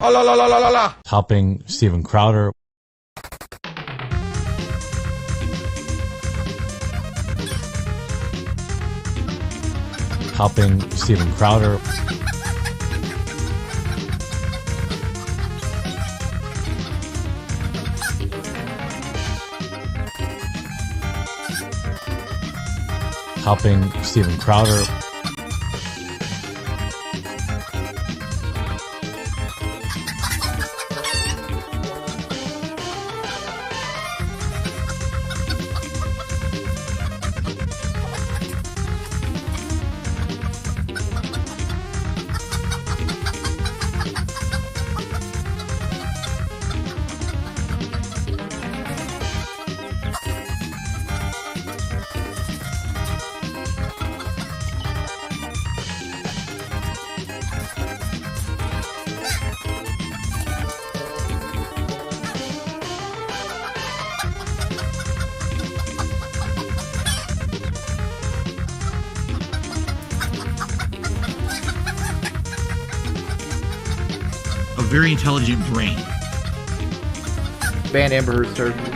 Oh, la, la, la, la, la, la. Helping Steven Crowder. Helping Steven Crowder. Helping Steven Crowder. A very intelligent brain. Ban Amber Heard's charges.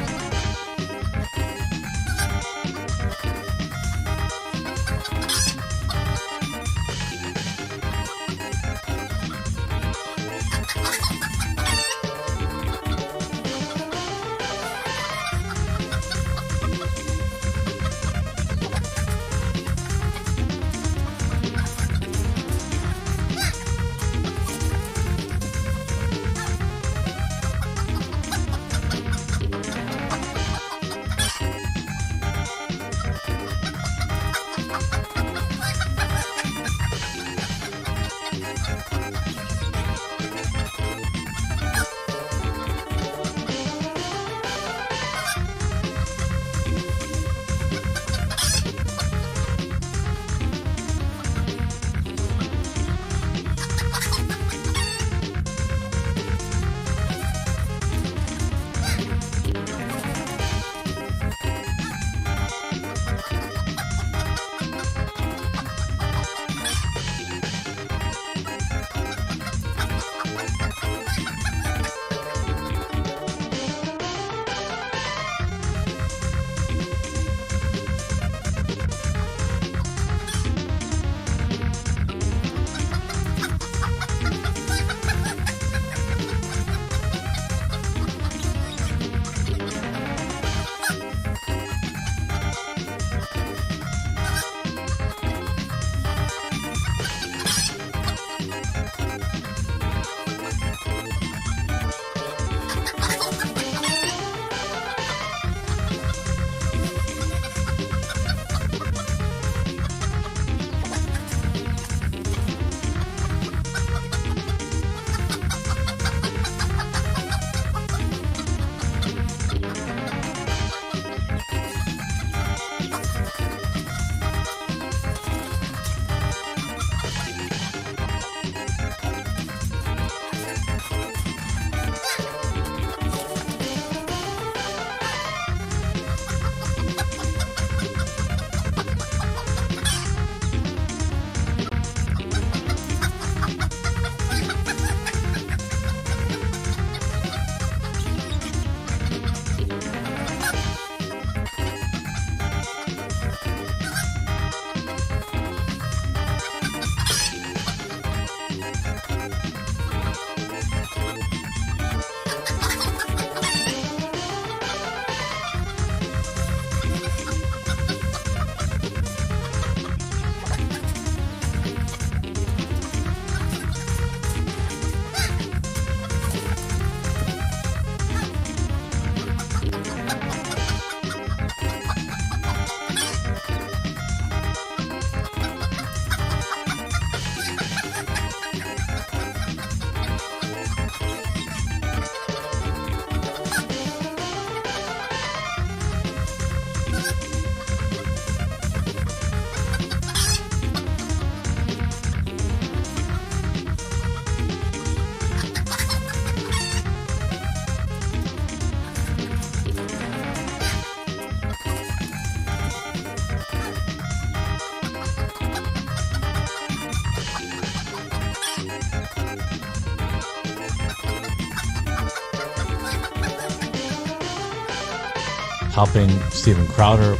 helping Steven Crowder.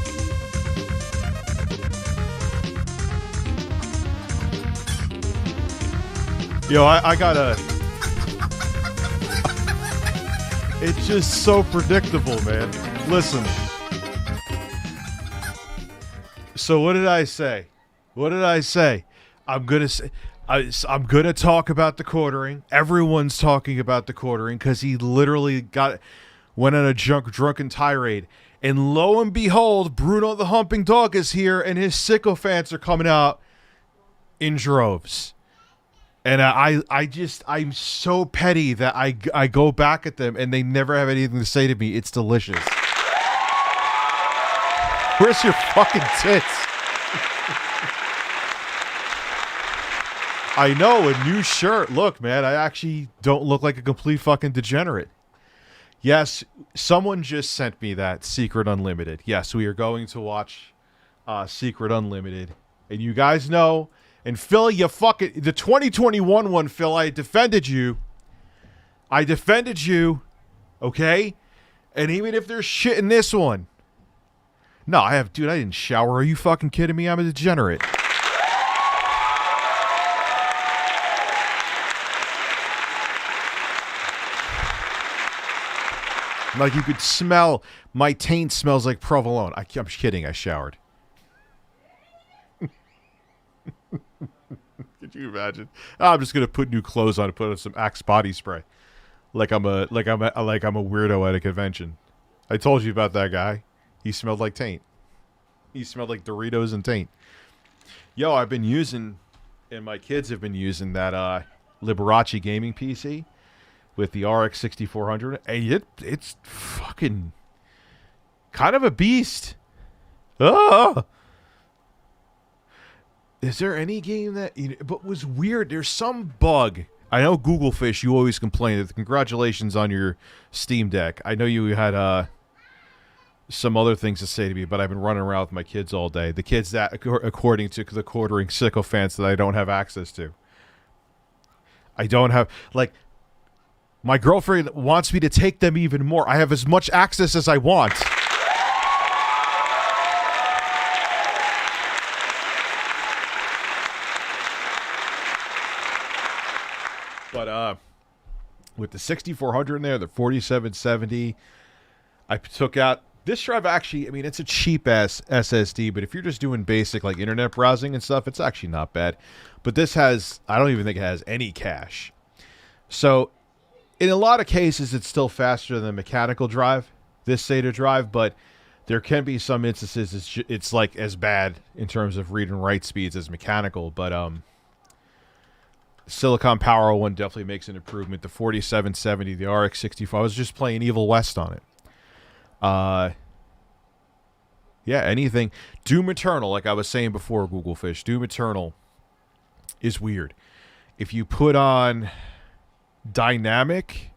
Yo, I gotta... It's just so predictable, man. Listen. So what did I say? What did I say? I'm gonna talk about the quartering. Everyone's talking about the quartering because he literally went on a drunken tirade. And lo and behold, Bruno the Humping Dog is here, and his sycophants are coming out in droves. And I'm so petty that I go back at them, and they never have anything to say to me. It's delicious. Where's your fucking tits? I know, a new shirt. Look, man, I actually don't look like a complete fucking degenerate. Yes, someone just sent me that Secret Unlimited. Yes, we are going to watch Secret Unlimited. And you guys know, and Phil, you fucking, the 2021 one, Phil, I defended you. I defended you, okay? And even if there's shit in this one. No, dude, I didn't shower. Are you fucking kidding me? I'm a degenerate. Like, you could smell, my taint smells like provolone. I'm kidding, I showered. Could you imagine? I'm just gonna put new clothes on and put on some Axe body spray. Like I'm a weirdo at a convention. I told you about that guy. He smelled like taint. He smelled like Doritos and taint. Yo, I've been using, and my kids have been using that Liberace gaming PC with the RX 6400, and it's fucking kind of a beast. Ah! Is there any game that, but was weird? There's some bug. I know Google Fish, you always complain. Congratulations on your Steam Deck. I know you had some other things to say to me, but I've been running around with my kids all day. The kids that, according to the quartering sycophants, that I don't have access to. I don't have, like, my girlfriend wants me to take them even more. I have as much access as I want. But with the 6400 in there, the 4770, I took out this drive. Actually, I mean, it's a cheap ass SSD, but if you're just doing basic like internet browsing and stuff, it's actually not bad. But this has, I don't even think it has any cache. So in a lot of cases, it's still faster than the mechanical drive, this SATA drive, but there can be some instances it's like as bad in terms of read and write speeds as mechanical. But Silicon Power one definitely makes an improvement. The 4770, the RX 64. I was just playing Evil West on it. Yeah, anything. Doom Eternal, like I was saying before, Google Fish. Doom Eternal is weird. If you put on Dynamic,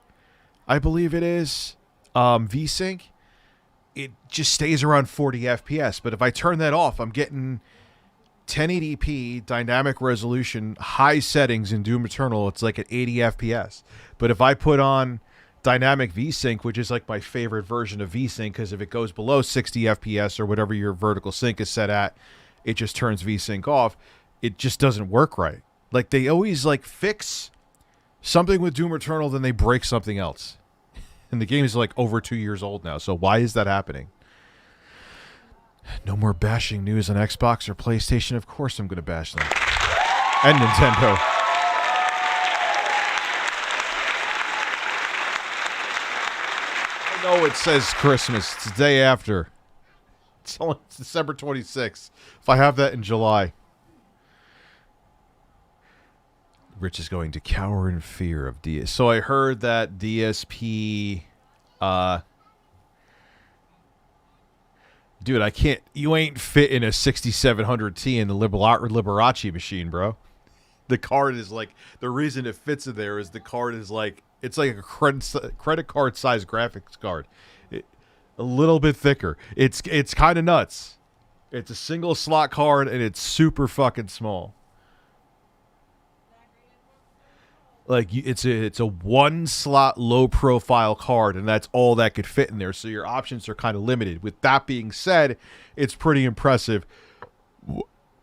I believe it is, VSync, it just stays around 40 FPS. But if I turn that off, I'm getting 1080p dynamic resolution, high settings in Doom Eternal. It's like at 80 FPS. But if I put on dynamic VSync, which is like my favorite version of VSync, because if it goes below 60 FPS or whatever your vertical sync is set at, it just turns VSync off. It just doesn't work right. Like, they always like fix something with Doom Eternal, then they break something else. And the game is like over 2 years old now. So why is that happening? No more bashing news on Xbox or PlayStation. Of course I'm going to bash them. And Nintendo. I know it says Christmas. It's the day after. It's only December 26th. If I have that in July. Rich is going to cower in fear of DS. So I heard that DSP... Dude, I can't... You ain't fit in a 6700T in the Liberace machine, bro. The card is like... The reason it fits in there is the card is like... It's like a credit card size graphics card. A little bit thicker. It's kind of nuts. It's a single slot card and it's super fucking small. Like it's a one slot low profile card, and that's all that could fit in there. So your options are kind of limited. With that being said, it's pretty impressive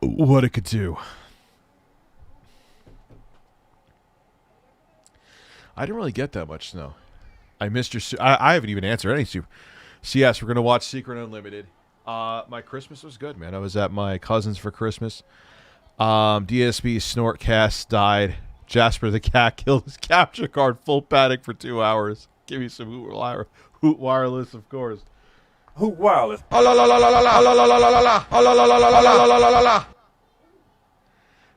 what it could do. I didn't really get that much snow. I missed your. I haven't even answered any super. So yes, we're gonna watch Secret Unlimited. My Christmas was good, man. I was at my cousin's for Christmas. DSB Snort Cast died. Jasper the cat killed his capture card. Full panic for 2 hours. Give me some Hoot Wireless, of course. Hoot Wireless.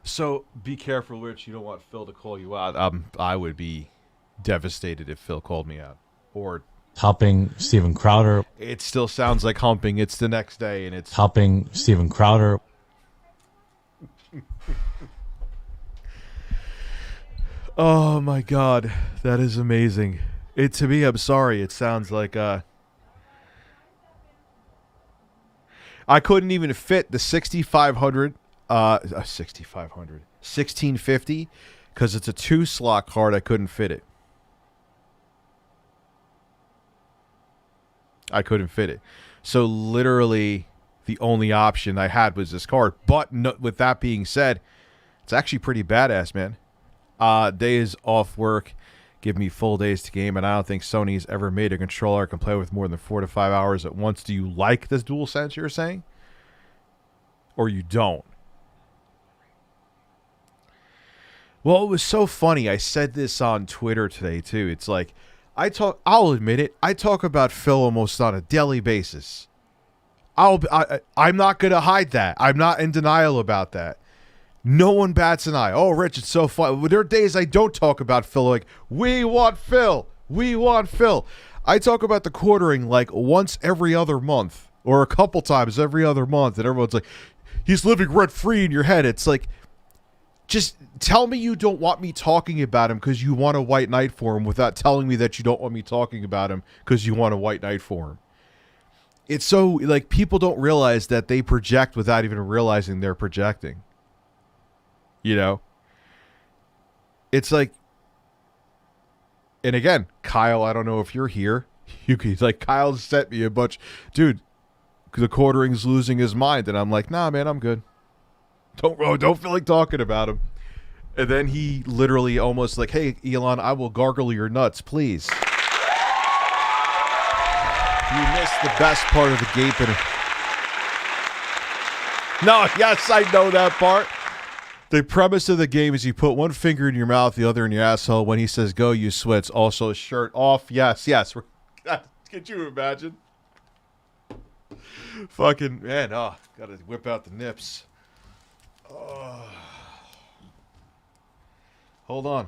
So be careful, Rich. You don't want Phil to call you out. I would be devastated if Phil called me out. Or Helping Steven Crowder. it still sounds like humping. It's the next day, and it's Helping Steven Crowder. oh my god, that is amazing. To me, I'm sorry. It sounds like I couldn't even fit the 6500 1650 because it's a 2-slot card. I couldn't fit it. I couldn't fit it. So literally the only option I had was this card. But no, with that being said, it's actually pretty badass, man. Days off work give me full days to game, and I don't think Sony's ever made a controller I can play with more than 4 to 5 hours at once. Do you like this DualSense you're saying? Or you don't? Well, it was so funny. I said this on Twitter today, too. It's like, I'll admit it, I talk about Phil almost on a daily basis. I'm not going to hide that. I'm not in denial about that. No one bats an eye. Oh, Rich, it's so fun. There are days I don't talk about Phil. Like, we want Phil. We want Phil. I talk about the quartering like once every other month or a couple times every other month. And everyone's like, he's living rent-free in your head. It's like, just tell me you don't want me talking about him because you want a white knight for him without telling me that you don't want me talking about him because you want a white knight for him. It's so, like, people don't realize that they project without even realizing they're projecting. You know? It's like, and again, Kyle, I don't know if you're here. You could, like, Kyle sent me a bunch. Dude, the quartering's losing his mind. And I'm like, nah, man, I'm good. Don't feel like talking about him. And then he literally almost like, hey, Elon, I will gargle your nuts, please. You missed the best part of the gaping. No, yes, I know that part. The premise of the game is you put one finger in your mouth, the other in your asshole. When he says go, you sweats. Also, shirt off. Yes. Could you imagine? Fucking, man, gotta whip out the nips. Hold on.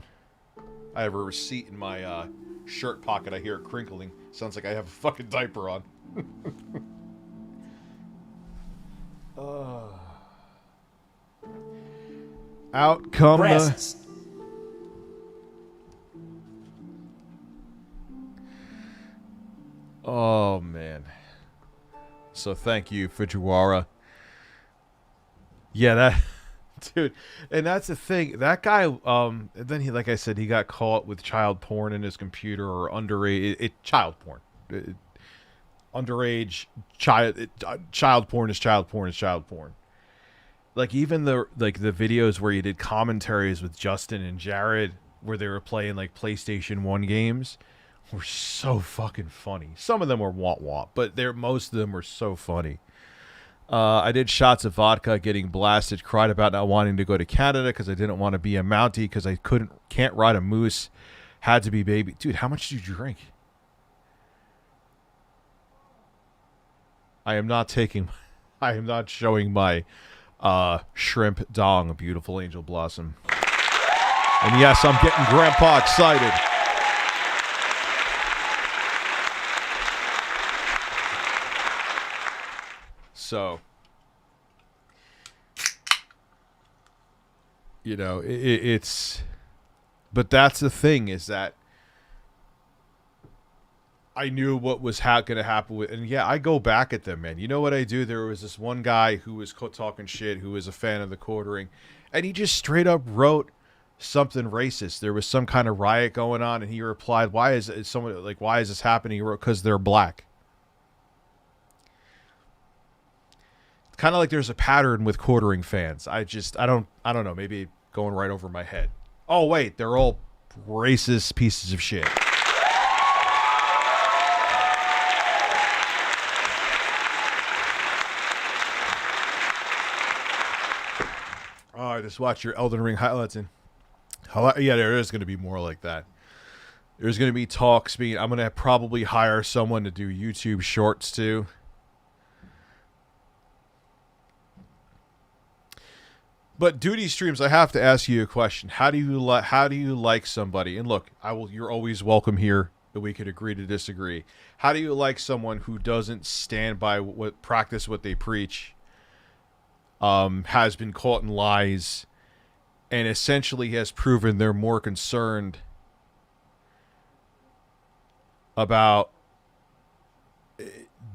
I have a receipt in my shirt pocket. I hear it crinkling. Sounds like I have a fucking diaper on. Out come Breasts. Oh, man. So thank you, Fujiwara. Yeah, that... Dude, and that's the thing. That guy, then he, like I said, he got caught with child porn in his computer or underage... child porn. Underage child porn is child porn is child porn. Like, even the videos where he did commentaries with Justin and Jared where they were playing, like, PlayStation 1 games were so fucking funny. Some of them were womp-womp, but most of them were so funny. I did shots of vodka getting blasted, cried about not wanting to go to Canada because I didn't want to be a Mountie because I can't ride a moose. Had to be baby. Dude, how much did you drink? I am not showing my shrimp dong, a beautiful angel blossom. And yes, I'm getting Grandpa excited. So, you know, it's, but that's the thing is that I knew what was going to happen with, and yeah, I go back at them, man. You know what I do? There was this one guy who was talking shit, who was a fan of the quartering, and he just straight up wrote something racist. There was some kind of riot going on, and he replied, why is this happening? He wrote, because they're black. It's kind of like there's a pattern with quartering fans. I don't know, maybe going right over my head. Oh wait, they're all racist pieces of shit. Oh, I just watched your Elden Ring highlights and yeah, there is going to be more like that. There's going to be talks being. I'm going to probably hire someone to do YouTube shorts too. But Duty Streams, I have to ask you a question. How do you like somebody? And look, you're always welcome here. That we could agree to disagree. How do you like someone who doesn't stand by practice what they preach? Has been caught in lies, and essentially has proven they're more concerned about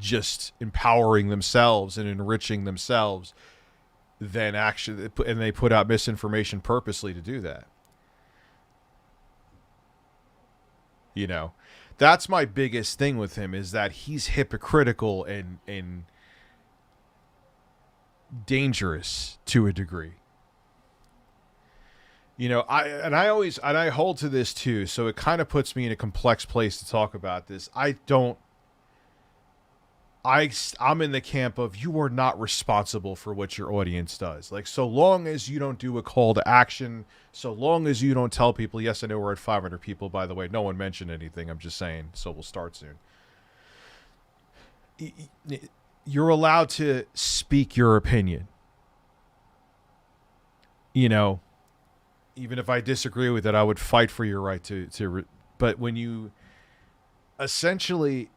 just empowering themselves and enriching themselves than actually, and they put out misinformation purposely to do that. You know, that's my biggest thing with him, is that he's hypocritical and dangerous to a degree. You know, I hold to this too, so it kind of puts me in a complex place to talk about this. I'm in the camp of, you are not responsible for what your audience does. Like, so long as you don't do a call to action, so long as you don't tell people, yes, I know we're at 500 people, by the way, no one mentioned anything, I'm just saying, so we'll start soon. You're allowed to speak your opinion. You know, even if I disagree with it, I would fight for your right to but when you essentially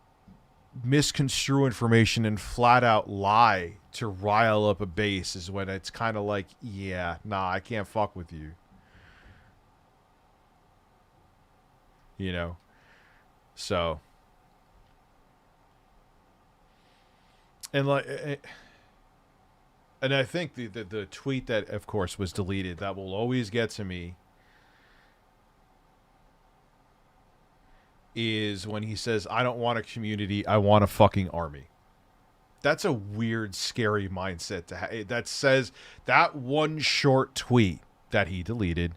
misconstrue information and flat out lie to rile up a base, is when it's kind of like, yeah, nah, I can't fuck with you. You know? So. And I think the tweet that, of course, was deleted, that will always get to me, is when he says, I don't want a community, I want a fucking army. That's a weird, scary mindset to have. That says, that one short tweet that he deleted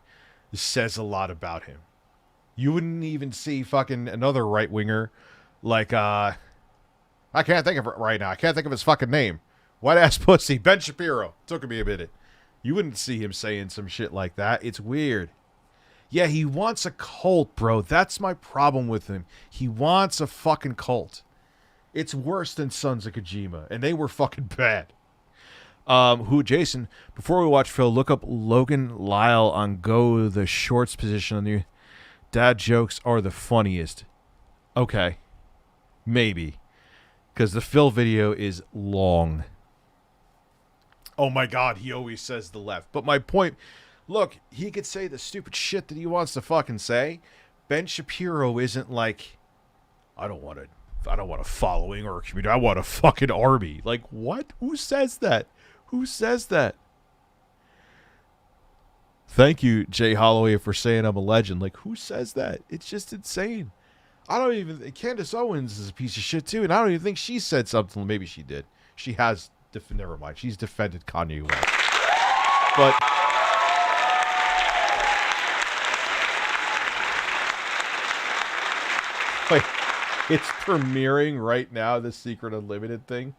says a lot about him. You wouldn't even see fucking another right-winger like, I can't think of it right now. I can't think of his fucking name. White-ass pussy. Ben Shapiro. Took me a minute. You wouldn't see him saying some shit like that. It's weird. Yeah, he wants a cult, bro. That's my problem with him. He wants a fucking cult. It's worse than Sons of Kojima. And they were fucking bad. Jason, before we watch Phil, look up Logan Lyle on Go, the shorts position on the dad jokes are the funniest. Okay. Maybe. Because the Phil video is long. Oh my God, he always says the left. But my point, look, he could say the stupid shit that he wants to fucking say. Ben Shapiro isn't like, I don't want a following or a community. I want a fucking army. Like, what? Who says that? Who says that? Thank you, Jay Holloway, for saying I'm a legend. Like, who says that? It's just insane. I don't even... Candace Owens is a piece of shit, too, and I don't even think she said something. Maybe she did. She has... never mind. She's defended Kanye West. But... Wait, it's premiering right now, the Secret Unlimited thing?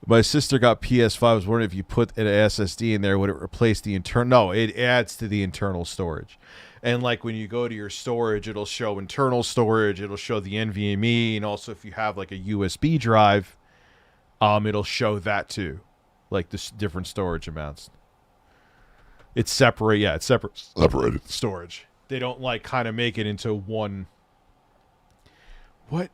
My sister got PS5. I was wondering if you put an SSD in there, would it replace the internal... No, it adds to the internal storage. And like when you go to your storage, it'll show internal storage, it'll show the NVMe, and also if you have like a USB drive, it'll show that too. Like the different storage amounts. It's separate, yeah, it's separated storage. They don't like kind of make it into one. What?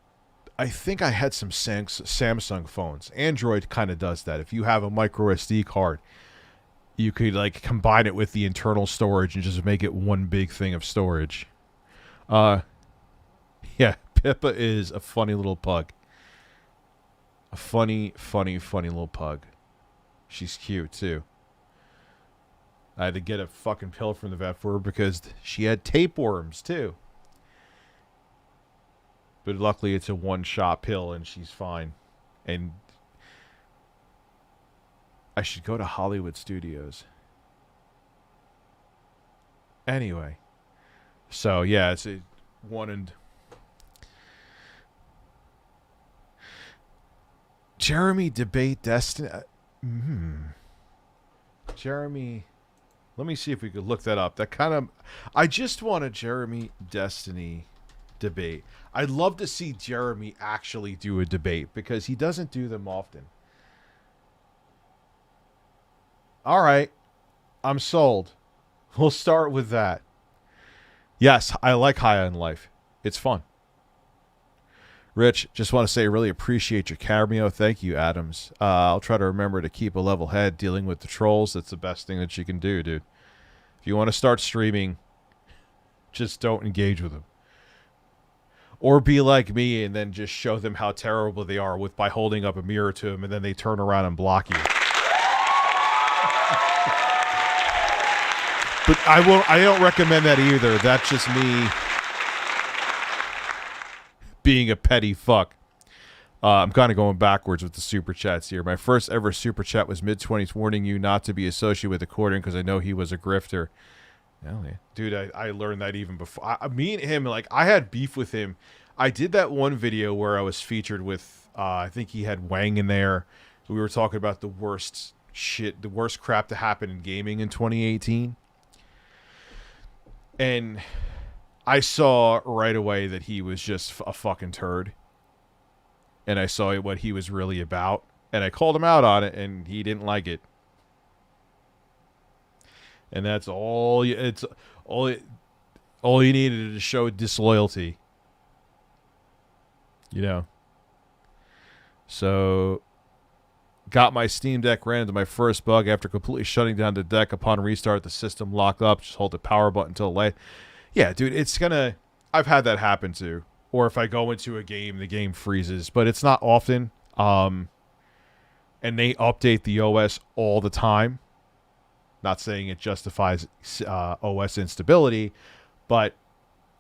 I think I had some Samsung phones. Android kind of does that. If you have a micro SD card, you could like combine it with the internal storage and just make it one big thing of storage. Yeah, Pippa is a funny little pug. A funny little pug. She's cute too. I had to get a fucking pill from the vet for her because she had tapeworms too. But luckily it's a one-shot pill and she's fine. And I should go to Hollywood Studios. Anyway. So, yeah, it's a one and... Jeremy debate Destiny... Jeremy... Let me see if we could look that up. That kind of... I just want a Jeremy Destiny debate. I'd love to see Jeremy actually do a debate because he doesn't do them often. All right. I'm sold. We'll start with that. Yes, I like High on Life. It's fun. Rich, just want to say I really appreciate your cameo. Thank you, Adams. I'll try to remember to keep a level head dealing with the trolls. That's the best thing that you can do, dude. If you want to start streaming, just don't engage with them. Or be like me and then just show them how terrible they are by holding up a mirror to them and then they turn around and block you. But I don't recommend that either. That's just me being a petty fuck. I'm kind of going backwards with the super chats here. My first ever super chat was mid-20s warning you not to be associated with Accordion because I know he was a grifter. Hell yeah. Dude, I learned that even before. Me and him, like, I had beef with him. I did that one video where I was featured with, I think he had Wang in there. We were talking about the worst shit, the worst crap to happen in gaming in 2018. And I saw right away that he was just a fucking turd. And I saw what he was really about. And I called him out on it, and he didn't like it. And that's all you needed to show disloyalty. You know. So got my Steam Deck, ran into my first bug after completely shutting down the deck. Upon restart, the system locked up. Just hold the power button until late. Yeah, dude, it's gonna... I've had that happen too. Or if I go into a game, the game freezes. But it's not often. And they update the OS all the time. Not saying it justifies OS instability, but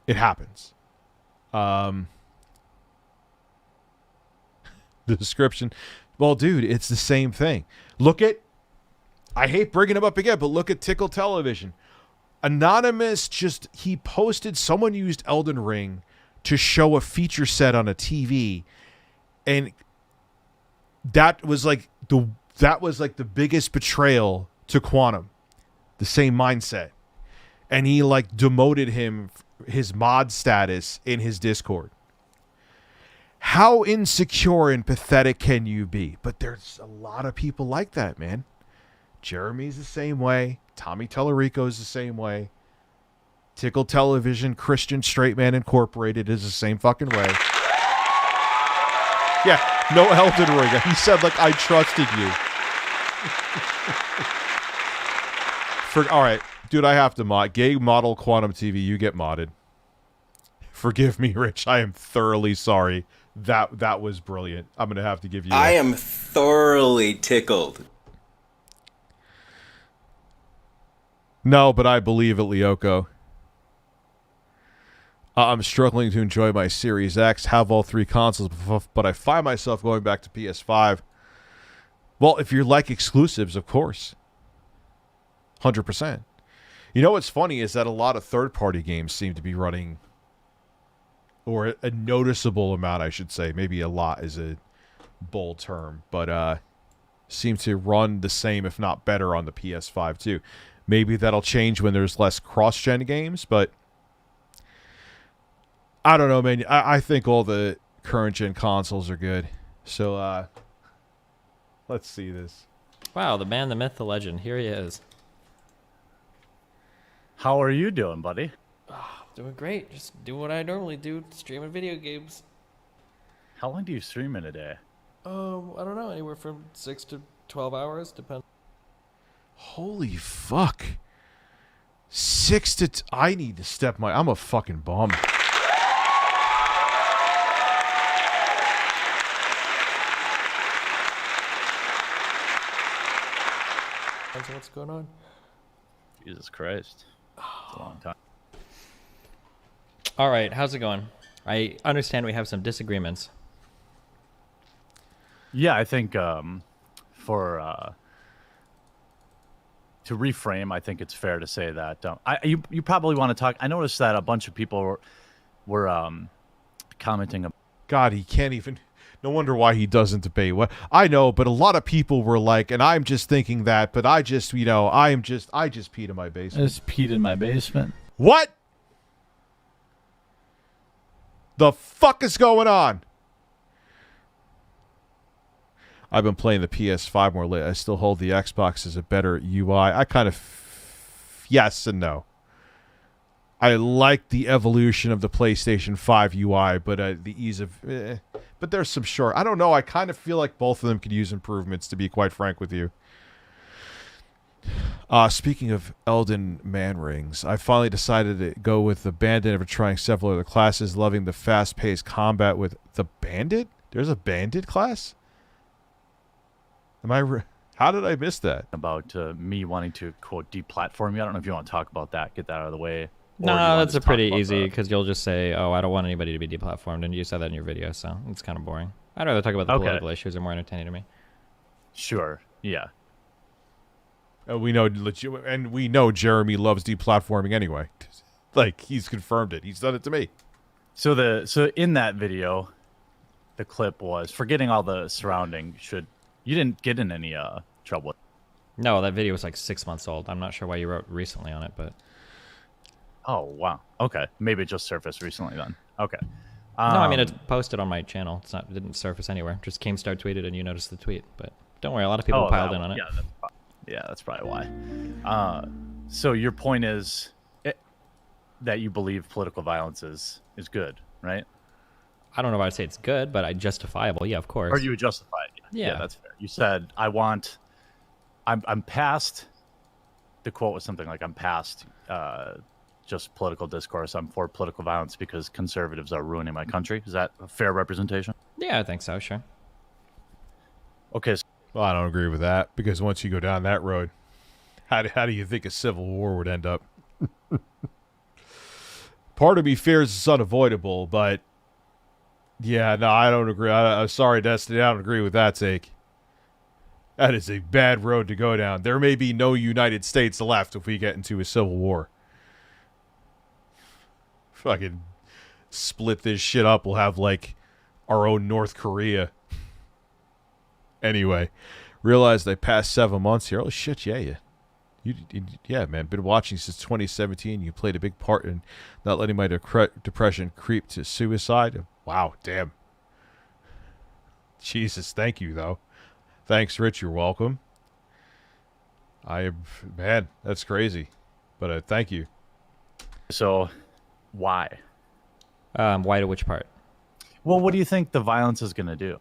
it happens. The description... Well, dude, it's the same thing. Look at... I hate bringing him up again, but look at Tickle Television. Anonymous he posted someone used Elden Ring to show a feature set on a TV, and that was like the biggest betrayal to Quantum. The same mindset. And he like demoted his mod status in his Discord. How insecure and pathetic can you be? But there's a lot of people like that, man. Jeremy's the same way. Tommy Tellerico's the same way. Tickle Television, Christian Straight Man Incorporated is the same fucking way. Yeah, no Elden Ring. He said, like, I trusted you. All right, dude, I have to mod. Gay model Quantum TV, you get modded. Forgive me, Rich. I am thoroughly sorry. That was brilliant. I'm going to have to give you... I am thoroughly tickled. No, but I believe it, Lyoko. I'm struggling to enjoy my Series X, have all three consoles, but I find myself going back to PS5. Well, if you like exclusives, of course. 100%. You know what's funny is that a lot of third-party games seem to be running... Or a noticeable amount, I should say. Maybe a lot is a bold term. But seem to run the same, if not better, on the PS5 too. Maybe that'll change when there's less cross-gen games. But I don't know, man. I think all the current-gen consoles are good. So let's see this. Wow, the man, the myth, the legend. Here he is. How are you doing, buddy? Doing great. Just doing what I normally do, streaming video games. How long do you stream in a day? I don't know, anywhere from 6 to 12 hours, depends. Holy fuck. 6 to... I need to step my... I'm a fucking bum. Depends on what's going on. Jesus Christ. It's a long time. All right, how's it going? I understand we have some disagreements. Yeah, I think for to reframe, I think it's fair to say that you probably want to talk. I noticed that a bunch of people were commenting. God, he can't even. No wonder why he doesn't debate. What I know, but a lot of people were like, and I'm just thinking that, but I just, I just peed in my I basement. just peed in my basement. What? The fuck is going on? I've been playing the PS5 more lately. I still hold the Xbox as a better UI. I kind of yes and no. I like the evolution of the PlayStation 5 UI, but the ease of... but there's some short... I don't know. I kind of feel like both of them could use improvements, to be quite frank with you. Speaking of Elden Man rings, I finally decided to go with the Bandit after trying several other classes, loving the fast-paced combat with the Bandit? There's a Bandit class? Am I... How did I miss that? About me wanting to, quote, deplatform you. I don't know if you want to talk about that. Get that out of the way. No, that's a pretty easy, because you'll just say, oh, I don't want anybody to be deplatformed, and you said that in your video, so it's kind of boring. I'd rather talk about the political issues. They're more entertaining to me. Sure, yeah. We know Jeremy loves deplatforming anyway. Like, he's confirmed it. He's done it to me. So in that video, the clip was, forgetting all the surrounding, you didn't get in any trouble. No, that video was like 6 months old. I'm not sure why you wrote recently on it, but... Oh, wow. Okay. Maybe it just surfaced recently then. Okay. No, I mean, it's posted on my channel. It didn't surface anywhere. Just Keemstar tweeted and you noticed the tweet. But don't worry, a lot of people piled in on it. Yeah, that's probably why. So your point is that you believe political violence is good, right? I don't know if I'd say it's good, but justifiable. Yeah, of course. Or you would justify it. Yeah, that's fair. You said, I'm past, the quote was something like, I'm past just political discourse. I'm for political violence because conservatives are ruining my country. Is that a fair representation? Yeah, I think so, sure. Okay. Well, I don't agree with that, because once you go down that road, how do you think a civil war would end up? Part of me fears it's unavoidable, but yeah, no, I don't agree. I'm sorry, Destiny, I don't agree with that take. That is a bad road to go down. There may be no United States left if we get into a civil war. Fucking split this shit up. We'll have, like, our own North Korea. Anyway, realized I passed 7 months here. Oh, shit, yeah. Yeah, man. Been watching since 2017. You played a big part in not letting my depression creep to suicide. Wow, damn. Jesus, thank you, though. Thanks, Rich. You're welcome. Man, that's crazy. But thank you. So, why? Why to which part? Well, what do you think the violence is going to do?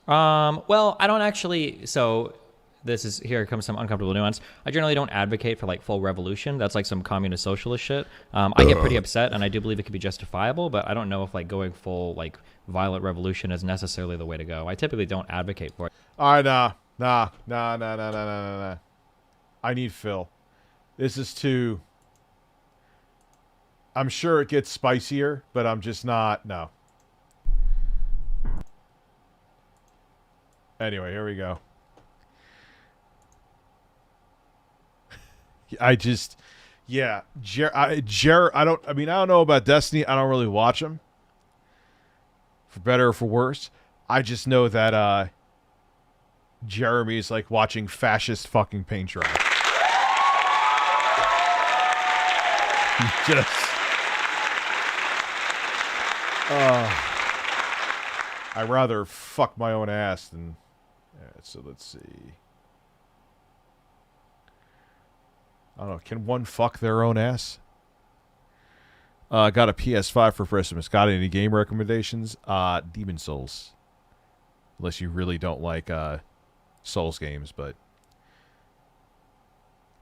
Well, I don't actually. So, here comes some uncomfortable nuance. I generally don't advocate for like full revolution. That's like some communist socialist shit. I get pretty upset, and I do believe it could be justifiable, but I don't know if like going full like violent revolution is necessarily the way to go. I typically don't advocate for it. All right, nah. I need Phil. This is too... I'm sure it gets spicier, but I'm just not... No. Anyway, here we go. I don't know about Destiny. I don't really watch them. For better or for worse. I just know that Jeremy's like watching fascist fucking paint dry. I'd rather fuck my own ass than... so let's see. I don't know. Can one fuck their own ass? Got a PS5 for Christmas. Got any game recommendations? Demon Souls. Unless you really don't like Souls games, but...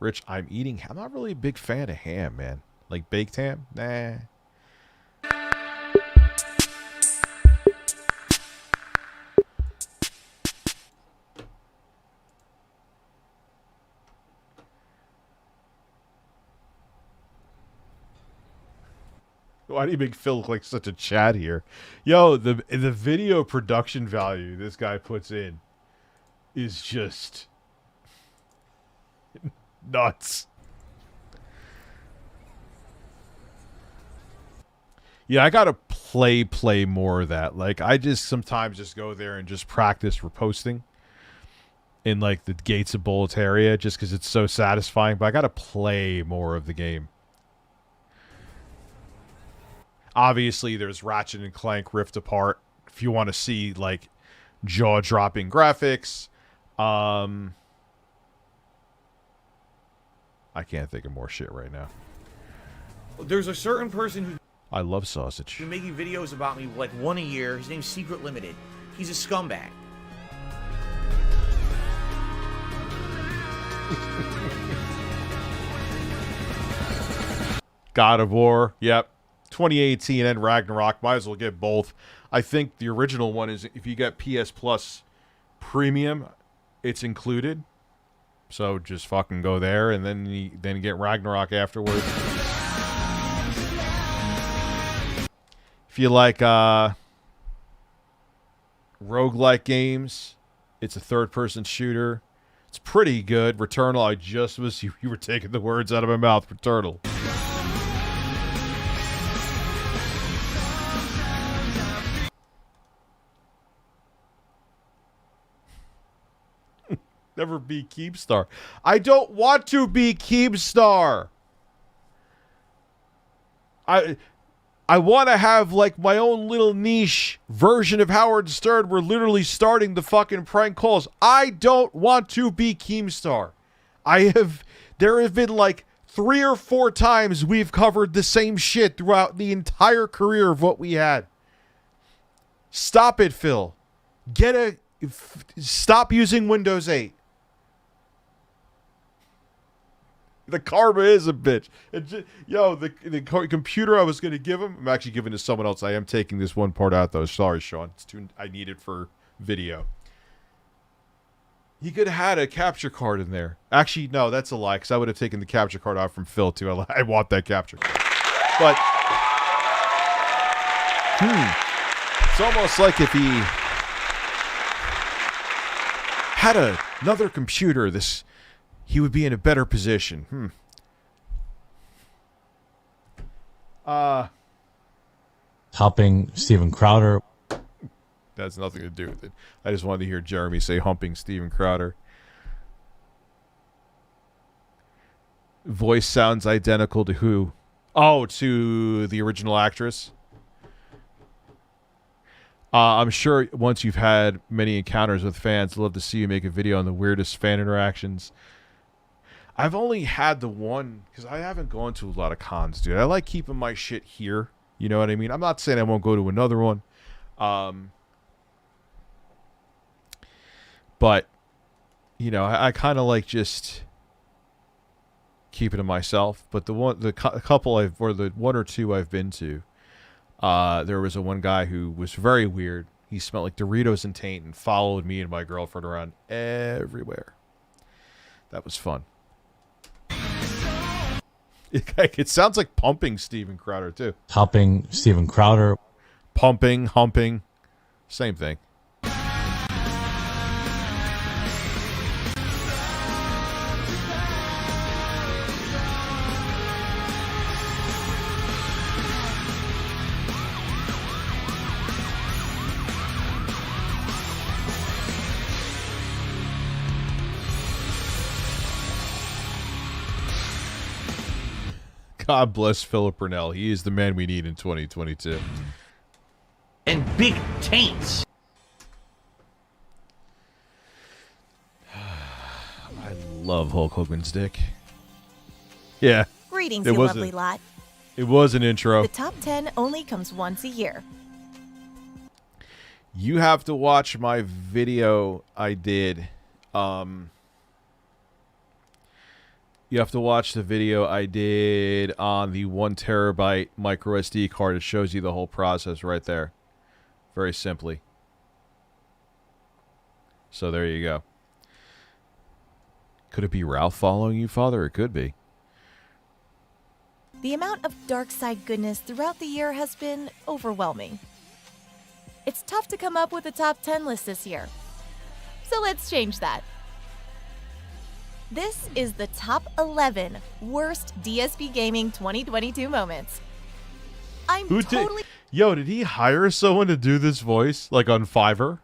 Rich, I'm not really a big fan of ham, man. Like baked ham? Nah. Why do you make Phil look like such a Chad here? Yo, the video production value this guy puts in is just nuts. Yeah, I gotta play more of that. Like, I just sometimes just go there and just practice for posting in like the Gates of Bullets area, just because it's so satisfying. But I gotta play more of the game. Obviously, there's Ratchet and Clank Rift Apart. If you want to see like jaw-dropping graphics, I can't think of more shit right now. There's a certain person who I love sausage. been making videos about me like one a year. His name's Secret Limited. He's a scumbag. God of War, yep. 2018 and Ragnarok, might as well get both. I think the original one is, if you get PS Plus Premium, it's included. So just fucking go there and then you get Ragnarok afterwards. If you like roguelike games, it's a third-person shooter. It's pretty good. Returnal, I just was... You were taking the words out of my mouth. Returnal. Never be Keemstar. I don't want to be Keemstar. I want to have like my own little niche version of Howard Stern. We're literally starting the fucking prank calls. I don't want to be Keemstar. There have been like 3 or 4 times we've covered the same shit throughout the entire career of what we had. Stop it, Phil. Stop using Windows 8. The karma is a bitch. The computer I was going to give him, I'm actually giving to someone else. I am taking this one part out, though. Sorry, Sean. I need it for video. He could have had a capture card in there. Actually, no, that's a lie, because I would have taken the capture card out from Phil, too. I want that capture card. But, it's almost like if he had another computer, he would be in a better position. Helping Steven Crowder. That has nothing to do with it. I just wanted to hear Jeremy say humping Steven Crowder. Voice sounds identical to who? Oh, to the original actress. I'm sure once you've had many encounters with fans, I'd love to see you make a video on the weirdest fan interactions. I've only had the one, because I haven't gone to a lot of cons, dude. I like keeping my shit here. You know what I mean? I'm not saying I won't go to another one. But, I kind of like just keeping to myself. But the one or two I've been to, there was one guy who was very weird. He smelled like Doritos and taint and followed me and my girlfriend around everywhere. That was fun. It sounds like pumping Steven Crowder, too. Helping Steven Crowder. Pumping, humping. Same thing. God bless Philip Burnell. He is the man we need in 2022. And big taints. I love Hulk Hogan's dick. Yeah. Greetings, It you was lovely a- lot. It was an intro. The top 10 only comes once a year. You have to watch my video I did. You have to watch the video I did on the 1 terabyte micro SD card. It shows you the whole process right there. Very simply. So there you go. Could it be Ralph following you, Father? It could be. The amount of dark side goodness throughout the year has been overwhelming. It's tough to come up with a top 10 list this year. So let's change that. This is the top 11 worst DSP Gaming 2022 moments. I'm totally Did he hire someone to do this voice, like on Fiverr?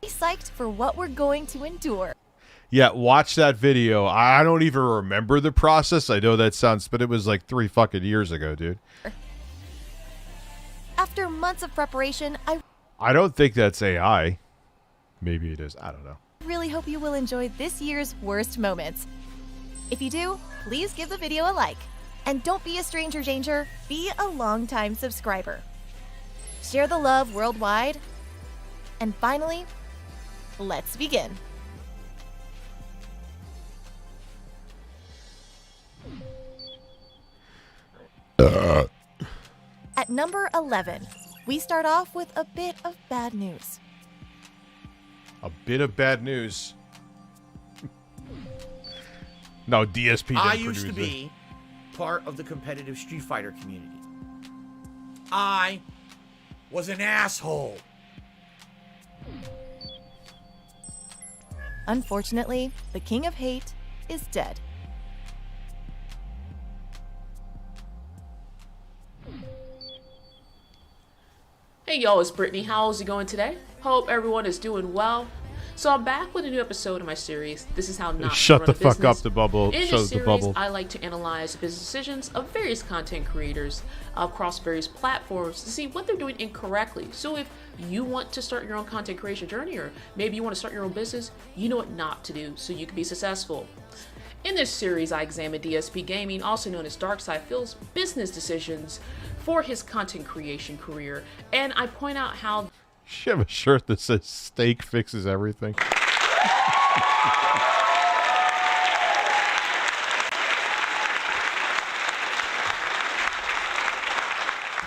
psyched for what we're going to endure. Yeah, watch that video. I don't even remember the process. I know that sounds, but it was like 3 fucking years ago, dude. After months of preparation, I don't think that's AI. Maybe it is. I don't know. really hope you will enjoy this year's worst moments. If you do, please give the video a like. And don't be a stranger danger, be a longtime subscriber. Share the love worldwide. And finally, let's begin. At number 11, we start off with a bit of bad news. A bit of bad news. No, DSP didn't I produce used to it. be part of the competitive Street Fighter community. I was an asshole. Unfortunately, the King of Hate is dead. Hey y'all, it's Brittany. How's it going today? Hope everyone is doing well. So I'm back with a new episode of my series. This is how not Shut to the run a fuck up, business. the bubble. In Show this the series, bubble. I like to analyze business decisions of various content creators across various platforms to see what they're doing incorrectly. So if you want to start your own content creation journey, or maybe you want to start your own business, you know what not to do so you can be successful. In this series, I examine DSP Gaming, also known as Darkside Phil's business decisions for his content creation career, and I point out how You have a shirt that says steak fixes everything.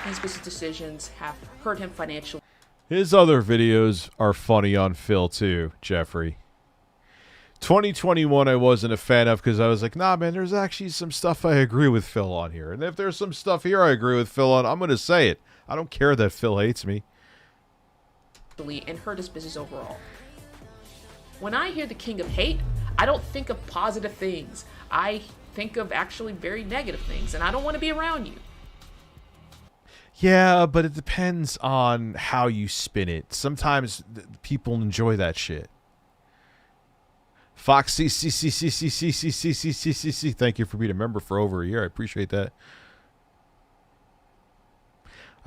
his business decisions have hurt him financially. His other videos are funny on Phil too, Jeffrey. 2021 I wasn't a fan of because I was like, nah, man, there's actually some stuff I agree with Phil on here. And if there's some stuff here I agree with Phil on, I'm going to say it. I don't care that Phil hates me. And hurt his business overall. When I hear the King of Hate, I don't think of positive things. I think of actually very negative things, and I don't want to be around you. Yeah, but it depends on how you spin it. Sometimes people enjoy that shit. Fox C. Thank you for being a member for over a year. I appreciate that.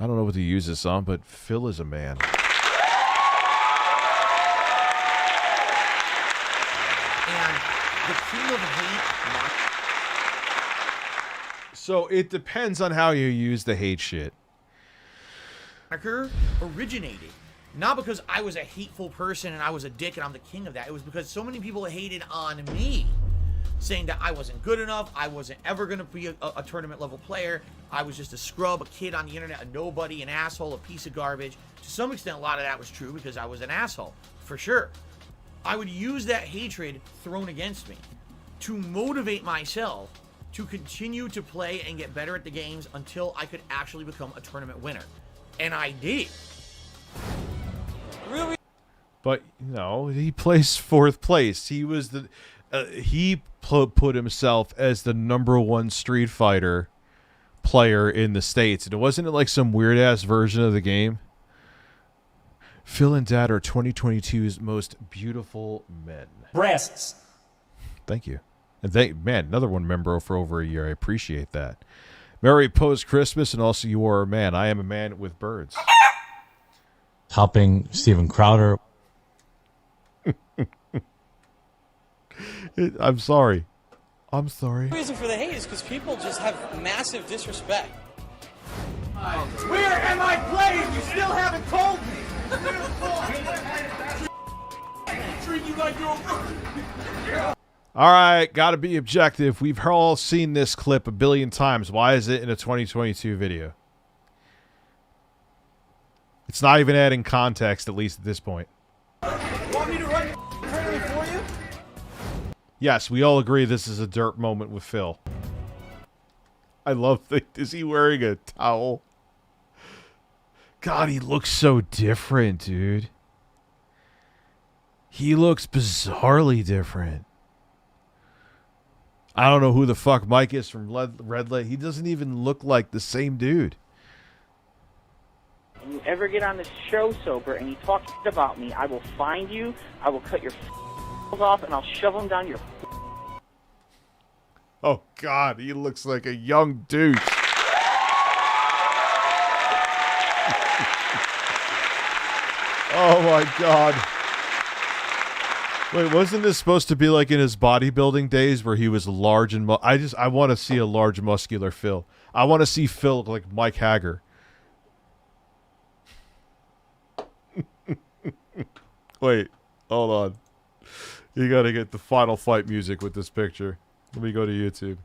I don't know what to use this on, but Phil is a man. And the King of Hate. So it depends on how you use the hate shit. Moniker originated not because I was a hateful person and I was a dick and I'm the king of that. It was because so many people hated on me, saying that I wasn't good enough, I wasn't ever going to be a tournament level player, I was just a scrub, a kid on the internet, a nobody, an asshole, a piece of garbage. To some extent, a lot of that was true because I was an asshole, for sure. I would use that hatred thrown against me to motivate myself to continue to play and get better at the games until I could actually become a tournament winner. And I did. Really? But no, he placed 4th place. He was the he put himself as the #1 Street Fighter player in the States, and it wasn't like some weird ass version of the game. Phil and Dad are 2022's most beautiful men. Breasts. Thank you. And man, another one member for over a year. I appreciate that. Merry post Christmas, and also you are a man. I am a man with birds. Helping Steven Crowder. I'm sorry. I'm sorry. The reason for the hate is because people just have massive disrespect. Where am I playing? You still haven't told me. Treat you like you're a All right, gotta be objective. We've all seen this clip a billion times. Why is it in a 2022 video? It's not even adding context, at least at this point. Want me to run tournament for you? Yes, we all agree this is a dirt moment with Phil. I love the. Is he wearing a towel? God, he looks so different, dude. He looks bizarrely different. I don't know who the fuck Mike is from Red Light. He doesn't even look like the same dude. If you ever get on this show sober and you talk shit about me, I will find you, I will cut your off, and I'll shove them down your... Oh, God, he looks like a young douche. Oh, my God. Wait, wasn't this supposed to be like in his bodybuilding days where he was large and... I want to see a large, muscular Phil. I want to see Phil look like Mike Hager. Wait, hold on. You got to get the Final Fight music with this picture. Let me go to YouTube.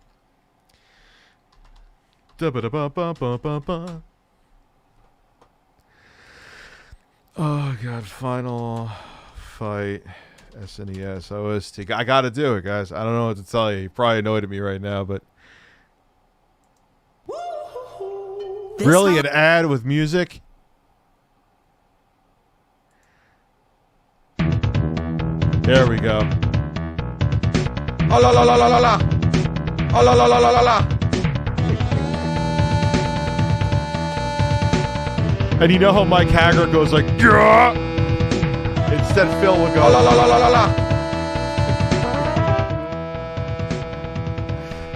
Da-ba-da-ba-ba-ba-ba-ba. Oh, God. Final Fight. SNES. OST. I got to do it, guys. I don't know what to tell you. You're probably annoyed at me right now, but... Really? An ad with music? There we go. Oh la la la la la la. Oh la la la la la la. And you know how Mike Hager goes like, Gah! Instead Phil will go, oh la la la la la la.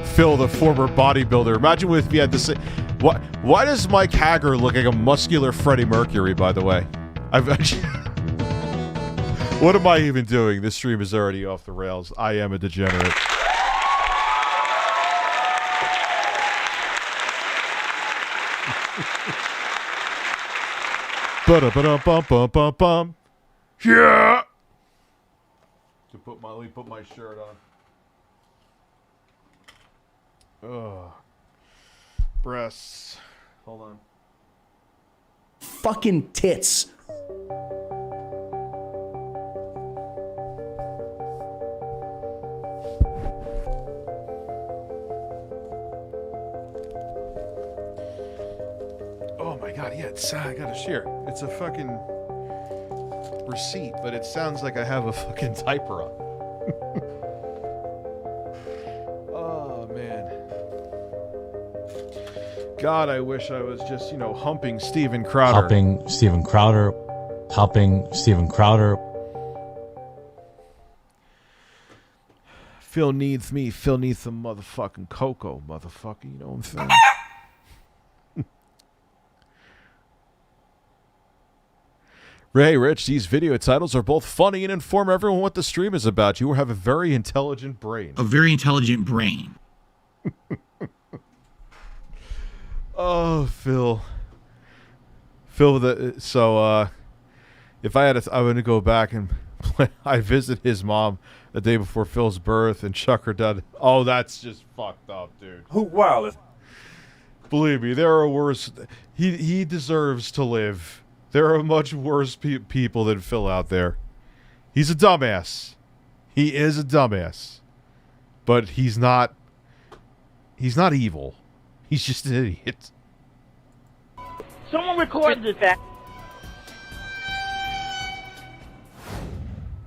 Phil, the former bodybuilder. Imagine if he had to say, why does Mike Hager look like a muscular Freddie Mercury, by the way? I've actually... What am I even doing? This stream is already off the rails. I am a degenerate. Ba-da-ba-dum-bum-bum-bum-bum. Yeah! Let me put my shirt on. Ugh. Breasts. Hold on. Fucking tits. Oh my God, yeah, I gotta share. It's a fucking receipt, but it sounds like I have a fucking diaper on. Oh, man. God, I wish I was just, humping Steven Crowder. Helping Steven Crowder. Helping Steven Crowder. Phil needs me. Phil needs some motherfucking cocoa, motherfucker. You know what I'm saying? Hey, Rich, these video titles are both funny and inform everyone what the stream is about. You have a very intelligent brain. A very intelligent brain. Oh, Phil. So, if I had I'm going to go back and play. I visit his mom the day before Phil's birth and chuck her dead. Oh, that's just fucked up, dude. Who wild? Believe me, there are worse. He deserves to live. There are much worse people than Phil out there. He's a dumbass. He is a dumbass. But he's not evil. He's just an idiot. Someone recorded this act.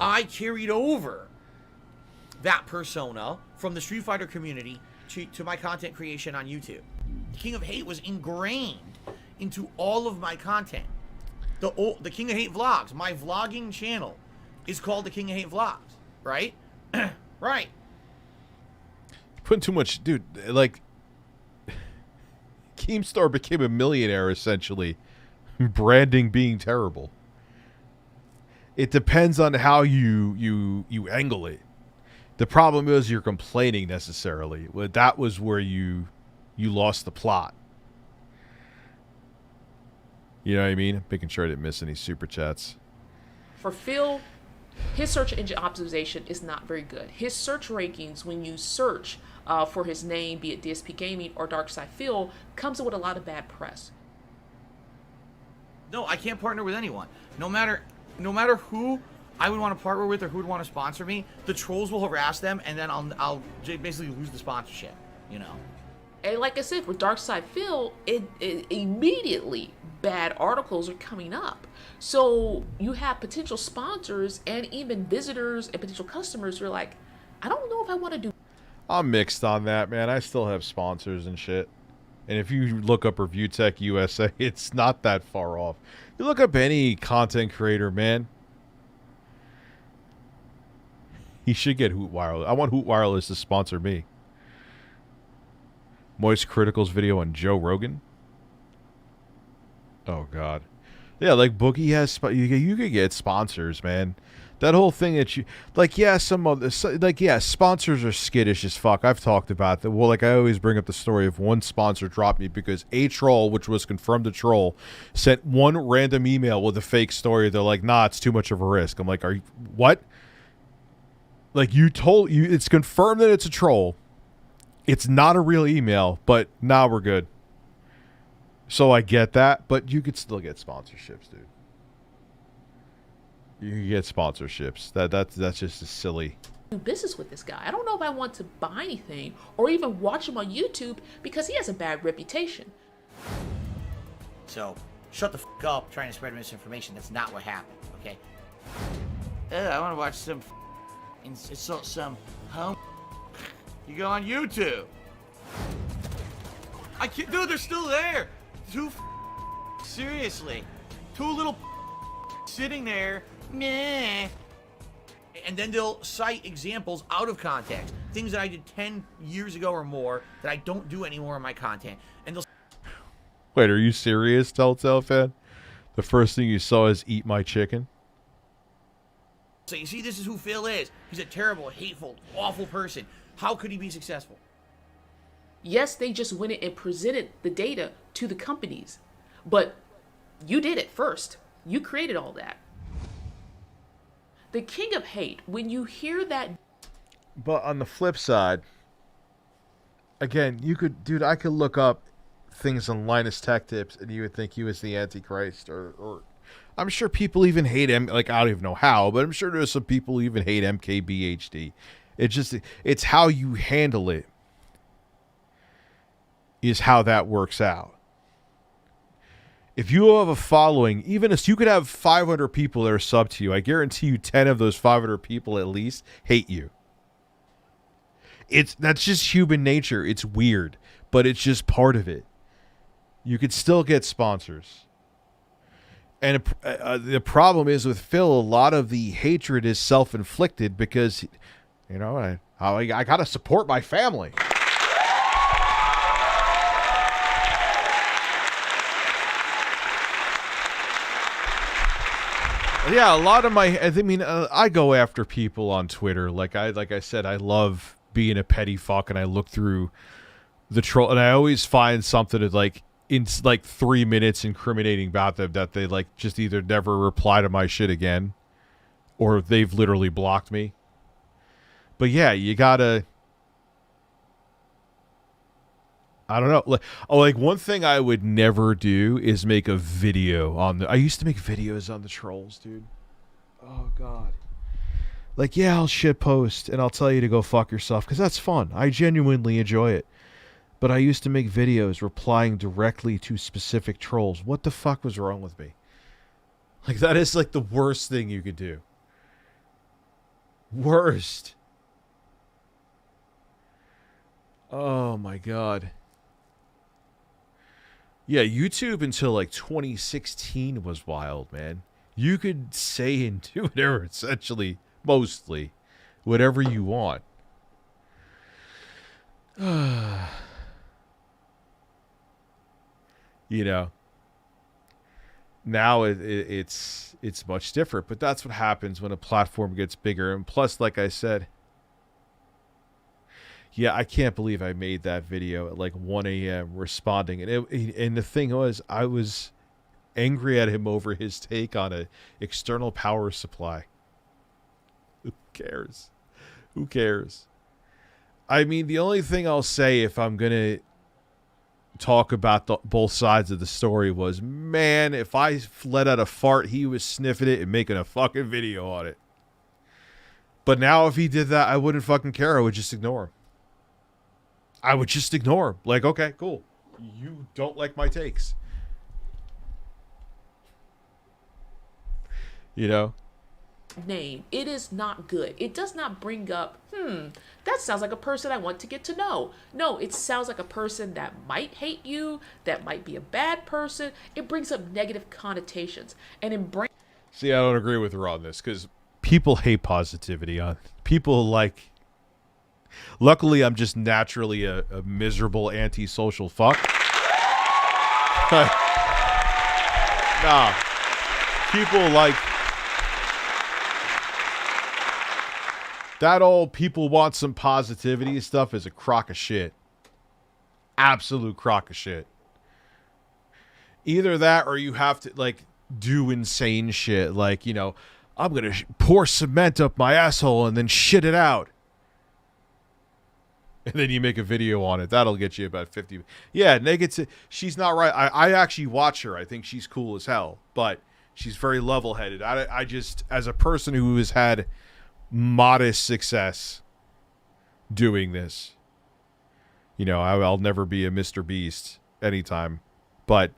I carried over that persona from the Street Fighter community to my content creation on YouTube. King of Hate was ingrained into all of my content. The King of Hate vlogs, my vlogging channel is called the King of Hate vlogs, right? Right. Putting too much, dude. Like, Keemstar became a millionaire essentially, branding being terrible. It depends on how you angle it. The problem is you're complaining necessarily. Well, that was where you lost the plot. You know what I mean? Making sure I didn't miss any super chats. For Phil, his search engine optimization is not very good. His search rankings, when you search for his name, be it DSP Gaming or Darkside Phil, comes with a lot of bad press. No, I can't partner with anyone. No matter who I would want to partner with or who would want to sponsor me, the trolls will harass them, and then I'll basically lose the sponsorship. You know. And like I said, with Dark Side Phil, it immediately bad articles are coming up. So you have potential sponsors and even visitors and potential customers who are like, I don't know if I want to do. I'm mixed on that, man. I still have sponsors and shit. And if you look up ReviewTechUSA, it's not that far off. You look up any content creator, man. He should get Hoot Wireless. I want Hoot Wireless to sponsor me. Moist Critical's video on Joe Rogan. Oh, God. Yeah, like Boogie has... You could get sponsors, man. That whole thing that you... Like, yeah, sponsors are skittish as fuck. I've talked about that. Well, like, I always bring up the story of one sponsor dropped me because a troll, which was confirmed a troll, sent one random email with a fake story. They're like, nah, it's too much of a risk. I'm like, are you... What? Like, it's confirmed that it's a troll. It's not a real email, but now we're good. So I get that, but you could still get sponsorships, dude. You can get sponsorships. That's just a silly. Do business with this guy. I don't know if I want to buy anything or even watch him on YouTube because he has a bad reputation. So, shut the fuck up trying to spread misinformation. That's not what happened, okay? I want to watch some home. You go on YouTube. I can't, dude, they're still there. Seriously. Two little sitting there. Meh. And then they'll cite examples out of context. Things that I did 10 years ago or more that I don't do anymore in my content. And they'll... Wait, are you serious, Telltale fan? The first thing you saw is Eat My Chicken? So you see, this is who Phil is. He's a terrible, hateful, awful person. How could he be successful? Yes, they just went in and presented the data to the companies. But you did it first. You created all that. The king of hate, when you hear that... But on the flip side, again, I could look up things on Linus Tech Tips and you would think he was the Antichrist or I'm sure people even hate him. Like, I don't even know how, but I'm sure there's some people who even hate MKBHD. It's how you handle it is how that works out. If you have a following, even if you could have 500 people that are sub to you, I guarantee you 10 of those 500 people at least hate you. That's just human nature. It's weird, but it's just part of it. You could still get sponsors. And the problem is with Phil, a lot of the hatred is self-inflicted because, you know, I got to support my family. Yeah, a lot of I go after people on Twitter. Like I said, I love being a petty fuck, and I look through the troll, and I always find something that in 3 minutes incriminating about them that they just either never reply to my shit again, or they've literally blocked me. But yeah, you gotta. I don't know. One thing I would never do is make a video on I used to make videos on the trolls, dude. Oh, God. Yeah, I'll shitpost and I'll tell you to go fuck yourself because that's fun. I genuinely enjoy it. But I used to make videos replying directly to specific trolls. What the fuck was wrong with me? That is the worst thing you could do. Worst. Oh, my God. Yeah, YouTube until 2016 was wild, man. You could say and do whatever, essentially, mostly, whatever you want. You know, now it's much different, but that's what happens when a platform gets bigger. And plus, like I said, yeah, I can't believe I made that video at 1 a.m. responding. And the thing was, I was angry at him over his take on an external power supply. Who cares? Who cares? I mean, the only thing I'll say if I'm going to talk about both sides of the story was, man, if I let out a fart, he was sniffing it and making a fucking video on it. But now if he did that, I wouldn't fucking care. I would just ignore him. I would just ignore them. Like, okay, cool. You don't like my takes. You know? Name. It is not good. It does not bring up, that sounds like a person I want to get to know. No, it sounds like a person that might hate you, that might be a bad person. It brings up negative connotations. And in brain. See, I don't agree with her on this because people hate positivity. People like. Luckily, I'm just naturally a miserable antisocial fuck. Nah. People like. That old people want some positivity stuff is a crock of shit. Absolute crock of shit. Either that or you have to, like, do insane shit. Like, you know, I'm going to pour cement up my asshole and then shit it out. And then you make a video on it. That'll get you about 50. Yeah, negative. She's not right. I actually watch her. I think she's cool as hell. But she's very level-headed. I just, as a person who has had modest success doing this, you know, I'll never be a Mr. Beast anytime. But,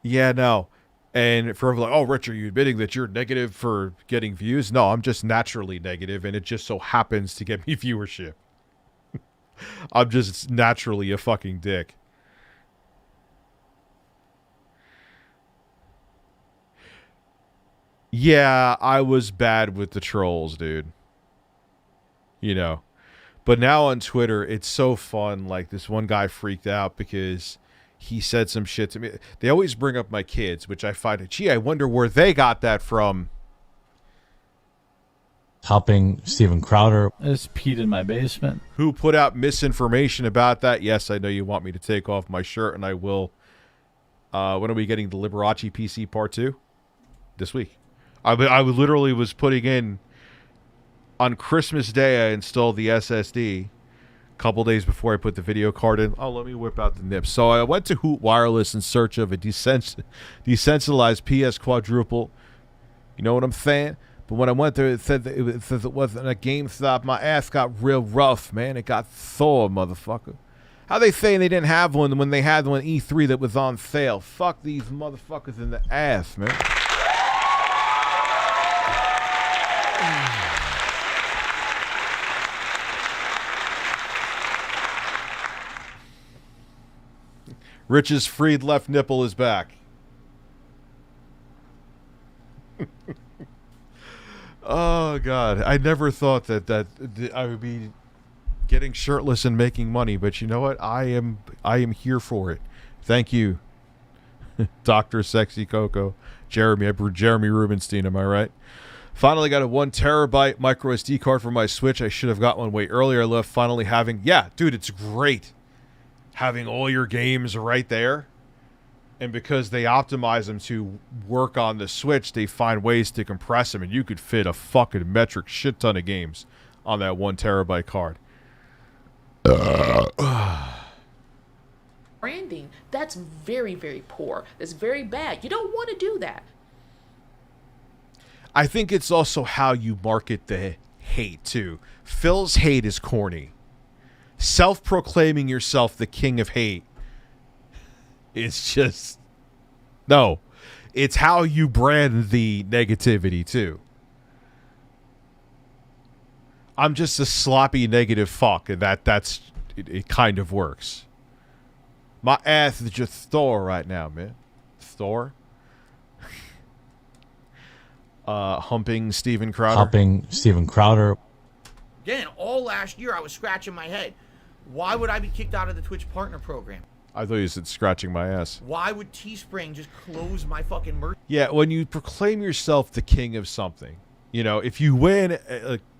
yeah, no. And for like, oh, Rich, are you admitting that you're negative for getting views? No, I'm just naturally negative, and it just so happens to get me viewership. I'm just naturally a fucking dick. Yeah, I was bad with the trolls, dude. You know. But now on Twitter, it's so fun. Like, this one guy freaked out because he said some shit to me. They always bring up my kids, which I find, gee, I wonder where they got that from. Helping Steven Crowder. I just peed in my basement. Who put out misinformation about that? Yes, I know you want me to take off my shirt, and I will. When are we getting the Liberace PC Part 2? This week. I literally was putting in, on Christmas Day, I installed the SSD. A couple days before I put the video card in. Oh, let me whip out the nips. So I went to Hoot Wireless in search of a decentralized PS quadruple. You know what I'm saying? But when I went there, it said that it wasn't a GameStop. My ass got real rough, man. It got sore, motherfucker. How they saying they didn't have one when they had one E3 that was on sale? Fuck these motherfuckers in the ass, man. Rich's freed left nipple is back. Oh, God. I never thought that I would be getting shirtless and making money, but you know what? I am here for it. Thank you, Dr. Sexy Coco. Jeremy Rubinstein, am I right? Finally got a 1 terabyte micro SD card for my Switch. I should have got one way earlier. I love finally having... Yeah, dude, it's great having all your games right there. And because they optimize them to work on the Switch, they find ways to compress them, and you could fit a fucking metric shit ton of games on that 1 terabyte card. Branding, that's very, very poor. That's very bad. You don't want to do that. I think it's also how you market the hate, too. Phil's hate is corny. Self-proclaiming yourself the king of hate. It's just... No. It's how you brand the negativity, too. I'm just a sloppy negative fuck, and it kind of works. My ass is just Thor right now, man. Thor? Humping Steven Crowder. Again, all last year I was scratching my head. Why would I be kicked out of the Twitch partner program? I thought you said scratching my ass. Why would Teespring just close my fucking merch? Yeah, when you proclaim yourself the king of something, you know, if you win,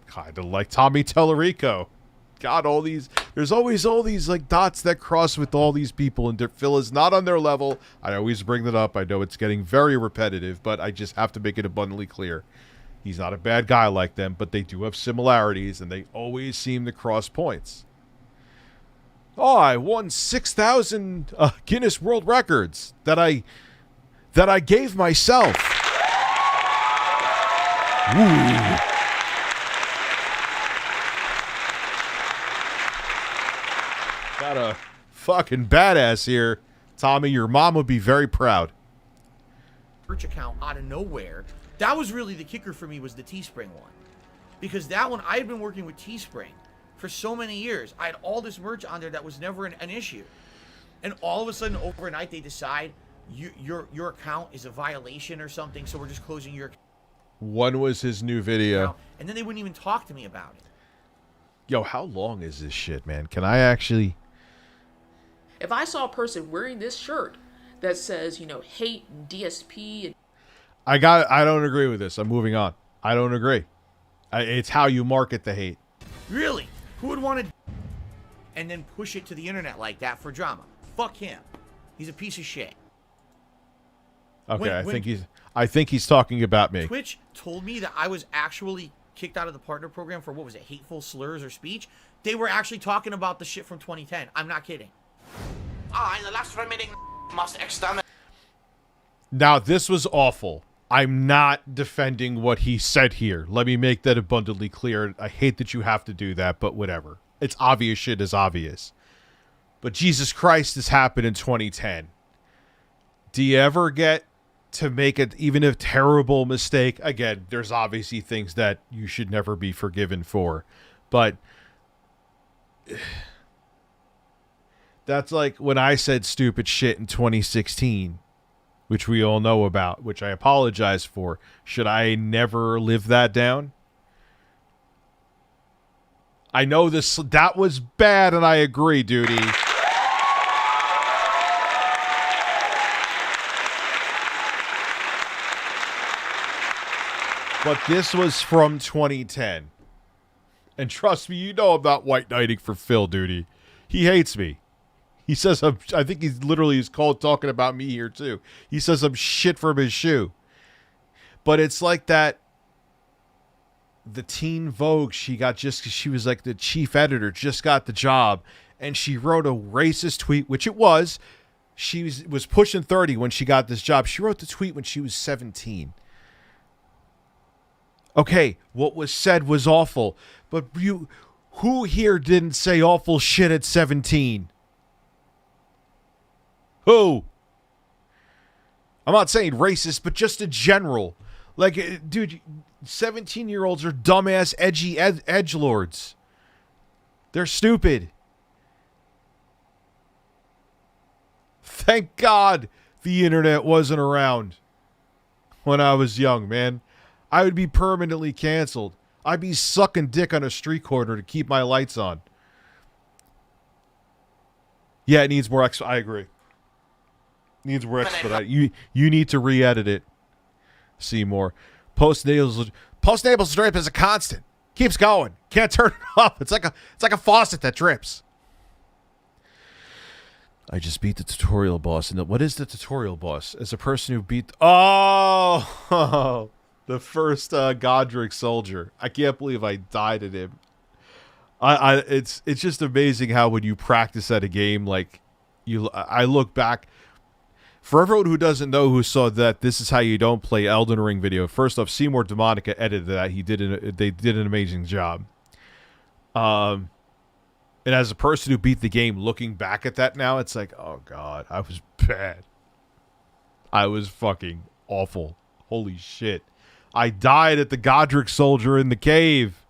kind of like Tommy Tellerico, God, there's always all these like dots that cross with all these people, and Phil is not on their level. I always bring that up. I know it's getting very repetitive, but I just have to make it abundantly clear. He's not a bad guy like them, but they do have similarities, and they always seem to cross points. Oh, I won 6,000 Guinness World Records that I gave myself. Ooh. Got a fucking badass here. Tommy, your mom would be very proud. Merch account out of nowhere. That was really the kicker for me, was the Teespring one. Because that one, I had been working with Teespring for so many years. I had all this merch on there that was never an issue. And all of a sudden, overnight, they decide your account is a violation or something, so we're just closing your account. One was his new video. And then they wouldn't even talk to me about it. Yo, how long is this shit, man? Can I actually... If I saw a person wearing this shirt that says, you know, hate and DSP and... I don't agree with this. I'm moving on. I don't agree. It's how you market the hate. Really? Who would want to... and then push it to the internet like that for drama? Fuck him. He's a piece of shit. Okay, I think he's talking about me. Twitch told me that I was actually kicked out of the partner program for, what was it, hateful slurs or speech. They were actually talking about the shit from 2010. I'm not kidding. I, the last remaining must exterminate. Now, this was awful. I'm not defending what he said here. Let me make that abundantly clear. I hate that you have to do that, but whatever. It's obvious shit is obvious. But Jesus Christ, this happened in 2010. Do you ever get to make it even a terrible mistake? Again, there's obviously things that you should never be forgiven for. But that's like when I said stupid shit in 2016, which we all know about, which I apologize for. Should I never live that down? I know that was bad, and I agree, Duty. But this was from 2010. And trust me, you know about white knighting for Phil, Duty. He hates me. He says I think he's literally called talking about me here too. He says I'm shit from his shoe. But it's like that. The Teen Vogue, she was like the chief editor, just got the job, and she wrote a racist tweet, which it was. She was pushing 30 when she got this job. She wrote the tweet when she was 17. Okay, what was said was awful, but who here didn't say awful shit at 17? Who? I'm not saying racist, but just in general. Like, dude, 17-year-olds are dumbass, edgy edgelords. They're stupid. Thank God the internet wasn't around when I was young, man. I would be permanently canceled. I'd be sucking dick on a street corner to keep my lights on. Yeah, it needs more I agree. Needs more expedite. You need to re-edit it. See more. Post-nasal drip is a constant. Keeps going. Can't turn it off. It's like a faucet that drips. I just beat the tutorial boss. And what is the tutorial boss? As a person who beat... Oh! The first Godric soldier. I can't believe I died at him. It's just amazing how when you practice at a game, like I look back. For everyone who doesn't know, who saw that this is how you don't play Elden Ring video. First off, Seymour Demonica edited that. They did an amazing job. And as a person who beat the game, looking back at that now, it's like, oh god, I was bad. I was fucking awful. Holy shit. I died at the Godric soldier in the cave.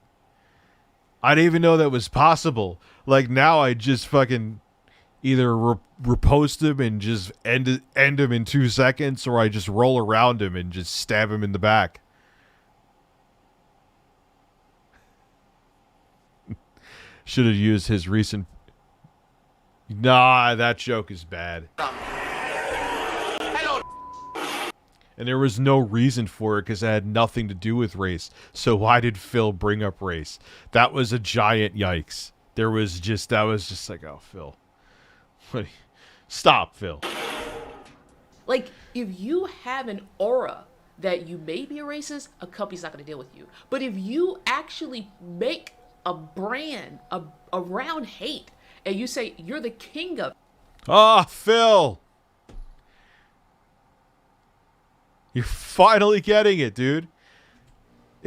I didn't even know that was possible. Like, now I just fucking either repost him and just end him in 2 seconds, or I just roll around him and just stab him in the back. Should have used his recent... Nah, that joke is bad. And there was no reason for it because it had nothing to do with race. So why did Phil bring up race? That was a giant yikes. That was just like, oh, Phil. Stop, Phil. Like, if you have an aura that you may be a racist, a company's not going to deal with you. But if you actually make a brand around hate and you say you're the king of... Ah, Phil. You're finally getting it, dude.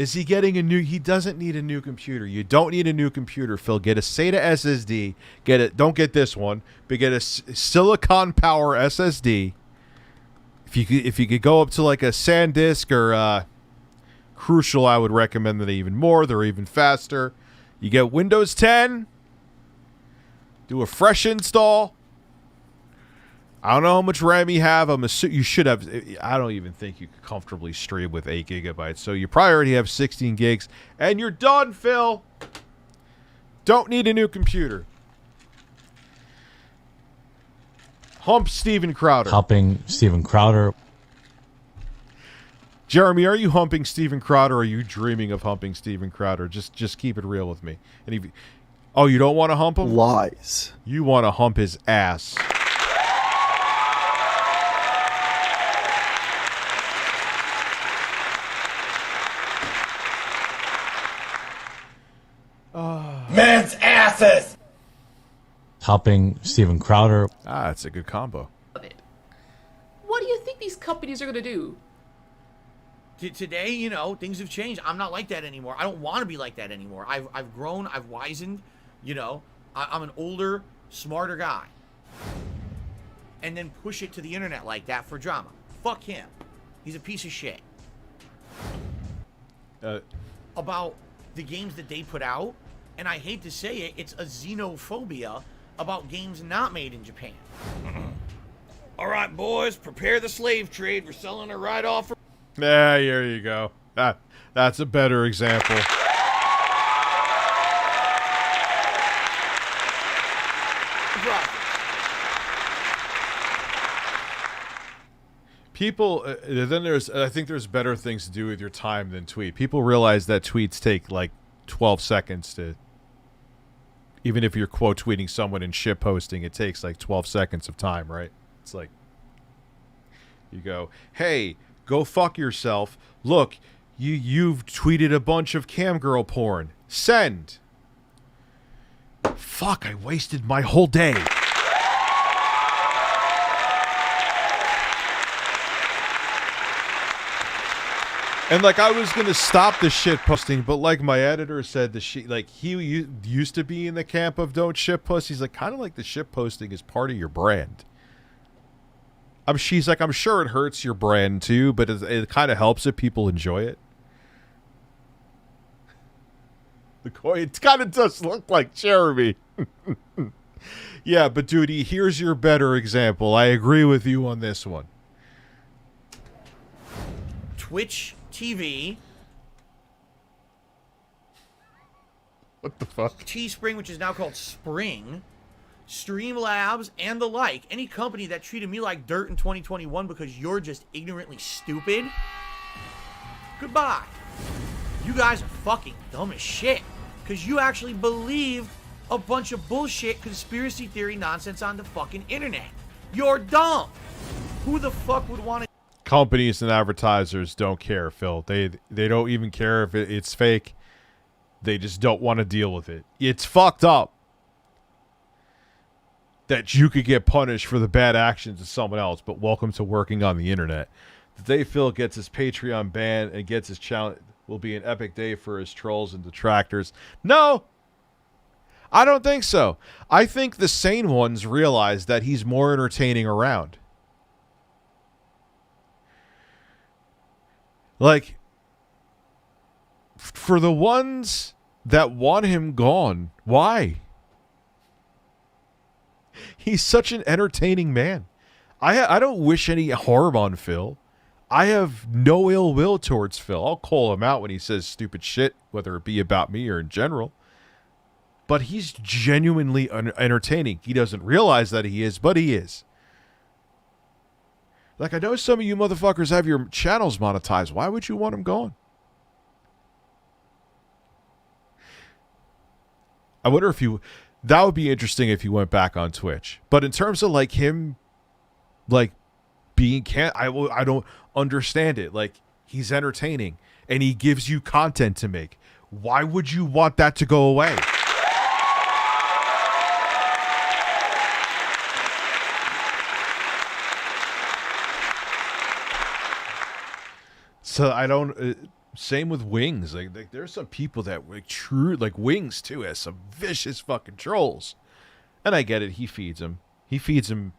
Is he getting a new? He doesn't need a new computer. You don't need a new computer, Phil. Get a SATA SSD. Get it. Don't get this one, but get a Silicon Power SSD. If you could go up to like a SanDisk or Crucial, I would recommend that even more. They're even faster. You get Windows 10. Do a fresh install. I don't know how much RAM you have. You should have. I don't even think you could comfortably stream with 8 gigabytes. So you probably already have 16 gigs. And you're done, Phil. Don't need a new computer. Hump Steven Crowder. Helping Steven Crowder. Jeremy, are you humping Steven Crowder, or are you dreaming of humping Steven Crowder? Just keep it real with me. And oh, you don't want to hump him? Lies. You want to hump his ass. Men's asses! Helping Steven Crowder. Ah, that's a good combo. What do you think these companies are going to do? Today, you know, things have changed. I'm not like that anymore. I don't want to be like that anymore. I've grown. I've wizened. You know, I'm an older, smarter guy. And then push it to the internet like that for drama. Fuck him. He's a piece of shit. About the games that they put out, and I hate to say it, it's a xenophobia about games not made in Japan. All right, boys, prepare the slave trade. We're selling it right off. Yeah, there you go. That's a better example. People, then I think there's better things to do with your time than tweet. People realize that tweets take like 12 seconds to, even if you're quote tweeting someone and shit posting, it takes like 12 seconds of time, right? It's like, you go, hey, go fuck yourself. Look, you've tweeted a bunch of camgirl porn. Send. Fuck, I wasted my whole day. And like I was gonna stop the shit posting, but like my editor said, he used to be in the camp of don't shit post. He's like, kind of like the shit posting is part of your brand. She's like, I'm sure it hurts your brand too, but it kind of helps if people enjoy it. It kind of does look like Jeremy. Yeah, but dude, here's your better example. I agree with you on this one. Twitch TV. What the fuck? Teespring, which is now called Spring. StreamLabs, and the like. Any company that treated me like dirt in 2021 because you're just ignorantly stupid. Goodbye. You guys are fucking dumb as shit. Because you actually believe a bunch of bullshit conspiracy theory nonsense on the fucking internet. You're dumb. Who the fuck would want to... Companies and advertisers don't care, Phil. They don't even care if it's fake. They just don't want to deal with it. It's fucked up that you could get punished for the bad actions of someone else, but welcome to working on the internet. The day Phil gets his Patreon banned and gets his challenge will be an epic day for his trolls and detractors. No! I don't think so. I think the sane ones realize that he's more entertaining around. Like, for the ones that want him gone, why? He's such an entertaining man. I don't wish any harm on Phil. I have no ill will towards Phil. I'll call him out when he says stupid shit, whether it be about me or in general. But he's genuinely entertaining. He doesn't realize that he is, but he is. Like, I know some of you motherfuckers have your channels monetized. Why would you want him gone? I wonder if you... That would be interesting if he went back on Twitch. But in terms of, like, him, like, being... I don't understand it. Like, he's entertaining. And he gives you content to make. Why would you want that to go away? So I don't... Same with Wings. Like there's some people that like Wings too has some vicious fucking trolls. And I get it. He feeds them. He feeds them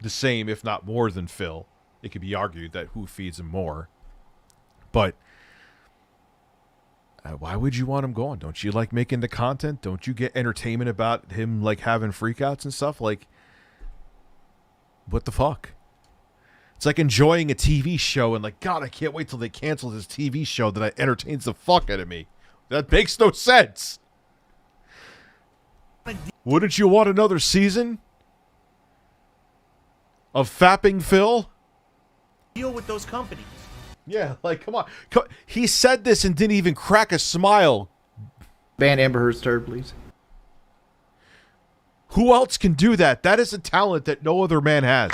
the same, if not more, than Phil. It could be argued that who feeds him more. But why would you want him gone? Don't you like making the content? Don't you get entertainment about him like having freakouts and stuff? Like, what the fuck? It's like enjoying a TV show and like, God, I can't wait till they cancel this TV show that entertains the fuck out of me. That makes no sense. Wouldn't you want another season of fapping Phil? Deal with those companies. Yeah, like, come on. He said this and didn't even crack a smile. Ban Amber Heard's turd, please. Who else can do that? That is a talent that no other man has.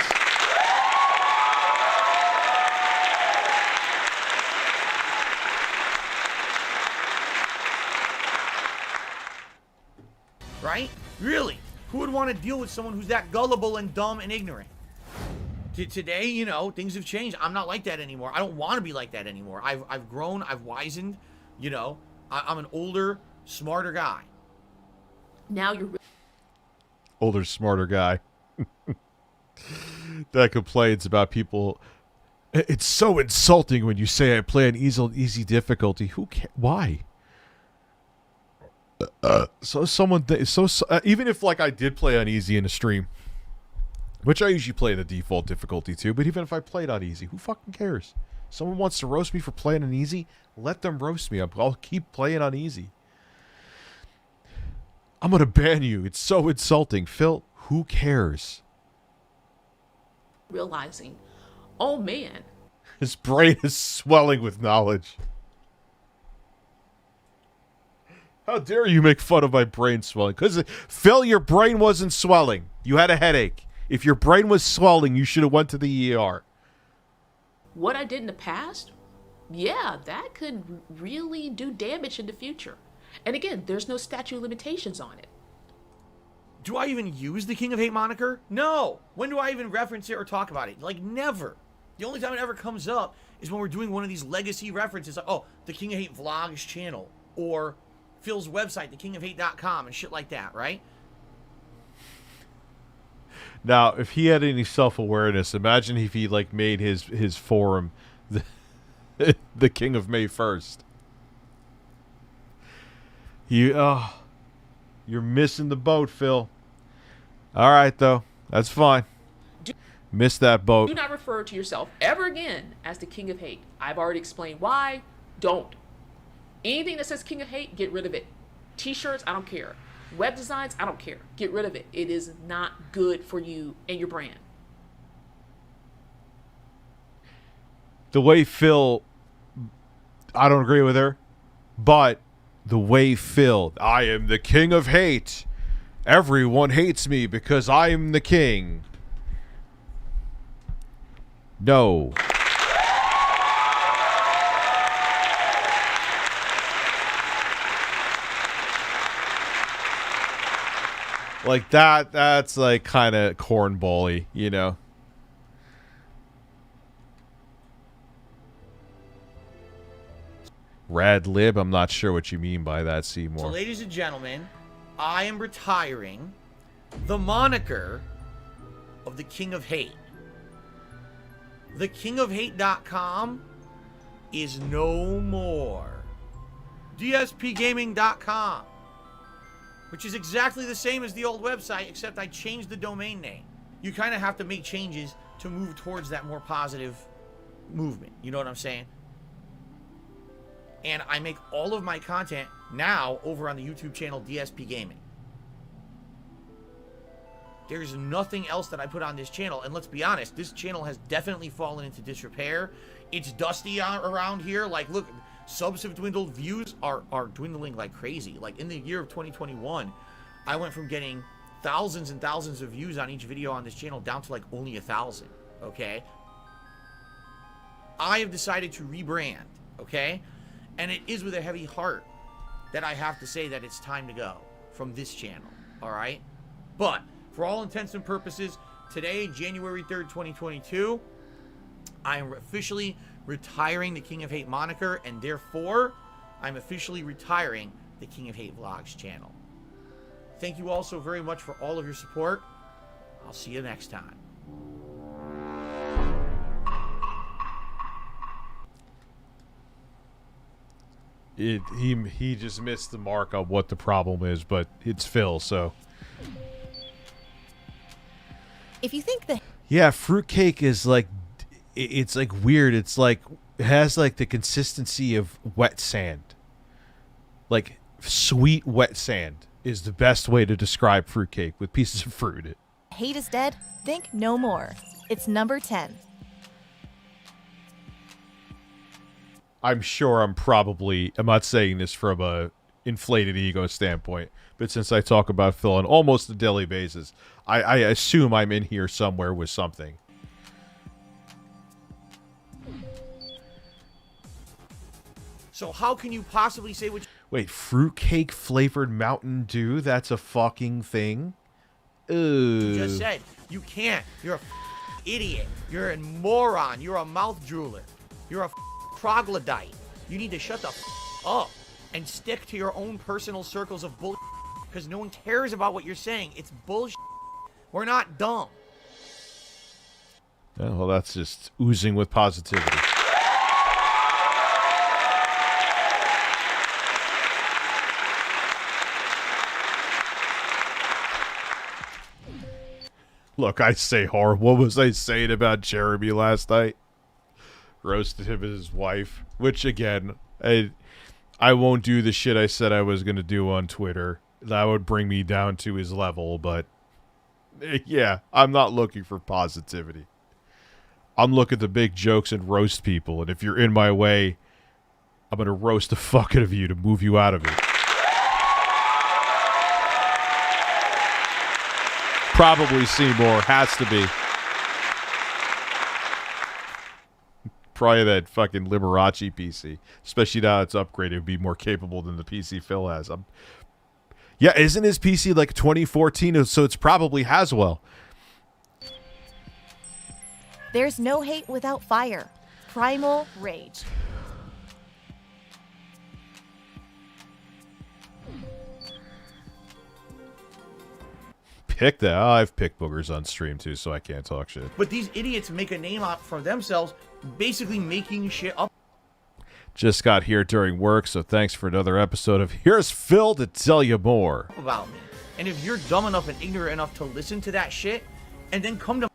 Right? Really? Who would want to deal with someone who's that gullible and dumb and ignorant? Today, you know, things have changed. I'm not like that anymore. I don't want to be like that anymore. I've grown. I've wizened. You know, I'm an older, smarter guy. Now you're older, smarter guy that complains about people. It's so insulting when you say I play on easy difficulty. Who cares? Why? So someone even if like I did play on easy in a stream, which I usually play the default difficulty too, but even if I played on easy, who fucking cares? Someone wants to roast me for playing on easy, let them roast me. I'll keep playing on easy. I'm gonna ban you. It's so insulting. Phil, who cares? realizing, oh man. His brain is swelling with knowledge. How dare you make fun of my brain swelling? Because, Phil, your brain wasn't swelling. You had a headache. If your brain was swelling, you should have went to the ER. What I did in the past, yeah, that could really do damage in the future. And again, there's no statute of limitations on it. Do I even use the King of Hate moniker? No. When do I even reference it or talk about it? Like, never. The only time it ever comes up is when we're doing one of these legacy references, like, oh, the King of Hate vlogs channel, or Phil's website, thekingofhate.com, and shit like that, right? Now, if he had any self-awareness, imagine if he, like, made his forum the King of May 1st. You're missing the boat, Phil. All right, though. That's fine. Missed that boat. Do not refer to yourself ever again as the King of Hate. I've already explained why. Don't. Anything that says King of Hate, get rid of it. T-shirts, I don't care. Web designs, I don't care. Get rid of it. It is not good for you and your brand. The way Phil, I don't agree with her, but the way Phil, I am the King of Hate. Everyone hates me because I am the king. No. Like that's like kind of cornball-y, you know? Rad lib, I'm not sure what you mean by that, Seymour. So, ladies and gentlemen, I am retiring the moniker of the King of Hate. TheKingofHate.com is no more. DSPGaming.com, which is exactly the same as the old website, except I changed the domain name. You kind of have to make changes to move towards that more positive movement. You know what I'm saying? And I make all of my content now over on the YouTube channel DSP Gaming. There's nothing else that I put on this channel. And let's be honest, this channel has definitely fallen into disrepair. It's dusty around here. Like, look, subs have dwindled. Views are dwindling like crazy. Like, in the year of 2021, I went from getting thousands and thousands of views on each video on this channel down to, like, only 1,000, okay? I have decided to rebrand, okay? And it is with a heavy heart that I have to say that it's time to go from this channel, all right? But for all intents and purposes, today, January 3rd, 2022, I am officially retiring the King of Hate moniker, and therefore, I'm officially retiring the King of Hate Vlogs channel. Thank you all so very much for all of your support. I'll see you next time. He just missed the mark on what the problem is, but it's Phil, so. If you think that... Yeah, fruitcake is like, it's like weird. It's like, it has like the consistency of wet sand. Like sweet wet sand is the best way to describe fruitcake with pieces of fruit in it. Hate is dead, think no more. It's number 10. I'm sure I'm not saying this from a inflated ego standpoint, but since I talk about Phil on almost a daily basis, I assume I'm in here somewhere with something. So how can you possibly say what... Wait, fruitcake flavored Mountain Dew? That's a fucking thing? You just said you can't. You're a idiot. You're a moron. You're a mouth drooler. You're a troglodyte. You need to shut the up and stick to your own personal circles of bullshit, because no one cares about what you're saying. It's bullshit. We're not dumb. Yeah, well, that's just oozing with positivity. Look, I say horrible. What was I saying about Jeremy last night? Roasted him as his wife. Which, again, I won't do the shit I said I was going to do on Twitter. That would bring me down to his level, but... Yeah, I'm not looking for positivity. I'm looking at the big jokes and roast people, and if you're in my way, I'm going to roast the fuck out of you to move you out of it. Probably Seymour. Has to be. Probably that fucking Liberace PC. Especially now it's upgraded. It would be more capable than the PC Phil has. Yeah, isn't his PC like 2014? So it's probably Haswell. There's no hate without fire. Primal rage. Pick that. Oh, I've picked boogers on stream too, so I can't talk shit. But these idiots make a name out for themselves, basically making shit up. Just got here during work, so thanks for another episode of Here's Phil to Tell You More. About me. And if you're dumb enough and ignorant enough to listen to that shit, and then come to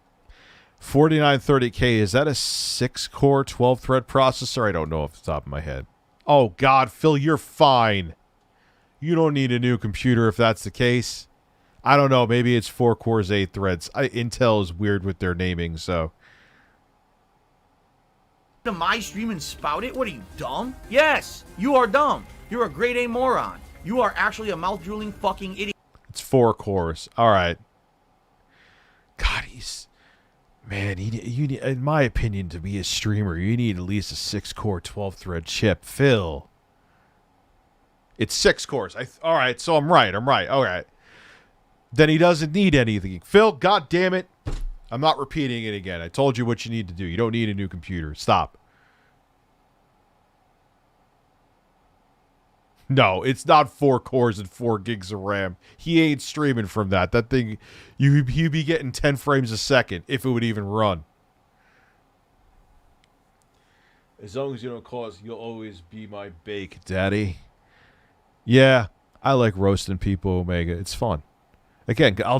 4930K, is that a 6-core, 12-thread processor? I don't know off the top of my head. Oh, God, Phil, you're fine. You don't need a new computer if that's the case. I don't know. Maybe it's 4 cores, 8 threads. Intel is weird with their naming, so... to my stream and spout it? What are you, dumb? Yes, you are dumb. You're a grade A moron. You are actually a mouth-drooling fucking idiot. It's 4 cores. All right. God, he's... Man, you need, in my opinion, to be a streamer, you need at least a 6-core, 12-thread chip. Phil. It's 6 cores. All right, so I'm right. All right. Then he doesn't need anything. Phil, God damn it. I'm not repeating it again. I told you what you need to do. You don't need a new computer. Stop. No, it's not 4 cores and 4 gigs of RAM. He ain't streaming from that. That thing, you'd be getting 10 frames a second if it would even run. As long as you don't cause, you'll always be my bake, Daddy. Yeah, I like roasting people, Omega. It's fun. Again, I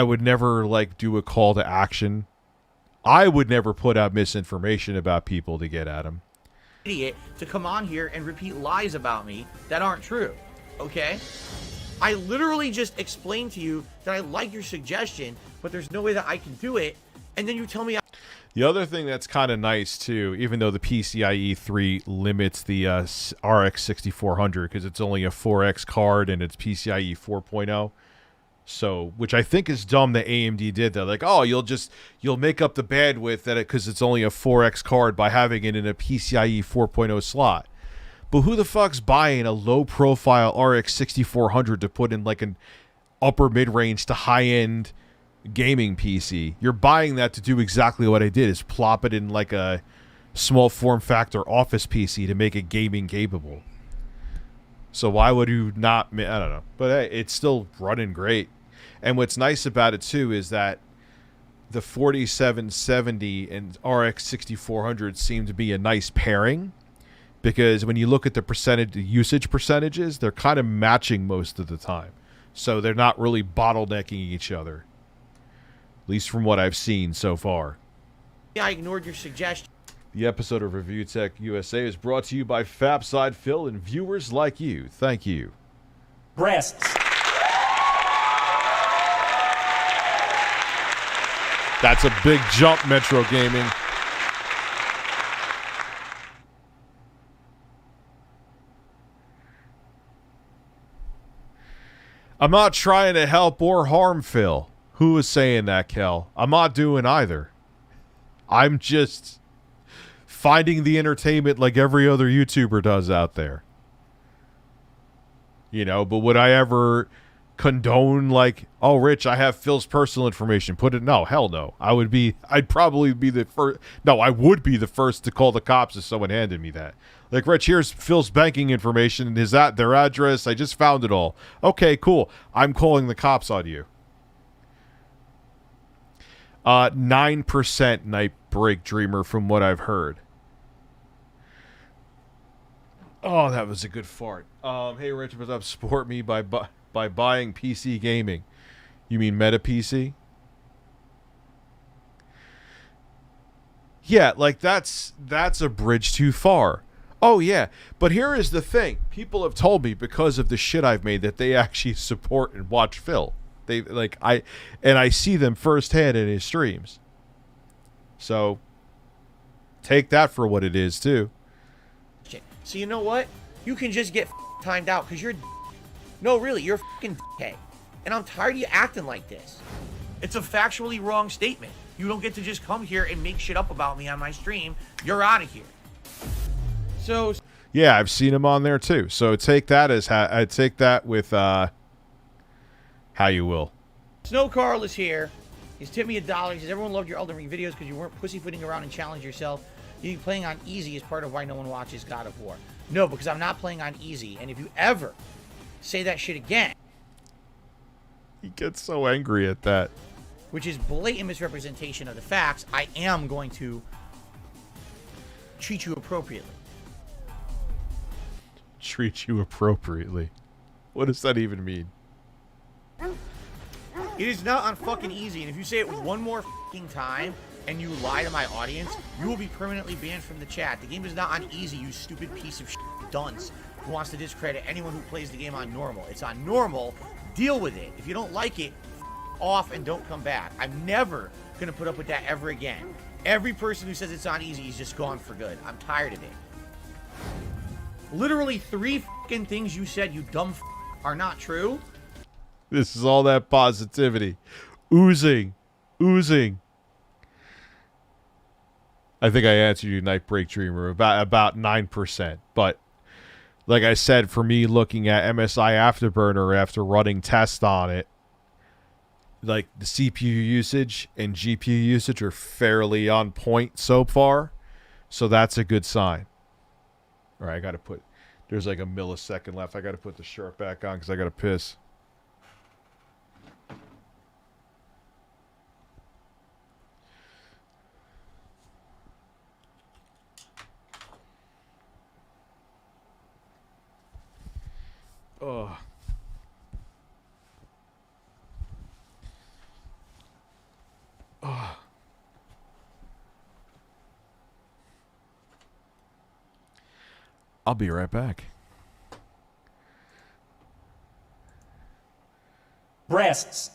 would never, like, do a call to action. I would never put out misinformation about people to get at them. Idiot to come on here and repeat lies about me that aren't true, okay? I literally just explained to you that I like your suggestion, but there's no way that I can do it, and then you tell me... The other thing that's kind of nice, too, even though the PCIe 3 limits the RX 6400 because it's only a 4X card and it's PCIe 4.0, so, which I think is dumb that AMD did that. Like, oh, you'll make up the bandwidth that because it's only a 4X card by having it in a PCIe 4.0 slot. But who the fuck's buying a low-profile RX 6400 to put in like an upper mid-range to high-end gaming PC. You're buying that to do exactly what I did, is plop it in like a small form factor office PC to make it gaming capable. So why would you not? I don't know. But hey, it's still running great. And what's nice about it too is that the 4770 and RX 6400 seem to be a nice pairing, because when you look at the usage percentages, they're kind of matching most of the time. So they're not really bottlenecking each other, at least from what I've seen so far. Yeah, I ignored your suggestion. The episode of ReviewTechUSA is brought to you by Fapside Phil and viewers like you. Thank you. Breasts. That's a big jump, Metro Gaming. I'm not trying to help or harm Phil. Who is saying that, Kel? I'm not doing either. I'm just finding the entertainment like every other YouTuber does out there. You know, but would I ever condone, like, oh, Rich, I have Phil's personal information, put it? No, hell no. I'd probably be the first. No, I would be the first to call the cops if someone handed me that. Like, Rich, here's Phil's banking information and their address. I just found it all. Okay, cool. I'm calling the cops on you. 9% Night Break Dreamer from what I've heard. Oh, that was a good fart. Hey, Rich, what's up? Support me by buying PC gaming. You mean Meta PC? Yeah, like that's a bridge too far. Oh yeah, but here is the thing. People have told me because of the shit I've made that they actually support and watch Phil. I see them firsthand in his streams. So take that for what it is too. So you know what? You can just get timed out because you're... No, really, you're fucking dickhead. And I'm tired of you acting like this. It's a factually wrong statement. You don't get to just come here and make shit up about me on my stream. You're out of here. So... Yeah, I've seen him on there too. So take that as... I take that with how you will. Snow Carl is here. He's tipped me $1. He says, everyone loved your Elden Ring videos because you weren't pussyfooting around and challenge yourself. You playing on easy is part of why no one watches God of War. No, because I'm not playing on easy. And if you ever say that shit again... He gets so angry at that. Which is blatant misrepresentation of the facts. I am going to treat you appropriately. Treat you appropriately. What does that even mean? It is not on fucking easy. And if you say it one more fucking time... and you lie to my audience, you will be permanently banned from the chat. The game is not on easy, you stupid piece of shit dunce who wants to discredit anyone who plays the game on normal. It's on normal. Deal with it. If you don't like it, off and don't come back. I'm never going to put up with that ever again. Every person who says it's on easy is just gone for good. I'm tired of it. Literally 3 fucking things you said, you dumb are not true. This is all that positivity. Oozing. I think I answered you, Night Break Dreamer, about 9%. But like I said, for me, looking at MSI Afterburner after running tests on it, like the CPU usage and GPU usage are fairly on point so far. So that's a good sign. All right, I got to put... There's like a millisecond left. I got to put the shirt back on because I got to piss. Oh. Oh. I'll be right back. Breasts.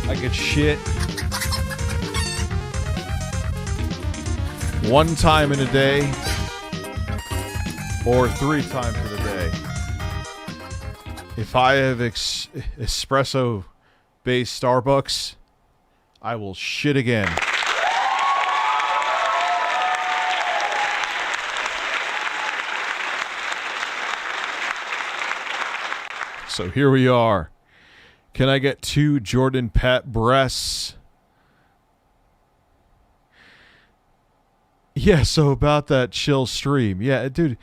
I could shit 1 time in a day or 3 times in a day. If I have espresso-based Starbucks, I will shit again. So here we are. Can I get 2 Jordan Pat breasts? Yeah, so about that chill stream. Yeah, dude.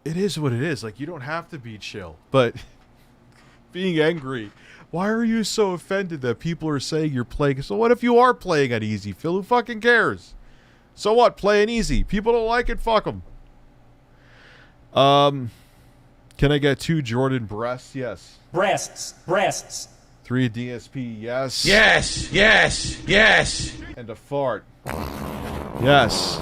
It is what it is. Like, you don't have to be chill. But being angry. Why are you so offended that people are saying you're playing? So what if you are playing on easy, Phil? Who fucking cares? So what? Playing easy. People don't like it. Fuck them. Can I get 2 Jordan breasts? Yes. Breasts. Breasts. 3 DSP? Yes. Yes, yes, yes. And a fart. Yes.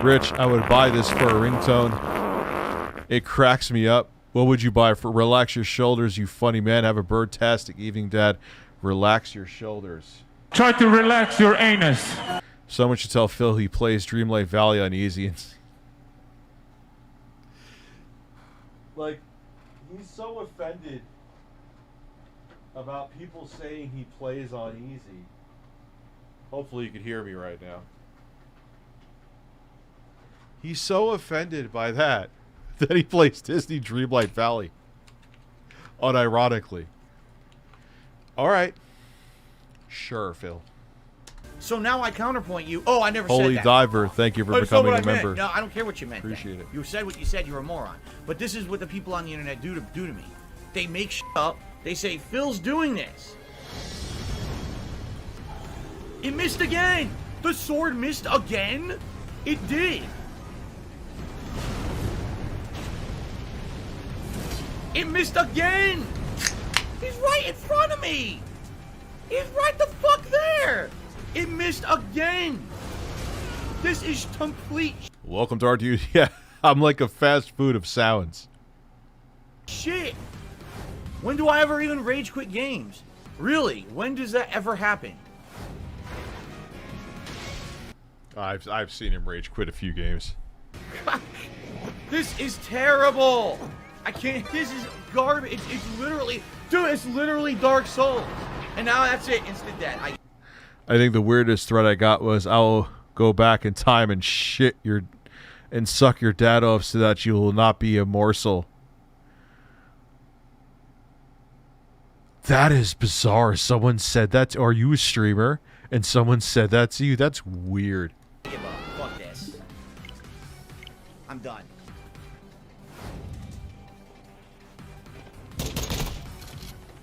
Rich, I would buy this for a ringtone. It cracks me up. What would you buy for? Relax your shoulders, you funny man. Have a bird-tastic evening, Dad. Relax your shoulders. Try to relax your anus. Someone should tell Phil he plays Dreamlight Valley on easy. Like, he's so offended about people saying he plays on easy. Hopefully you can hear me right now. He's so offended by that he plays Disney Dreamlight Valley. Unironically. Alright. Sure, Phil. So now I counterpoint you. Oh, I never Holy said that. Diver, thank you for becoming a member. No, I don't care what you meant. Appreciate it. You said what you said. You're a moron. But this is what the people on the internet do to me. They make shit up. They say, Phil's doing this. It missed again. The sword missed again. It did. It missed again. He's right in front of me. He's right the fuck there. It missed again. This is complete Welcome to RTU. Yeah, I'm like a fast food of sounds. shit. When do I ever even rage quit games? Really? When does that ever happen? I've seen him rage quit a few games. This is terrible. I can't. This is garbage. It's literally, dude. It's literally Dark Souls. And now that's it. Instant death. I think the weirdest threat I got was, I'll go back in time and shit your and suck your dad off so that you will not be a morsel. That is bizarre. Someone said that. Are you a streamer? And someone said that to you? That's weird. Give up. Fuck this. I'm done.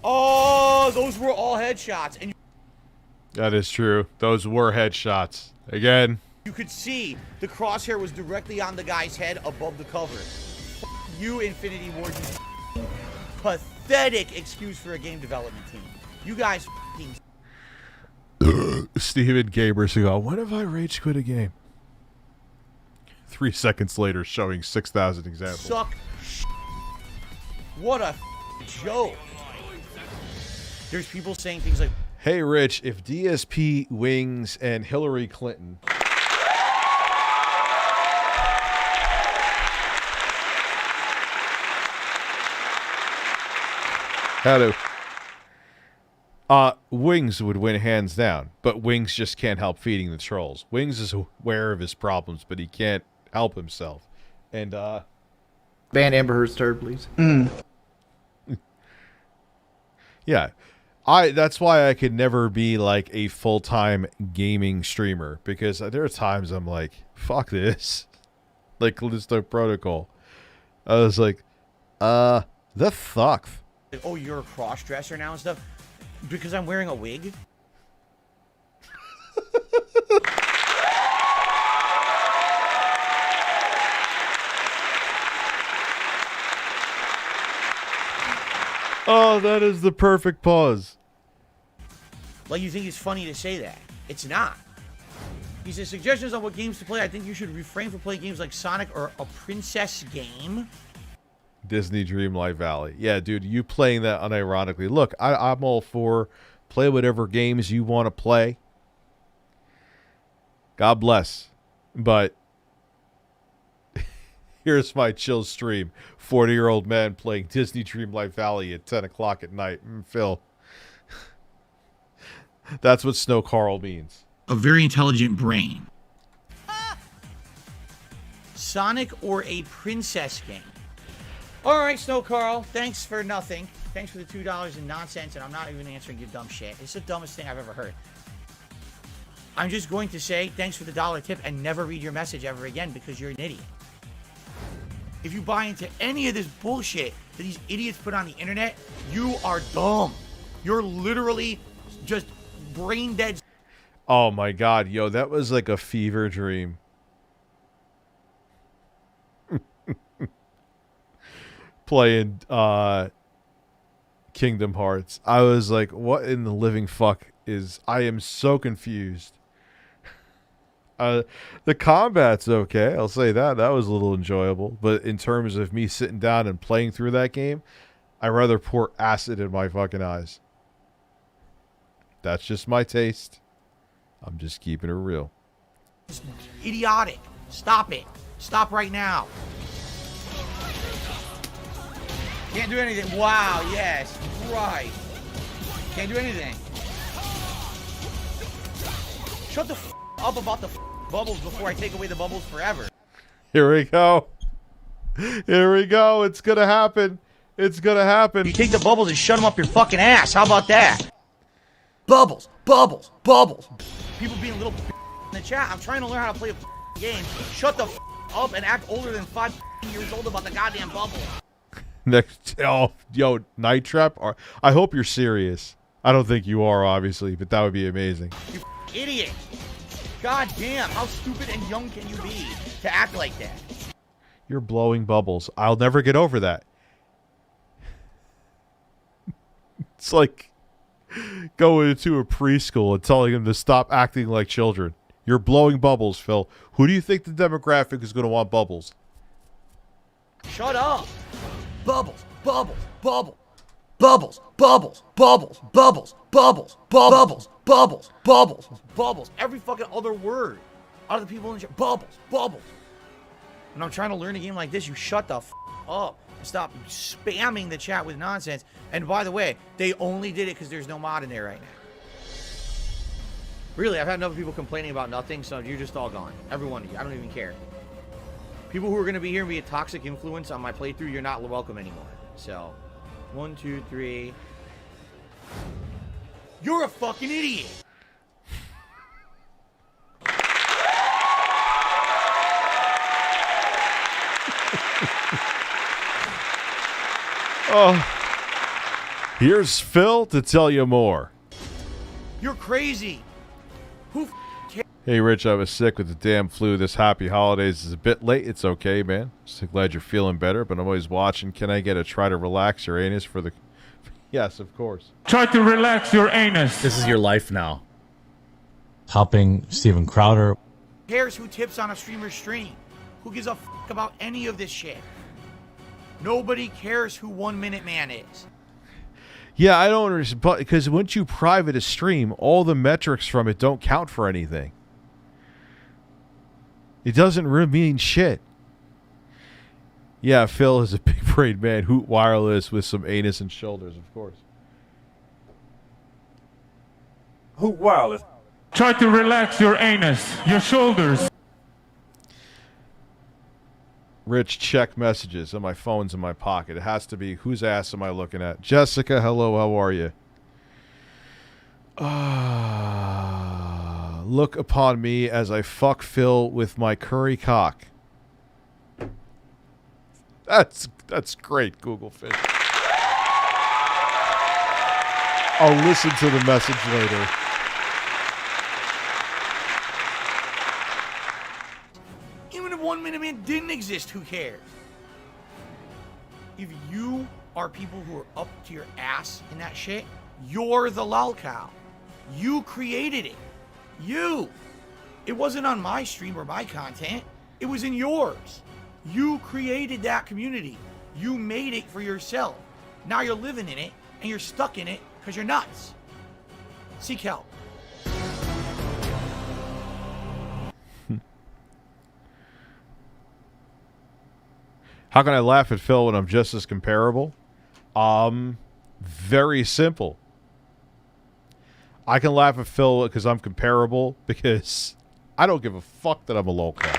Oh, those were all headshots, and That is true. Those were headshots. Again. you could see the crosshair was directly on the guy's head above the cover. You, Infinity Ward, you pathetic excuse for a game development team. You guys Steven Gamers who go, when have I rage quit a game? 3 seconds later, showing 6,000 examples. suck. What a joke. There's people saying things like, Hey, Rich, if DSP wings and Hillary Clinton... Hello. Wings would win hands down, but Wings just can't help feeding the trolls. Wings is aware of his problems, but he can't help himself. And, Ban Amber Heard's turd, please. yeah. That's why I could never be like a full-time gaming streamer, because there are times I'm like, fuck this. Like Callisto Protocol. I was like, the fuck? oh, you're a cross-dresser now and stuff? Because I'm wearing a wig? Oh, that is the perfect pause. Like, you think it's funny to say that. It's not. He says, suggestions on what games to play. I think you should refrain from playing games like Sonic or a princess game. Disney Dreamlight Valley. Yeah, dude, you playing that unironically. Look, I'm all for play whatever games you want to play. God bless. But here's my chill stream. 40-year-old man playing Disney Dreamlight Valley at 10 o'clock at night. Phil. That's what Snow Carl means. A very intelligent brain. Sonic or a princess game? All right, Snow Carl. Thanks for nothing. Thanks for the $2 in nonsense, and I'm not even answering your dumb shit. It's the dumbest thing I've ever heard. I'm just going to say thanks for the $1 tip and never read your message ever again because you're an idiot. If you buy into any of this bullshit that these idiots put on the internet, you are dumb. You're literally just brain dead. Oh my God, yo, that was like a fever dream. Playing Kingdom Hearts. I was like, what in the living fuck is... I am so confused. The combat's okay, I'll say that. That was a little enjoyable. But in terms of me sitting down and playing through that game, I'd rather pour acid in my fucking eyes. That's just my taste. I'm just keeping it real. It's idiotic. Stop it. Stop right now. Can't do anything. Wow, yes. Right. Can't do anything. Shut the f up about the bubbles before I take away the bubbles forever. Here we go. Here we go. It's gonna happen. It's gonna happen. You take the bubbles and shut them up your fucking ass. How about that? Bubbles. Bubbles. Bubbles. People being little in the chat. I'm trying to learn how to play a game. Shut the up and act older than 5 years old about the goddamn bubble. Next, oh, yo, Night Trap. I hope you're serious. I don't think you are, obviously, but that would be amazing. You idiot! God damn, how stupid and young can you be to act like that? You're blowing bubbles. I'll never get over that. It's like going into a preschool and telling them to stop acting like children. You're blowing bubbles, Phil. Who do you think the demographic is going to want bubbles? Shut up! Bubbles, bubbles, bubbles, bubbles, bubbles, bubbles, bubbles, bubbles, bubbles, bubbles, bubbles, bubbles. Every fucking other word out of the people in the chat. Bubbles, bubbles. When I'm trying to learn a game like this, you shut the f up and stop spamming the chat with nonsense. And by the way, they only did it because there's no mod in there right now. Really, I've had enough people complaining about nothing, so you're just all gone. Every one of you. I don't even care. People who are going to be here and be a toxic influence on my playthrough, you're not welcome anymore. So, 1, 2, 3. You're a fucking idiot. Oh, here's Phil to tell you more. You're crazy. Who cares? Hey, Rich, I was sick with the damn flu. This happy holidays is a bit late. It's okay, man. So glad you're feeling better, but I'm always watching. Can I get a try to relax your anus for the... Yes, of course. Try to relax your anus. This is your life now. Helping Steven Crowder. Who cares who tips on a streamer's stream? Who gives a fuck about any of this shit? Nobody cares who 1 Minute Man is. Yeah, I don't understand. Because once you private a stream, all the metrics from it don't count for anything. It doesn't really mean shit. Yeah, Phil is a big brain man. Hoot wireless with some anus and shoulders, of course. Hoot wireless. Try to relax your anus, your shoulders. Rich, check messages. And my phone's in my pocket. It has to be. Whose ass am I looking at? Jessica, hello, how are you? Look upon me as I fuck Phil with my curry cock. That's great, Google Fish. I'll listen to the message later. Even if 1 Minute Man didn't exist, who cares? If you are people who are up to your ass in that shit, you're the lol cow. You created it. You. It wasn't on my stream or my content. It was in yours. You created that community. You made it for yourself. Now you're living in it, and you're stuck in it because you're nuts. Seek help. How can I laugh at Phil when I'm just as comparable? Very simple. I can laugh at Phil because I'm comparable because I don't give a fuck that I'm a local.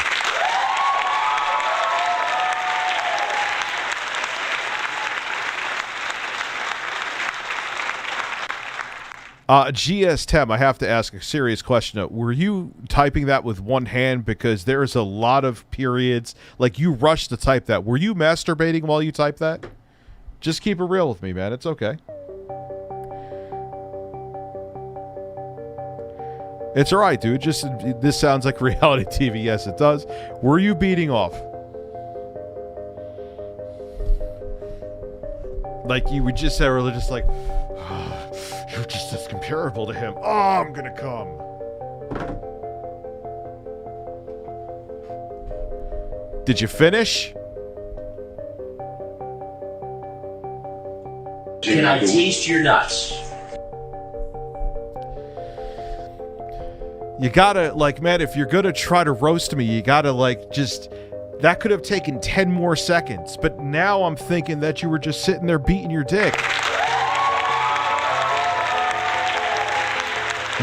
GS Tem, I have to ask a serious question. Were you typing that with one hand? Because there's a lot of periods, like you rushed to type that. Were you masturbating while you typed that? Just keep it real with me, man. It's okay. It's all right, dude. Just this sounds like reality TV. Yes, it does. Were you beating off? Like you would just say, or just like, oh, you're just as comparable to him. Oh, I'm gonna come. Did you finish? Can I taste your nuts? You gotta, like, man, if you're gonna try to roast me, you gotta, like, just... That could have taken 10 more seconds, but now I'm thinking that you were just sitting there beating your dick.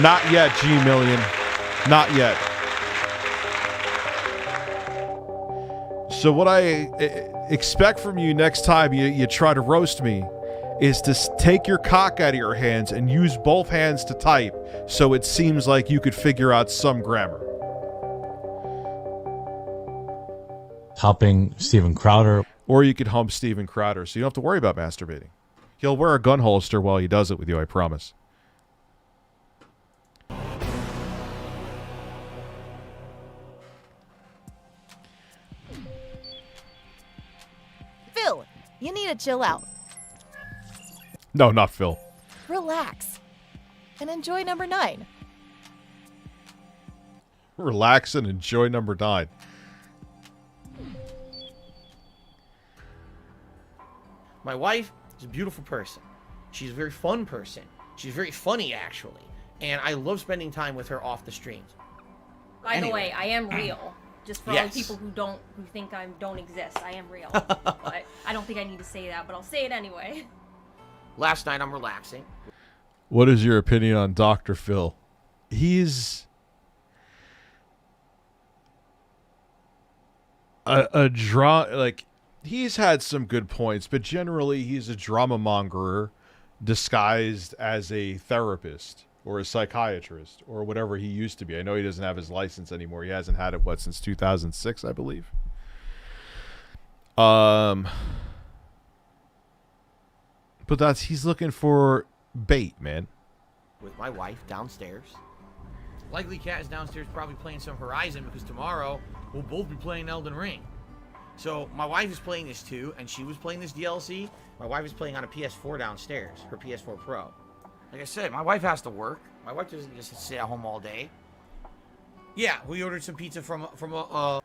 Not yet, G-Million. Not yet. So what I expect from you next time you try to roast me is to take your cock out of your hands and use both hands to type so it seems like you could figure out some grammar. Helping Steven Crowder. Or you could hump Steven Crowder so you don't have to worry about masturbating. He'll wear a gun holster while he does it with you, I promise. Phil, you need to chill out. No, not Phil. Relax. And enjoy number 9. Relax and enjoy number 9. My wife is a beautiful person. She's a very fun person. She's very funny, actually. And I love spending time with her off the streams. By the way, I am real. Just for all the people who think I don't exist, I am real. But I don't think I need to say that, but I'll say it anyway. Last night, I'm relaxing. What is your opinion on Dr. Phil? He's he's had some good points, but generally he's a drama mongerer disguised as a therapist or a psychiatrist or whatever he used to be. I know he doesn't have his license anymore. He hasn't had it, since 2006, I believe. But he's looking for bait, man. With my wife downstairs. Likely Cat is downstairs probably playing some Horizon because tomorrow we'll both be playing Elden Ring. So my wife is playing this too, and she was playing this DLC. My wife is playing on a PS4 downstairs, her PS4 Pro. Like I said, my wife has to work. My wife doesn't just sit at home all day. Yeah, we ordered some pizza from a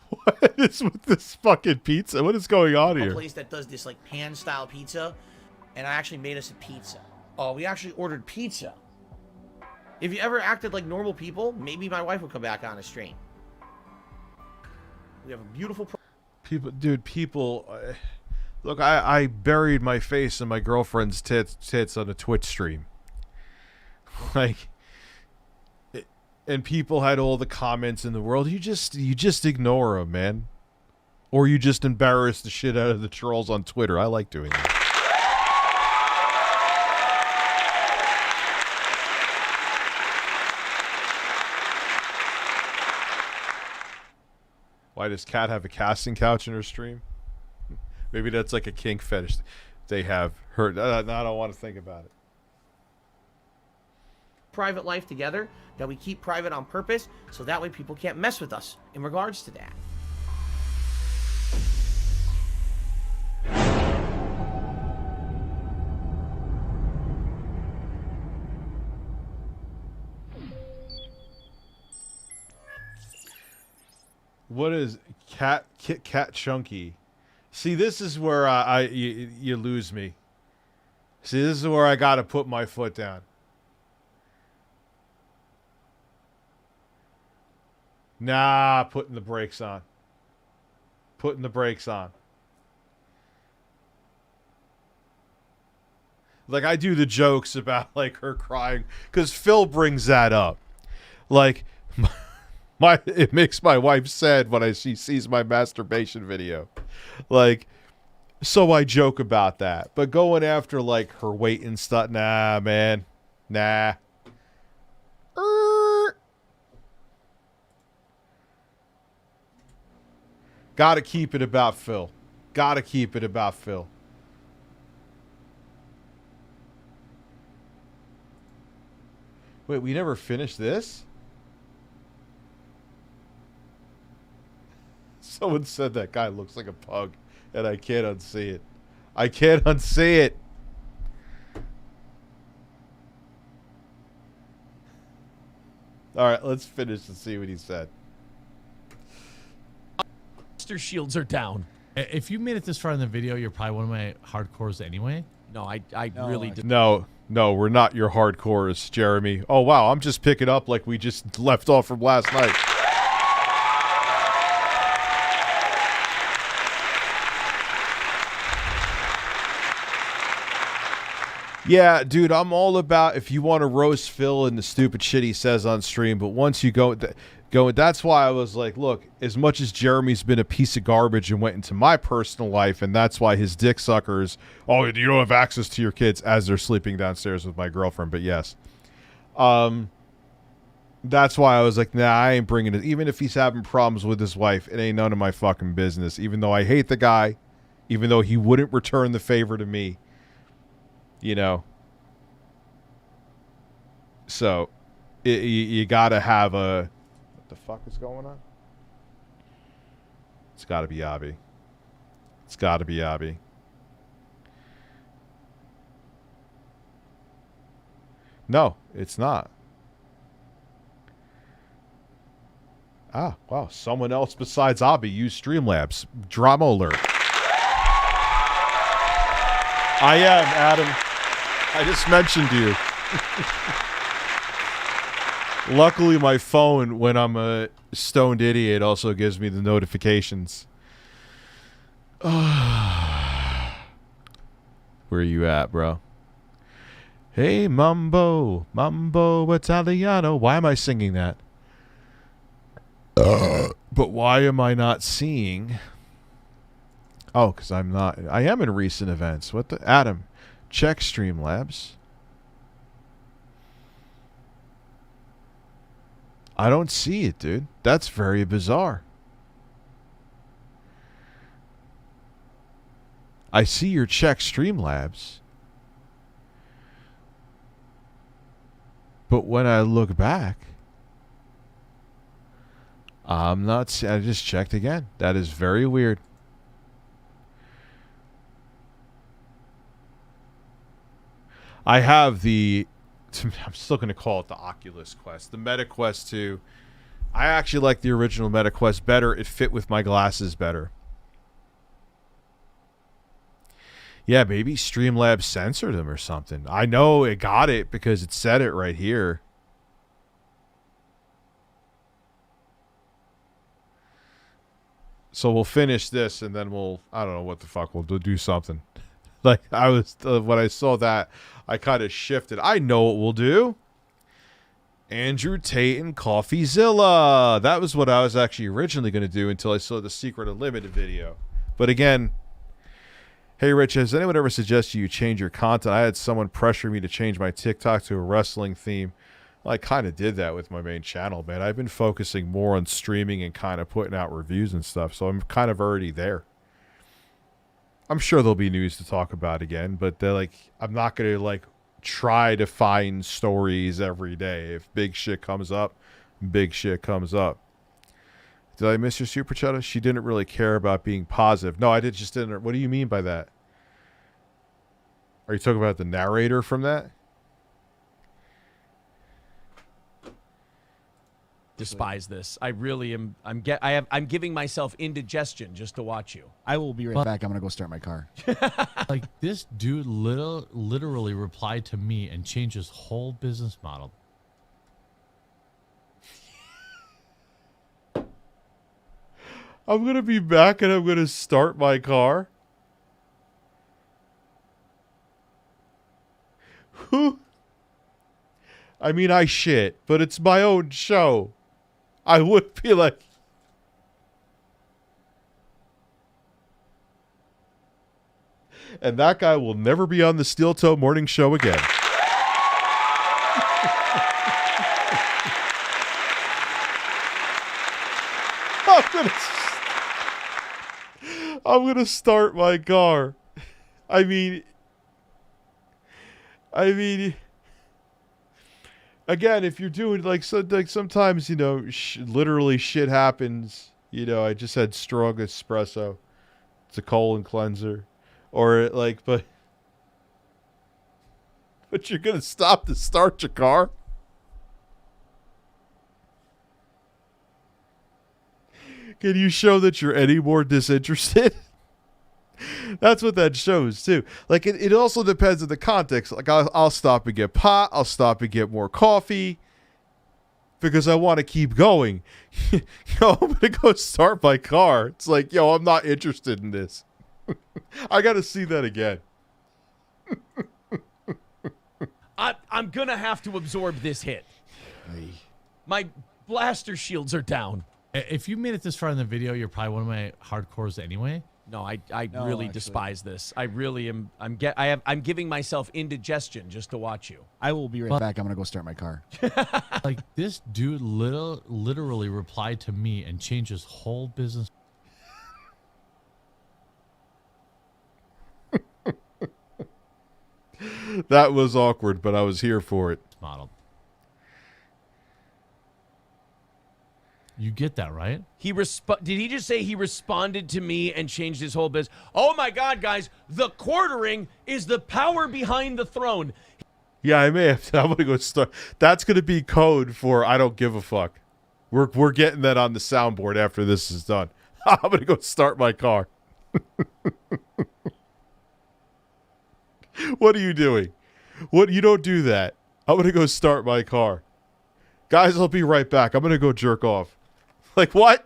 What is with this fucking pizza? What is going on here? A place that does this like pan-style pizza, and I actually made us a pizza. We actually ordered pizza. If you ever acted like normal people, maybe my wife would come back on a stream. We have a beautiful... People... look, I buried my face in my girlfriend's tits on a Twitch stream. Like... And people had all the comments in the world. You just ignore them, man. Or you just embarrass the shit out of the trolls on Twitter. I like doing that. Why does Kat have a casting couch in her stream? Maybe that's like a kink fetish they have. Her. No, I don't want to think about it. Private life together that we keep private on purpose so that way people can't mess with us in regards to that. What is Kit Kat Chunky See, this is where you lose me. See, this is where I got to put my foot down. Nah, putting the brakes on. Putting the brakes on. Like, I do the jokes about, like, her crying, because Phil brings that up. Like, it makes my wife sad when she sees my masturbation video. Like, so I joke about that. But going after, like, her weight and stuff, nah, man. Nah. Gotta keep it about Phil. Gotta keep it about Phil. Wait, we never finished this? Someone said that guy looks like a pug, and I can't unsee it. I can't unsee it. All right, let's finish and see what he said. Monster shields are down. If you made it this far in the video, you're probably one of my hardcores anyway. No, I really did. No, we're not your hardcores, Jeremy. Oh, wow, I'm just picking up like we just left off from last night. Yeah, dude, I'm all about if you want to roast Phil and the stupid shit he says on stream, but once you go, that's why I was like, look, as much as Jeremy's been a piece of garbage and went into my personal life, and that's why his dick suckers, oh, you don't have access to your kids as they're sleeping downstairs with my girlfriend, but yes. That's why I was like, nah, I ain't bringing it. Even if he's having problems with his wife, it ain't none of my fucking business. Even though I hate the guy, even though he wouldn't return the favor to me. You know, so you gotta have a. What the fuck is going on? It's gotta be Abby. It's gotta be Abby. No, it's not. Ah, wow. Someone else besides Abby used StreamLabs. Drama alert. I am, Adam. I just mentioned you. Luckily, my phone, when I'm a stoned idiot, also gives me the notifications. Where are you at, bro? Hey, Mambo. Mambo Italiano. Why am I singing that? But why am I not seeing... Oh, because I'm not... I am in recent events. What the... Adam, check StreamLabs. I don't see it, dude. That's very bizarre. I see your check StreamLabs. But when I look back... I'm not... I just checked again. That is very weird. I have the... I'm still going to call it the Oculus Quest. The Meta Quest 2. I actually like the original Meta Quest better. It fit with my glasses better. Yeah, maybe StreamLabs censored them or something. I know it got it because it said it right here. So we'll finish this and then we'll... I don't know what the fuck. We'll do something. Like, I was... when I saw that, I kind of shifted. I know what we'll do. Andrew Tate and CoffeeZilla. That was what I was actually originally going to do until I saw the Secret Unlimited video. But again... Hey, Rich, has anyone ever suggested you change your content? I had someone pressure me to change my TikTok to a wrestling theme. Well, I kind of did that with my main channel, man. I've been focusing more on streaming and kind of putting out reviews and stuff, so I'm kind of already there. I'm sure there'll be news to talk about again, but they're like, I'm not going to like try to find stories every day. If big shit comes up, big shit comes up. Did I miss your super chat? She didn't really care about being positive. No, I just didn't. What do you mean by that? Are you talking about the narrator from that? despise this. I really am. I'm giving myself indigestion just to watch you. I will be right back. I'm gonna go start my car. Like, this dude literally replied to me and changed his whole business model. I'm going to be back and I'm going to start my car. Who? I mean, I shit, but it's my own show. I would be like... And that guy will never be on the Steel Toe Morning Show again. I'm gonna start my car. I mean, again, if you're doing like sometimes, you know, literally shit happens. You know, I just had strong espresso. It's a colon cleanser, or like, but you're gonna stop to start your car. Can you show that you're any more disinterested? That's what that shows, too. Like, it also depends on the context. Like, I'll stop and get pot. I'll stop and get more coffee. Because I want to keep going. Yo, I'm going to go start my car. It's like, yo, I'm not interested in this. I got to see that again. I'm going to have to absorb this hit. My blaster shields are down. If you made it this far in the video, you're probably one of my hardcores anyway. No, I really despise this. I really am. I'm giving myself indigestion just to watch you. I will be right back. I'm gonna go start my car. Like, this dude literally replied to me and changed his whole business. That was awkward, but I was here for it. Model. You get that, right? Did he just say he responded to me and changed his whole biz? Oh my God, guys! The quartering is the power behind the throne. Yeah, I may have to. I'm gonna go start. That's gonna be code for I don't give a fuck. We're getting that on the soundboard after this is done. I'm gonna go start my car. What are you doing? What? You don't do that. I'm gonna go start my car. Guys, I'll be right back. I'm gonna go jerk off. Like, what?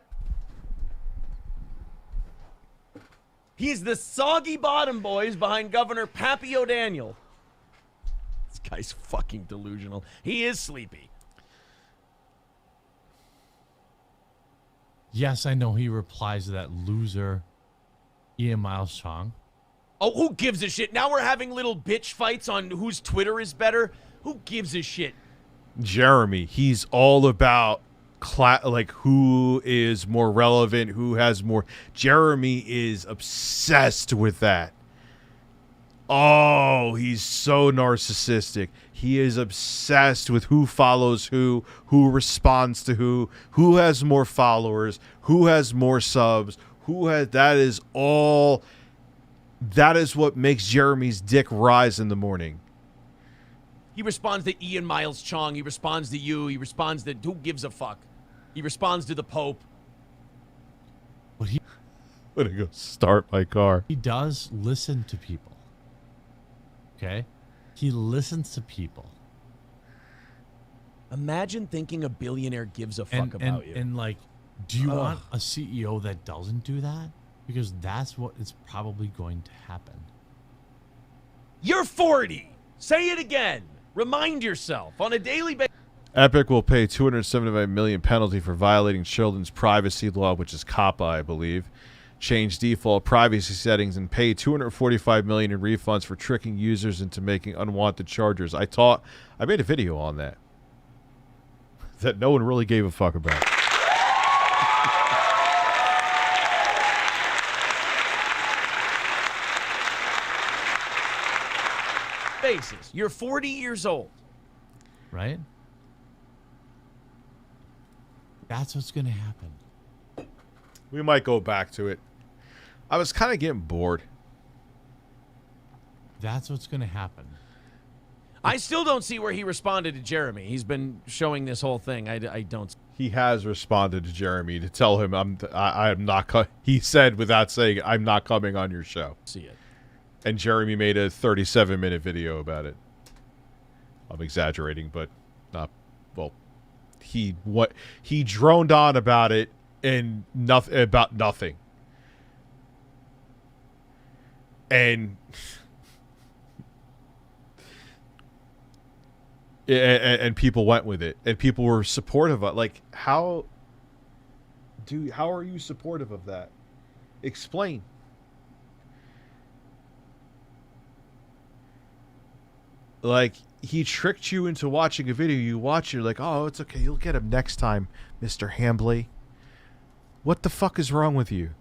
He's the soggy bottom boys behind Governor Pappy O'Daniel. This guy's fucking delusional. He is sleepy. Yes, I know he replies to that loser, Ian Miles Chong. Oh, who gives a shit? Now we're having little bitch fights on whose Twitter is better. Who gives a shit? Jeremy, he's all about like who is more relevant, who has more. Jeremy is obsessed with that. Oh, he's so narcissistic. He is obsessed with who follows who responds to who has more followers, who has more subs, that is all. That is what makes Jeremy's dick rise in the morning. He responds to Ian Miles Chong. He responds to you. He responds to who gives a fuck. He responds to the Pope. I'm gonna go start my car. He does listen to people. Okay? He listens to people. Imagine thinking a billionaire gives a fuck about you. And like, do you want a CEO that doesn't do that? Because that's what is probably going to happen. You're 40. Say it again. Remind yourself on a daily basis. Epic will pay $275 million penalty for violating children's privacy law, which is COPPA, I believe. Change default privacy settings and pay $245 million in refunds for tricking users into making unwanted charges. I made a video on that no one really gave a fuck about. You're 40 years old. Right? That's what's going to happen. We might go back to it. I was kind of getting bored. That's what's going to happen. I still don't see where he responded to Jeremy. He's been showing this whole thing. I don't. He has responded to Jeremy to tell him I'm not. He said without saying I'm not coming on your show. See it. And Jeremy made a 37-minute video about it. I'm exaggerating, but not. Well, he droned on about it and nothing. And and people went with it, and people were supportive of it. Like, how are you supportive of that? Explain. Like, he tricked you into watching a video. You watch, you're like, oh, it's okay. You'll get him next time, Mr. Hambley. What the fuck is wrong with you?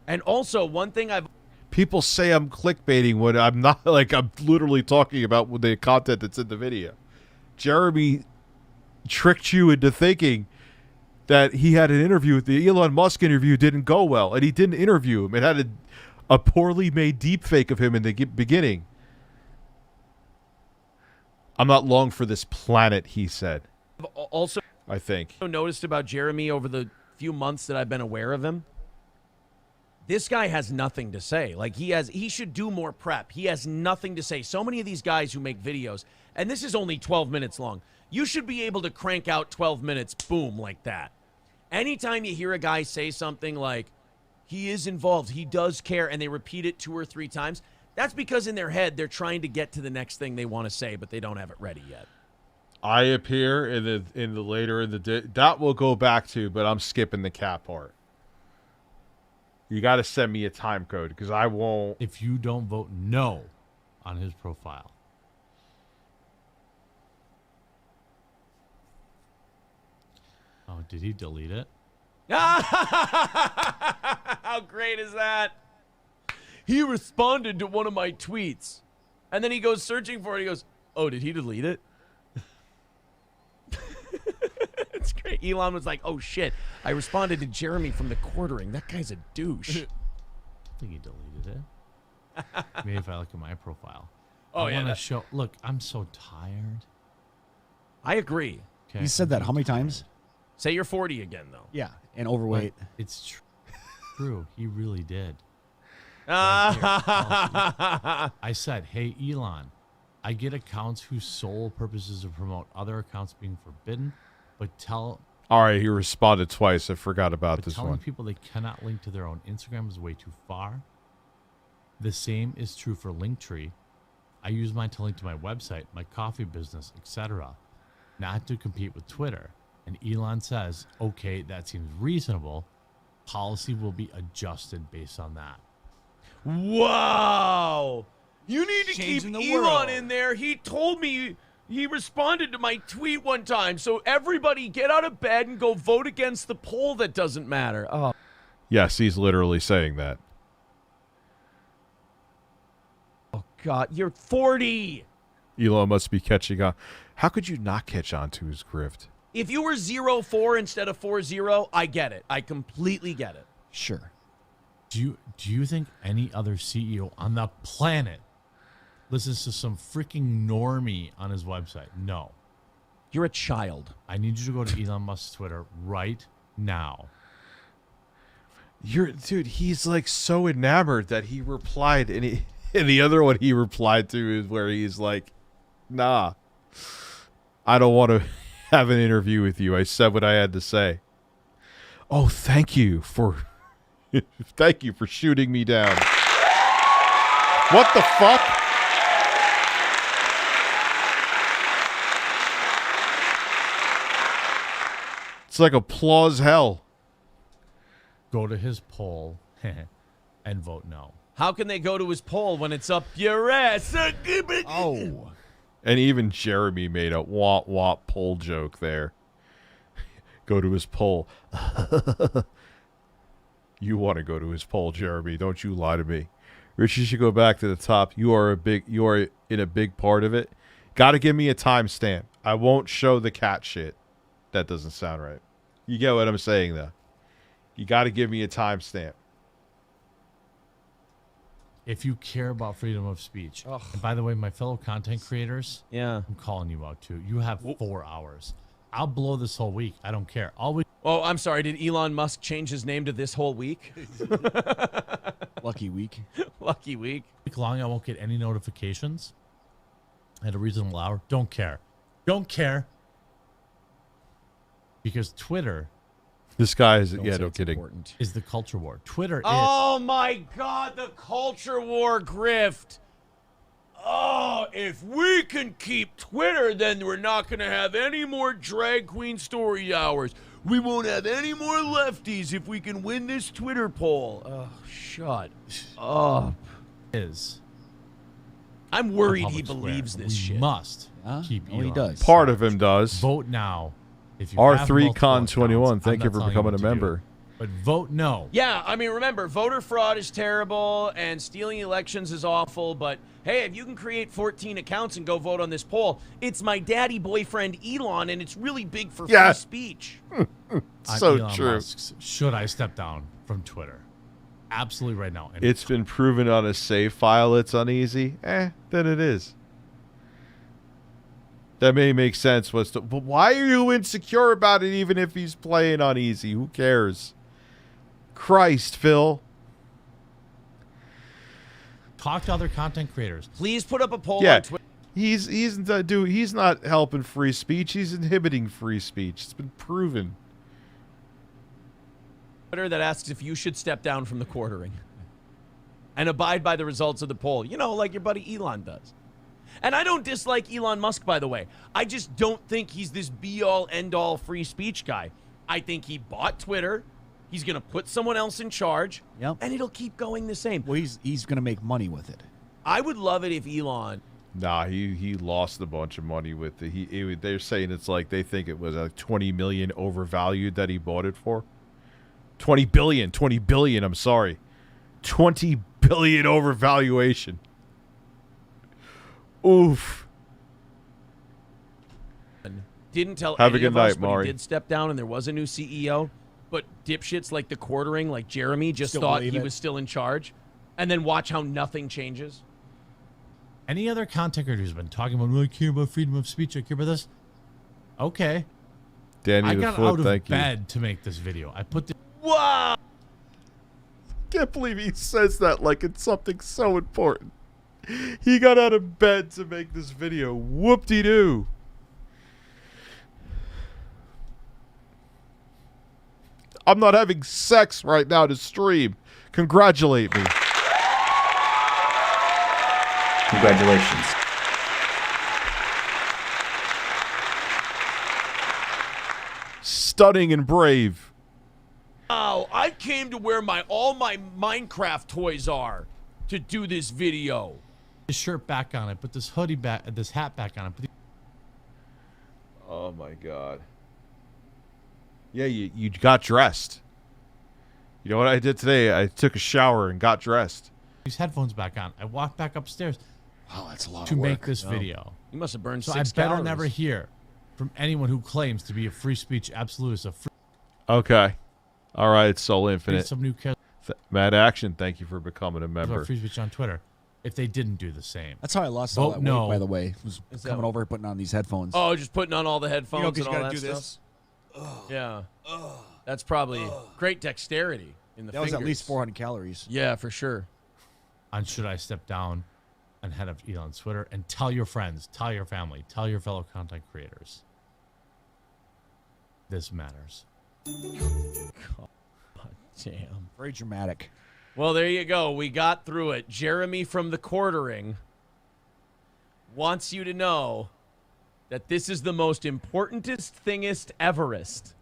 And also, one thing People say I'm clickbaiting when I'm not. Like, I'm literally talking about the content that's in the video. Jeremy tricked you into thinking that he had an interview. The Elon Musk interview didn't go well, and he didn't interview him. It had a poorly made deepfake of him in the beginning. I'm not long for this planet, he said. Also, I think. Noticed about Jeremy over the few months that I've been aware of him. This guy has nothing to say. Like, he should do more prep. He has nothing to say. So many of these guys who make videos, and this is only 12 minutes long, you should be able to crank out 12 minutes, boom, like that. Anytime you hear a guy say something like, he is involved, he does care, and they repeat it 2 or 3 times, that's because in their head, they're trying to get to the next thing they want to say, but they don't have it ready yet. I appear in the later in the day. That will go back to, but I'm skipping the cat part. You got to send me a time code because I won't. If you don't vote no on his profile. Oh, did he delete it? How great is that? He responded to one of my tweets. And then he goes searching for it. He goes, oh, did he delete it? It's great. Elon was like, oh, shit. I responded to Jeremy from the quartering. That guy's a douche. I think he deleted it. Maybe if I look at my profile. Oh, I yeah. want to show. Look, I'm so tired. I agree. Okay. He said that how many times? Say you're 40 again, though. Yeah, and overweight. But it's true. He really did. I said, hey, Elon, I get accounts whose sole purpose is to promote other accounts being forbidden, but tell... All right, he responded twice. I forgot about this telling one. people they cannot link to their own Instagram is way too far. The same is true for Linktree. I use mine to link to my website, my coffee business, etc., not to compete with Twitter. And Elon says, okay, that seems reasonable. Policy will be adjusted based on that. Wow. You need to keep Changing Elon the world. in there. He told me he responded to my tweet one time. So everybody get out of bed and go vote against the poll that doesn't matter. Oh. Yes, he's literally saying that. Oh, God. You're 40. Elon must be catching on. How could you not catch on to his grift? If you were 0-4 instead of 4-0, I get it. I completely get it. Sure. Do you think any other CEO on the planet listens to some freaking normie on his website? No. You're a child. I need you to go to Elon Musk's Twitter right now. Dude, he's like so enamored that he replied, and the other one he replied to is where he's like, nah, I don't want to have an interview with you. I said what I had to say. Oh, thank you for shooting me down. What the fuck? It's like applause hell. Go to his poll and vote no. How can they go to his poll when it's up your ass? Oh. And even Jeremy made a womp poll joke there. Go to his poll. You want to go to his poll, Jeremy. Don't you lie to me. Rich, you should go back to the top. You are in a big part of it. Got to give me a timestamp. I won't show the cat shit. That doesn't sound right. You get what I'm saying, though. You got to give me a timestamp. if you care about freedom of speech, and by the way, my fellow content creators, I'm calling you out too. You have 4 hours. I'll blow this whole week. I don't care. Oh, I'm sorry. Did Elon Musk change his name to this whole week? Lucky week. Lucky week. Week long, I won't get any notifications at a reasonable hour. Don't care. Don't care. Because Twitter. This guy is, no kidding. Is the culture war. Twitter is. Oh my God, the culture war grift. Oh, if we can keep Twitter, then we're not going to have any more drag queen story hours. We won't have any more lefties if we can win this Twitter poll. Oh, shut up. I'm worried he believes this shit. Must keep Elon. He does. Part of him does. Vote now. If you R3Con21, thank you for becoming a member. But vote no. Yeah, I mean, remember, voter fraud is terrible and stealing elections is awful, but hey, if you can create 14 accounts and go vote on this poll, it's my daddy boyfriend Elon, and it's really big for free speech. So Elon true. Musk's, should I step down from Twitter? Absolutely right now. And It's been proven on a save file it's uneasy. Then it is. That may make sense. But why are you insecure about it even if he's playing uneasy? Who cares? Christ, Phil. Talk to other content creators. Please put up a poll on Twitter. He's not helping free speech. He's inhibiting free speech. It's been proven. That asks if you should step down from the quartering and abide by the results of the poll. You know, like your buddy Elon does. And I don't dislike Elon Musk, by the way. I just don't think he's this be-all, end-all free speech guy. I think he bought Twitter. He's going to put someone else in charge. Yep. And it'll keep going the same. Well, he's going to make money with it. I would love it if Elon... Nah, he lost a bunch of money with it. They're saying it's like they think it was like 20 million overvalued that he bought it for. 20 billion, I'm sorry. 20 billion overvaluation. Oof. Didn't tell Have a any good of night, us, but Maury. he did step down and there was a new CEO. But dipshits like the quartering, like Jeremy, just Still thought believe he it. was still in charge. And then watch how nothing changes. Any other content creator who's been talking about, I care about freedom of speech, I care about this. Okay. Danny I the got Foot, out of thank you. bed to make this video. I put the... Wow! Can't believe he says that like it's something so important. He got out of bed to make this video. Whoop-de-doo. I'm not having sex right now to stream. Congratulate me. Congratulations. Stunning and brave. Oh, I came to where all my Minecraft toys are to do this video. This shirt back on it, put this hoodie back, this hat back on it. Oh my god. Yeah, you got dressed. You know what I did today? I took a shower and got dressed. These headphones back on. I walked back upstairs. Wow, that's a lot to of work. make this video. You must have burned So 6 I better calories. never hear from anyone who claims to be a free speech absolutist. Okay. All right, Soul Infinite. Some new Mad Action, thank you for becoming a member. about free speech on Twitter. If they didn't do the same. That's how I lost all Vote that no. weight, by the way. Was Is that coming what- over and putting on these headphones. Oh, just putting on all the headphones You know, 'cause and you all gotta that do stuff? this. Yeah. That's probably great dexterity in the That was fingers. at least 400 calories. Yeah, for sure. On should I step down and head of Elon's Twitter and tell your friends, tell your family, tell your fellow content creators. This matters. God damn. Very dramatic. Well, there you go. We got through it. Jeremy from the quartering wants you to know that this is the most importantest thingest everest.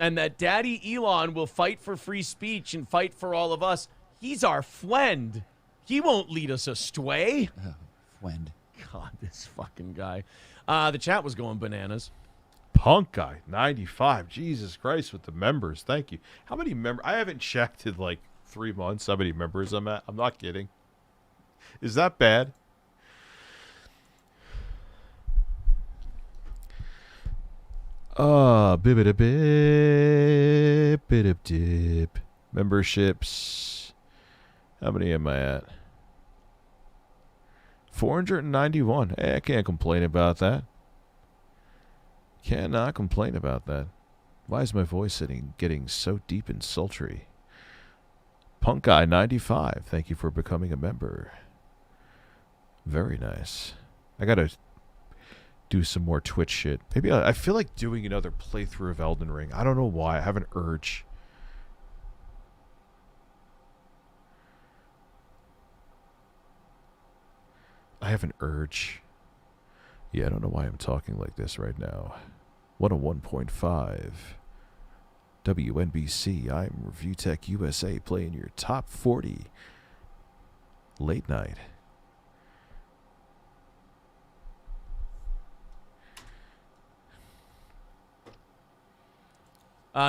And that Daddy Elon will fight for free speech and fight for all of us. He's our friend. He won't lead us astray. Friend. God, this fucking guy. The chat was going bananas. Punk guy, 95. Jesus Christ, with the members. Thank you. How many members? I haven't checked in like 3 months how many members I'm at. I'm not kidding. Is that bad? Bib-a-da-bib, bit-a-dip. Memberships. How many am I at? 491. Hey, I can't complain about that. Cannot complain about that. Why is my voice getting so deep and sultry? Punk Guy 95. Thank you for becoming a member. Very nice. I gotta do some more Twitch shit. Maybe I feel like doing another playthrough of Elden Ring. I don't know why. I have an urge. Yeah, I don't know why I'm talking like this right now. 101.5 WNBC. I'm ReviewTechUSA playing your top 40 late night.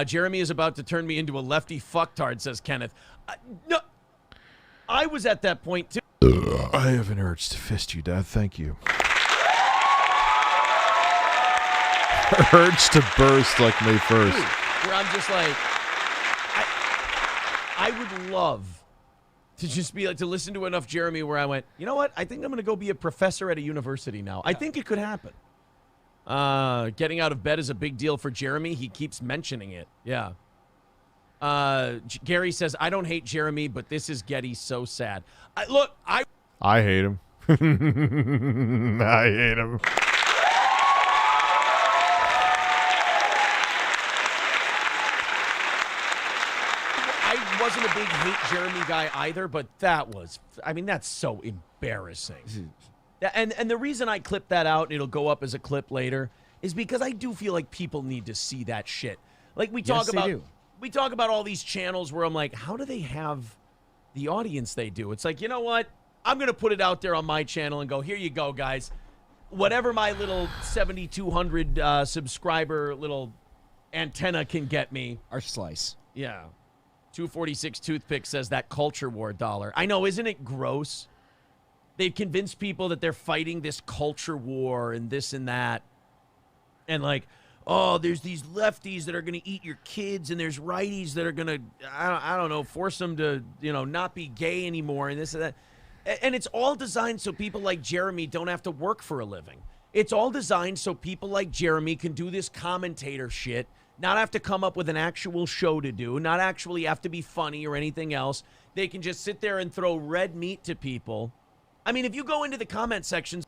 Jeremy is about to turn me into a lefty fucktard, says Kenneth. No, I was at that point too. I have an urge to fist you, Dad. Thank you. Urge to burst like May 1st. Dude, where I'm just like, I would love to just be like, to listen to enough Jeremy where I went, you know what? I think I'm going to go be a professor at a university now. I think it could happen. Getting out of bed is a big deal for Jeremy. He keeps mentioning it. Yeah. Gary says, I don't hate Jeremy, but this is Getty so sad. I hate him. I hate him. I wasn't a big hate Jeremy guy either, but that was, I mean, that's so embarrassing. And the reason I clipped that out, and it'll go up as a clip later, is because I do feel like people need to see that shit. Like we talk about all these channels where I'm like, how do they have the audience they do? It's like, you know what? I'm going to put it out there on my channel and go, here you go, guys. Whatever my little 7,200 subscriber little antenna can get me. Our slice. Yeah. 246 Toothpick says that culture war dollar. I know, isn't it gross? They've convinced people that they're fighting this culture war and this and that. And like, oh, there's these lefties that are going to eat your kids, and there's righties that are going to, I don't know, force them to, not be gay anymore and this and that. And it's all designed so people like Jeremy don't have to work for a living. It's all designed so people like Jeremy can do this commentator shit, not have to come up with an actual show to do, not actually have to be funny or anything else. They can just sit there and throw red meat to people. I mean, if you go into the comment sections...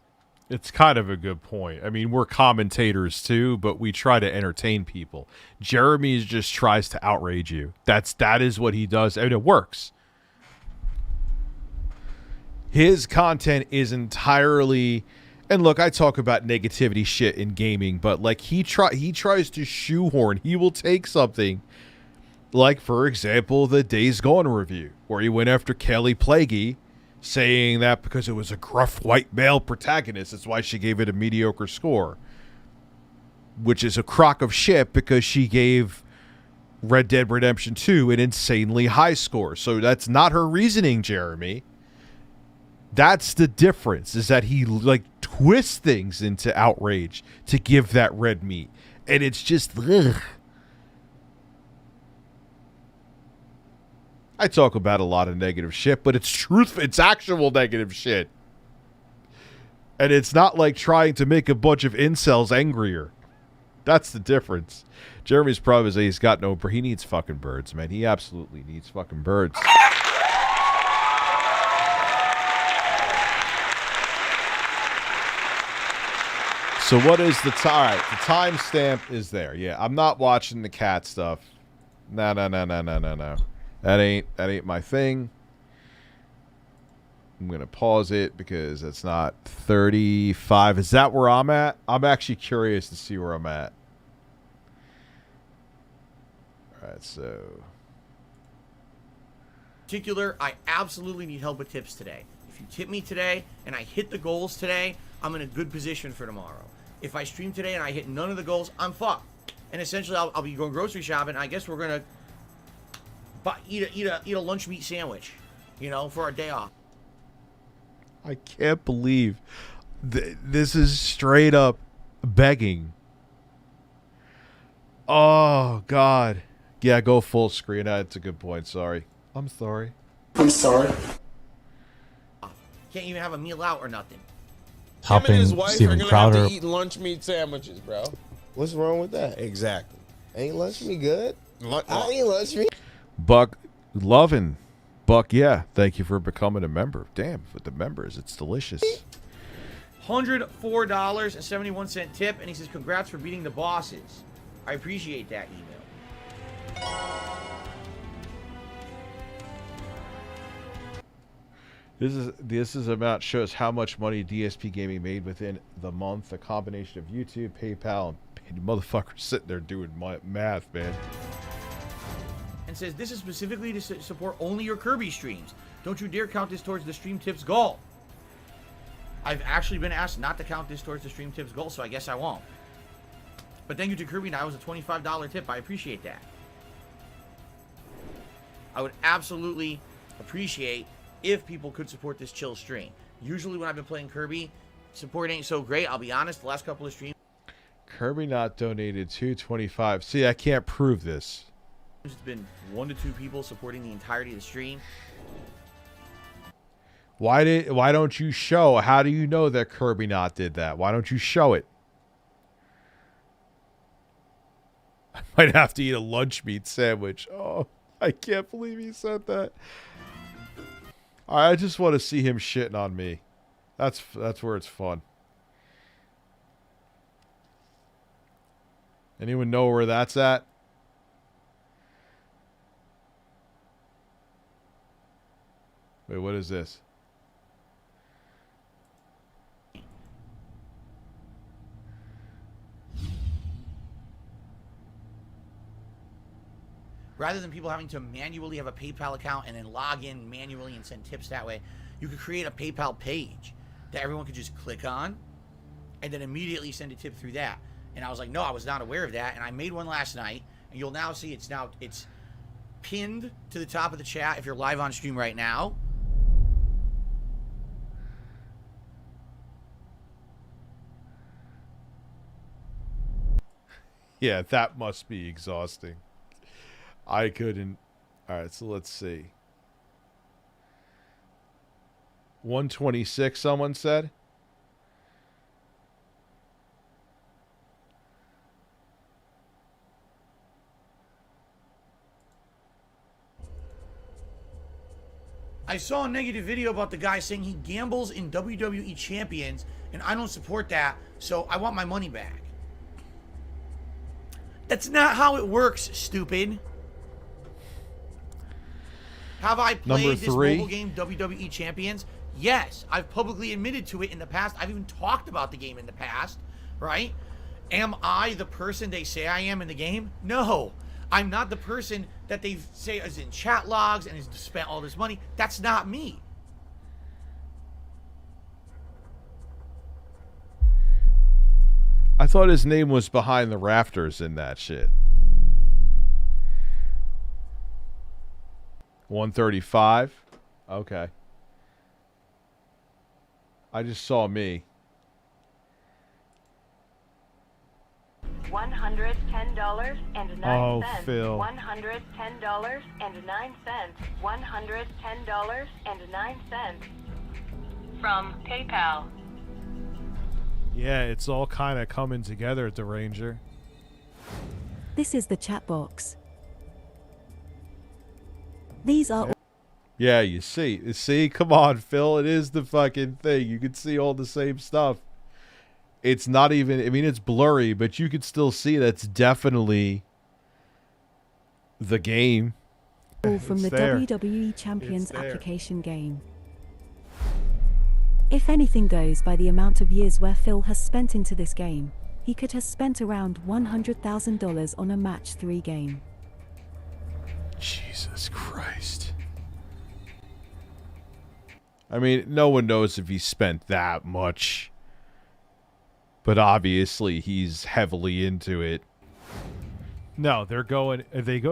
It's kind of a good point. I mean, we're commentators too, but we try to entertain people. Jeremy just tries to outrage you. That is what he does, and it works. His content is entirely... And look, I talk about negativity shit in gaming, but like he tries to shoehorn. He will take something like, for example, the Days Gone review, where he went after Kelly Plaguey, saying that because it was a gruff white male protagonist, that's why she gave it a mediocre score. Which is a crock of shit because she gave Red Dead Redemption 2 an insanely high score. So that's not her reasoning, Jeremy. That's the difference, is that he like twists things into outrage to give that red meat. And it's just, ugh. I talk about a lot of negative shit, but it's truth. It's actual negative shit. And it's not like trying to make a bunch of incels angrier. That's the difference. Jeremy's problem is that he's got no... He needs fucking birds, man. He absolutely needs fucking birds. So what is the time? All right, the timestamp is there. Yeah, I'm not watching the cat stuff. No. That ain't my thing. I'm gonna pause it because it's not 35. Is that where I'm at? I'm actually curious to see where I'm at. All right, so. Particular, I absolutely need help with tips today. If you tip me today and I hit the goals today, I'm in a good position for tomorrow. If I stream today and I hit none of the goals, I'm fucked. And essentially, I'll be going grocery shopping. I guess we're gonna eat a lunch meat sandwich, for our day off. I can't believe this is straight up begging. Oh God, yeah, go full screen. That's a good point. Sorry, I'm sorry. I'm sorry. Can't even have a meal out or nothing. helping his wife Steven are gonna Crowder. have to eat lunch meat sandwiches, bro. What's wrong with that? Exactly. Ain't lunch meat good? I ain't lunch meat. Buck loving. Buck, yeah. Thank you for becoming a member. Damn, with the members, it's delicious. $104.71 tip, and he says, "Congrats for beating the bosses. I appreciate that email." This is amount shows how much money DSP Gaming made within the month. A combination of YouTube, PayPal, and motherfuckers sitting there doing math, man. And says, "This is specifically to support only your Kirby streams. Don't you dare count this towards the stream tips goal." I've actually been asked not to count this towards the stream tips goal, so I guess I won't. But thank you to Kirby. That was a $25 tip. I appreciate that. I would absolutely appreciate if people could support this chill stream. Usually when I've been playing Kirby, support ain't so great. I'll be honest, the last couple of streams, Kirby not donated $2.25. See, I can't prove this. it's been 1 to 2 people supporting the entirety of the stream. Why don't you show? How do you know that Kirby not did that? Why don't you show it? I might have to eat a lunch meat sandwich. Oh, I can't believe he said that. I just want to see him shitting on me. That's where it's fun. Anyone know where that's at? Wait, what is this? Rather than people having to manually have a PayPal account and then log in manually and send tips that way, you could create a PayPal page that everyone could just click on and then immediately send a tip through that. And I was like, no, I was not aware of that. And I made one last night, and you'll now see it's pinned to the top of the chat if you're live on stream right now. Yeah, that must be exhausting. I couldn't. All right, so let's see. 126, someone said. I saw a negative video about the guy saying he gambles in WWE champions, and I don't support that, so I want my money back. That's not how it works, stupid. Have I played this mobile game, WWE Champions? Yes, I've publicly admitted to it in the past. I've even talked about the game in the past, right? Am I the person they say I am in the game? No. I'm not the person that they say is in chat logs and has spent all this money. That's not me. I thought his name was behind the rafters in that shit. 135. Okay. I just saw me. $110.09. Oh, Phil. $110.09. $110.09 from PayPal. Yeah, it's all kind of coming together at the Ranger. This is the chat box. These are. Yeah, you see. See, come on, Phil. It is the fucking thing. You can see all the same stuff. It's not even, I mean, it's blurry, but you can still see that's definitely the game. All from It's the there. WWE Champions It's there. application game. If anything goes by the amount of years where Phil has spent into this game, he could have spent around $100,000 on a match 3 game. Jesus Christ. I mean, no one knows if he spent that much. But obviously, he's heavily into it. No, they go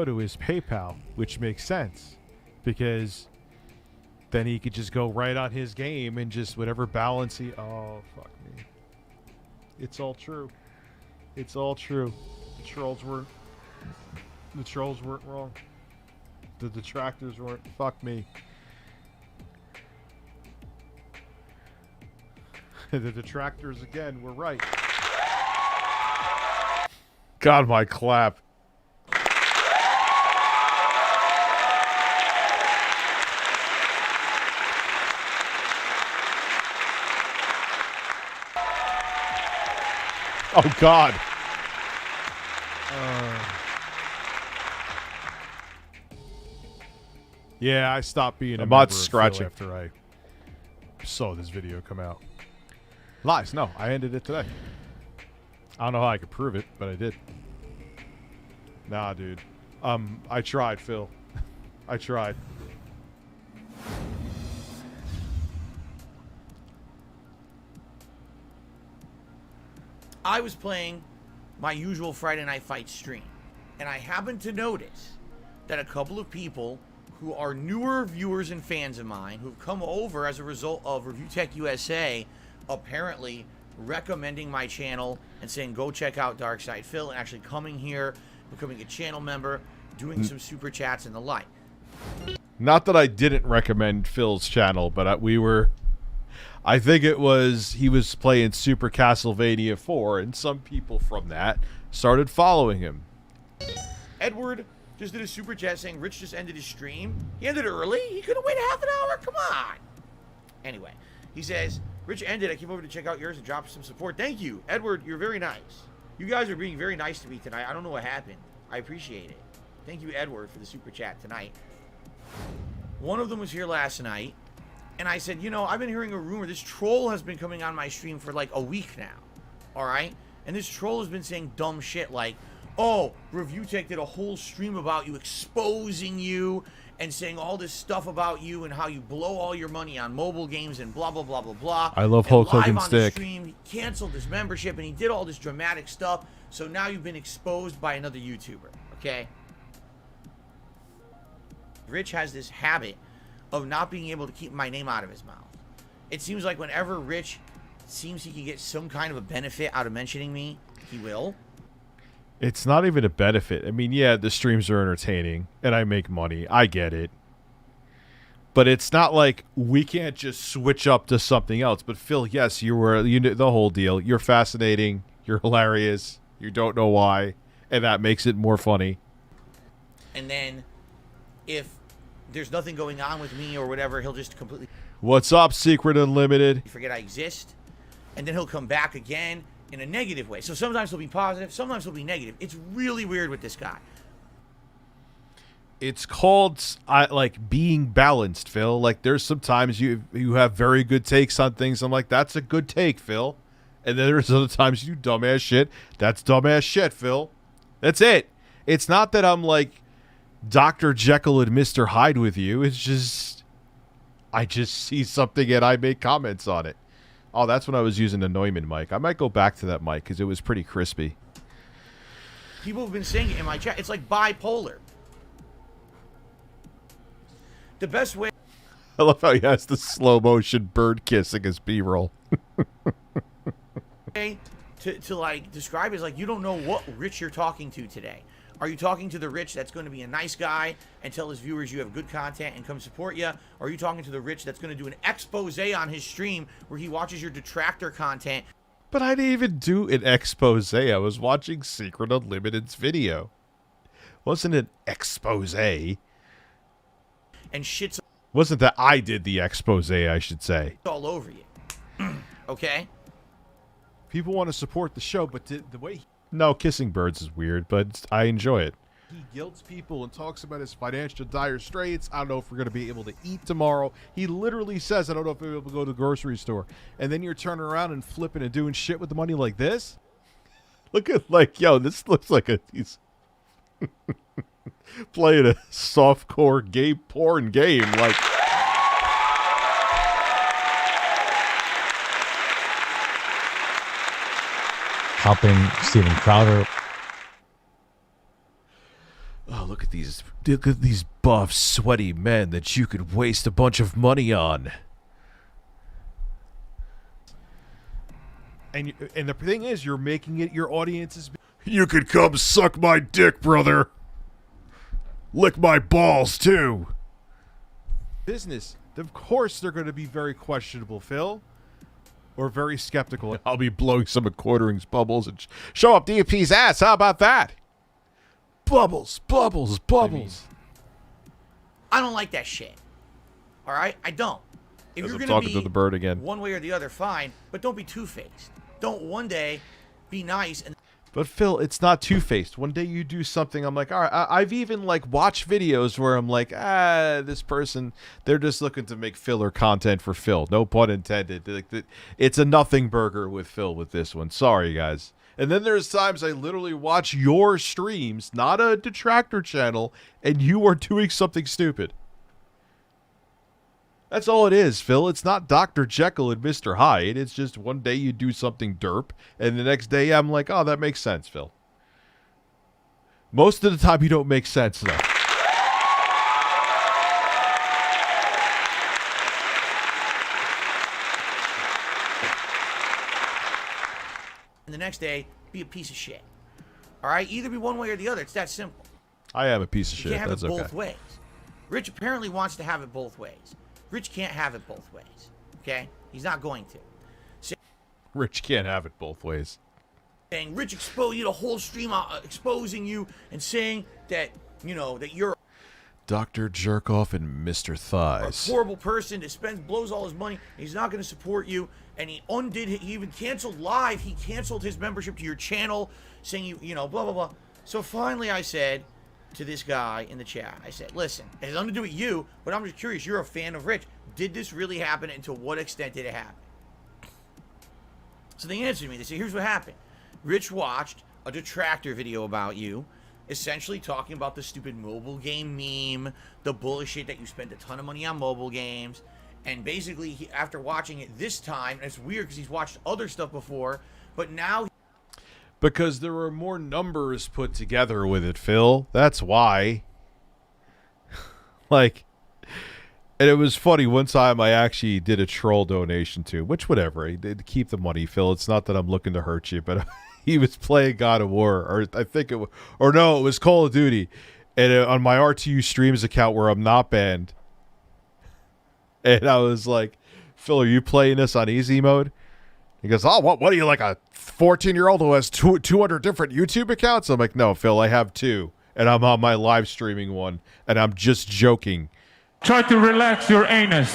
to his PayPal, which makes sense. Because then he could just go right on his game and just whatever balance he... Oh, fuck me. It's all true. It's all true. The trolls weren't wrong. The detractors weren't. Fuck me. The detractors again were right. God, my clap. Oh, God. Yeah, I stopped being a member of Phil after I saw this video come out. Lies. No, I ended it today. I don't know how I could prove it, but I did. Nah, dude. I tried, Phil. I tried. I was playing my usual Friday Night Fight stream, and I happened to notice that a couple of people who are newer viewers and fans of mine who've come over as a result of ReviewTechUSA apparently recommending my channel and saying go check out Darkside Phil, and actually coming here, becoming a channel member, doing some super chats and the like. Not that I didn't recommend Phil's channel, but I think it was he was playing Super Castlevania 4, and some people from that started following him. Edward just did a super chat saying Rich just ended his stream. He ended it early? He couldn't wait half an hour? Come on. Anyway, he says, Rich ended. I came over to check out yours and drop some support. Thank you. Edward, you're very nice. You guys are being very nice to me tonight. I don't know what happened. I appreciate it. Thank you, Edward, for the super chat tonight. One of them was here last night, and I said, you know, I've been hearing a rumor. This troll has been coming on my stream for like a week now. All right? And this troll has been saying dumb shit like, oh, ReviewTech did a whole stream about you, exposing you, and saying all this stuff about you and how you blow all your money on mobile games and blah, blah, blah, blah, blah. I love Hulk Hogan's stick. Stream, he canceled his membership, and he did all this dramatic stuff, so now you've been exposed by another YouTuber, okay? Rich has this habit of not being able to keep my name out of his mouth. It seems like whenever Rich seems he can get some kind of a benefit out of mentioning me, he will. It's not even a benefit. I mean, yeah, the streams are entertaining, and I make money. I get it. But it's not like we can't just switch up to something else. But Phil, yes, you know the whole deal. You're fascinating. You're hilarious. You don't know why, and that makes it more funny. And then, if there's nothing going on with me or whatever, he'll just completely... What's up, Secret Unlimited? ...forget I exist, and then he'll come back again in a negative way. So sometimes he'll be positive, sometimes he'll be negative. It's really weird with this guy. It's called like being balanced, Phil. Like there's sometimes you have very good takes on things. I'm like, that's a good take, Phil. And then there's other times you do dumbass shit. That's dumbass shit, Phil. That's it. It's not that I'm like Dr. Jekyll and Mr. Hyde with you. It's just I just see something and I make comments on it. Oh, that's when I was using the Neumann mic. I might go back to that mic because it was pretty crispy. People have been saying it in my chat. It's like bipolar. The best way... I love how he has the slow motion bird kissing his B-roll. to like describe it is like you don't know what Rich you're talking to today. Are you talking to the Rich that's going to be a nice guy and tell his viewers you have good content and come support you? Or are you talking to the Rich that's going to do an expose on his stream where he watches your detractor content? But I didn't even do an expose. I was watching Secret Unlimited's video. Wasn't an expose. And shit's... Wasn't that I did the expose, I should say. All over you. Okay? People want to support the show, but the way... No, kissing birds is weird, but I enjoy it. He guilts people and talks about his financial dire straits. I don't know if we're going to be able to eat tomorrow. He literally says, I don't know if we'll be able to go to the grocery store. And then you're turning around and flipping and doing shit with the money like this? Look at, like, yo, this looks like he's playing a softcore gay porn game, like... Helping Steven Crowder. Oh, look at these buff, sweaty men that you could waste a bunch of money on. And the thing is, you're making it your audience's... You could come suck my dick, brother. Lick my balls, too. Business. Of course they're going to be very questionable, Phil. or very skeptical. I'll be blowing some of Quartering's bubbles and show up DFP's ass. How about that? Bubbles, bubbles, bubbles. I don't like that shit. All right? I don't. If As you're I'm going talking to the bird again. one way or the other, fine, but don't be two-faced. Don't one day be nice and But Phil, it's not two-faced. One day you do something, I'm like, all right. I've even like watched videos where I'm like, this person, they're just looking to make filler content for Phil. No pun intended. Like, it's a nothing burger with Phil with this one. Sorry, guys. And then there's times I literally watch your streams, not a detractor channel, and you are doing something stupid. That's all it is, Phil. It's not Dr. Jekyll and Mr. Hyde. It's just one day you do something derp, and the next day I'm like, oh, that makes sense, Phil. Most of the time you don't make sense, though. the next day be a piece of shit. All right? Either be one way or the other. It's that simple. I am a piece of You shit. can't have That's it okay. both ways. Rich apparently wants to have it both ways. Rich can't have it both ways. Okay? He's not going to. Rich can't have it both ways. Saying Rich exposed you the whole stream, exposing you and saying that, you know, that you're Dr. Jerkoff and Mr. a Thighs. horrible person that blows all his money. He's not going to support you. And he even canceled live. He canceled his membership to your channel, saying you know, blah, blah, blah. So finally I said to this guy in the chat, I said, listen, it has nothing to do with you, but I'm just curious. You're a fan of Rich. Did this really happen, and to what extent did it happen? So they answered me. They said, here's what happened. Rich watched a detractor video about you, essentially talking about the stupid mobile game meme, the bullshit that you spend a ton of money on mobile games. And basically, after watching it this time, and it's weird because he's watched other stuff before, but now... Because there were more numbers put together with it, Phil. That's why. Like... And it was funny, one time I actually did a troll donation to, which whatever, I did keep the money, Phil. It's not that I'm looking to hurt you, but he was playing God of War, or I think it was, or no, it was Call of Duty. And on my RTU Streams account where I'm not banned. And I was like, Phil, are you playing this on easy mode? He goes, oh, what are you, like a 14-year-old who has 200 different YouTube accounts? I'm like, no, Phil, I have 2. And I'm on my live streaming one, and I'm just joking. Try to relax your anus.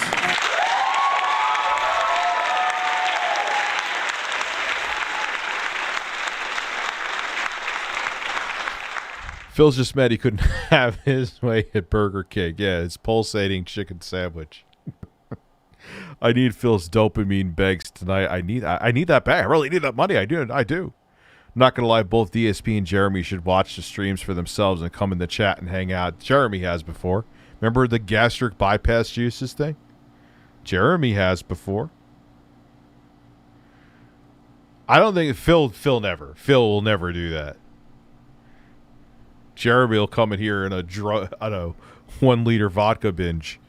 Phil's just mad he couldn't have his way at Burger King. Yeah, it's pulsating chicken sandwich. I need Phil's dopamine bags tonight. I need that bag. I really need that money. I do. Not gonna lie, both DSP and Jeremy should watch the streams for themselves and come in the chat and hang out. Jeremy has before. Remember the gastric bypass juices thing? Jeremy has before. I don't think Phil will never do that. Jeremy will come in here in a 1 liter vodka binge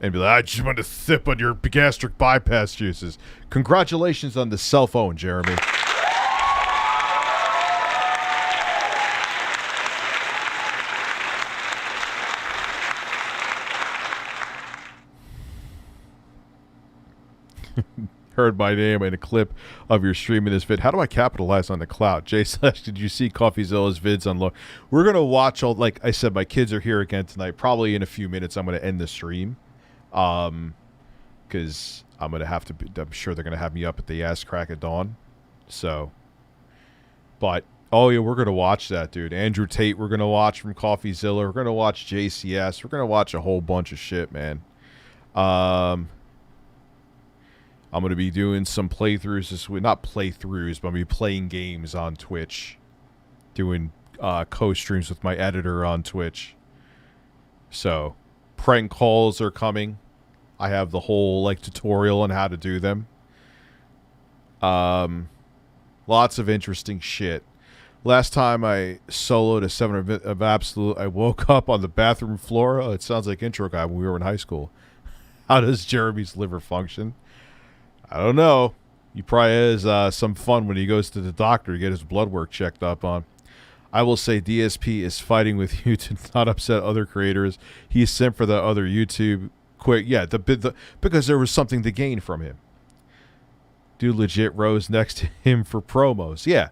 and be like, I just want to sip on your gastric bypass juices. Congratulations on the cell phone, Jeremy. Heard my name in a clip of your stream in this vid. How do I capitalize on the clout? J/, did you see CoffeeZilla's vids on We're going to watch all, like I said, my kids are here again tonight. Probably in a few minutes I'm going to end the stream. Because I'm going to have to, I'm sure they're going to have me up at the ass crack of dawn. So, but, oh yeah, we're going to watch that, dude. Andrew Tate we're going to watch from CoffeeZilla. We're going to watch JCS. We're going to watch a whole bunch of shit, man. I'm going to be doing some playthroughs this week. Not playthroughs, but I'm going to be playing games on Twitch. Doing co-streams with my editor on Twitch. So, prank calls are coming. I have the whole tutorial on how to do them. Lots of interesting shit. Last time I soloed a 7 of Absolute, I woke up on the bathroom floor. Oh, it sounds like Intro Guy when we were in high school. How does Jeremy's liver function? I don't know. He probably has some fun when he goes to the doctor to get his blood work checked up on. I will say DSP is fighting with you to not upset other creators. He sent for the other YouTube quick. Yeah, because there was something to gain from him. Dude legit rose next to him for promos. Yeah.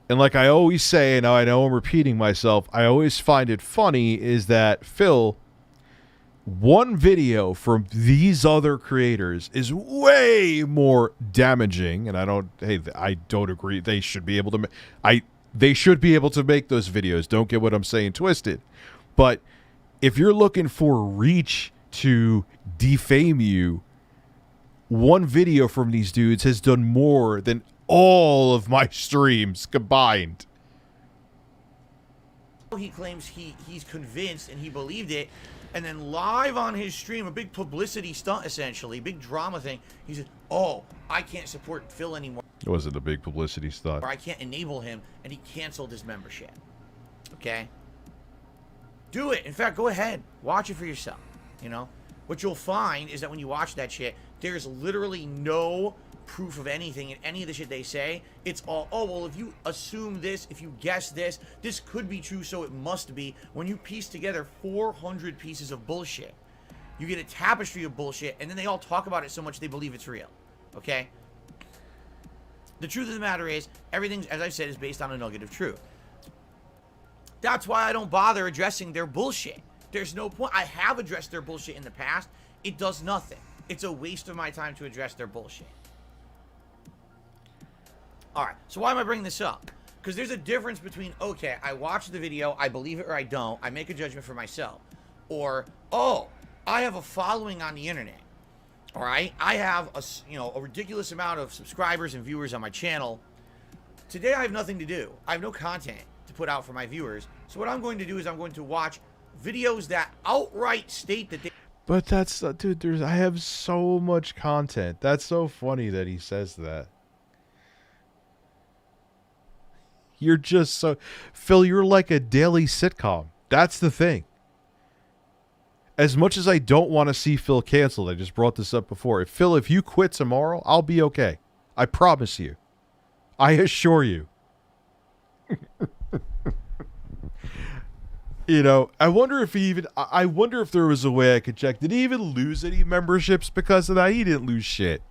And like I always say, and I know I'm repeating myself, I always find it funny is that, Phil, one video from these other creators is way more damaging, and I don't agree. They should be able to they should be able to make those videos. Don't get what I'm saying twisted. But if you're looking for reach to defame you, one video from these dudes has done more than all of my streams combined. He claims he's convinced and he believed it, and then live on his stream, a big publicity stunt, essentially, big drama thing, he said, oh, I can't support Phil anymore. It wasn't a big publicity stunt. Or I can't enable him, and he canceled his membership. Okay? Do it. In fact, go ahead. Watch it for yourself. You know? What you'll find is that when you watch that shit, there's literally no proof of anything in any of the shit they say. It's all, oh, well, if you assume this, if you guess this, this could be true, so it must be. When you piece together 400 pieces of bullshit, you get a tapestry of bullshit, and then they all talk about it so much they believe it's real. Okay? The truth of the matter is, everything, as I've said, is based on a nugget of truth. That's why I don't bother addressing their bullshit. There's no point. I have addressed their bullshit in the past. It does nothing. It's a waste of my time to address their bullshit. Alright, so why am I bringing this up? Because there's a difference between, okay, I watch the video, I believe it or I don't, I make a judgment for myself. Or, oh, I have a following on the internet. Alright, I have a ridiculous amount of subscribers and viewers on my channel. Today I have nothing to do. I have no content to put out for my viewers. So what I'm going to do is I'm going to watch videos that outright state that they... But that's, dude, I have so much content. That's so funny that he says that. You're just so... Phil, you're like a daily sitcom. That's the thing. As much as I don't want to see Phil canceled, I just brought this up before. Phil, if you quit tomorrow, I'll be okay. I promise you. I assure you. You know, I wonder if there was a way I could check. Did he even lose any memberships because of that? He didn't lose shit.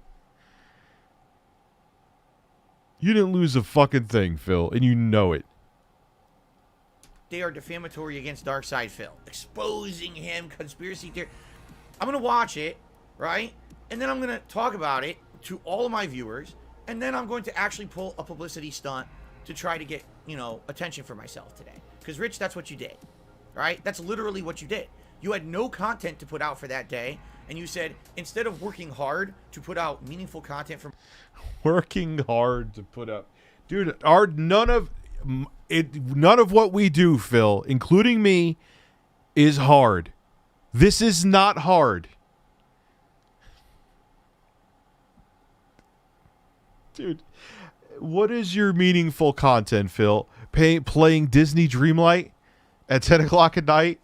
You didn't lose a fucking thing, Phil, and you know it. They are defamatory against Darkside Phil. Exposing him, conspiracy theory. I'm going to watch it, right? And then I'm going to talk about it to all of my viewers. And then I'm going to actually pull a publicity stunt to try to get, attention for myself today. Because, Rich, that's what you did. Right? That's literally what you did. You had no content to put out for that day. And you said, instead of working hard to put out meaningful content from... Working hard to put out... Dude, none of what we do, Phil, including me, is hard. This is not hard. Dude, what is your meaningful content, Phil? Playing Disney Dreamlight at 10 o'clock at night?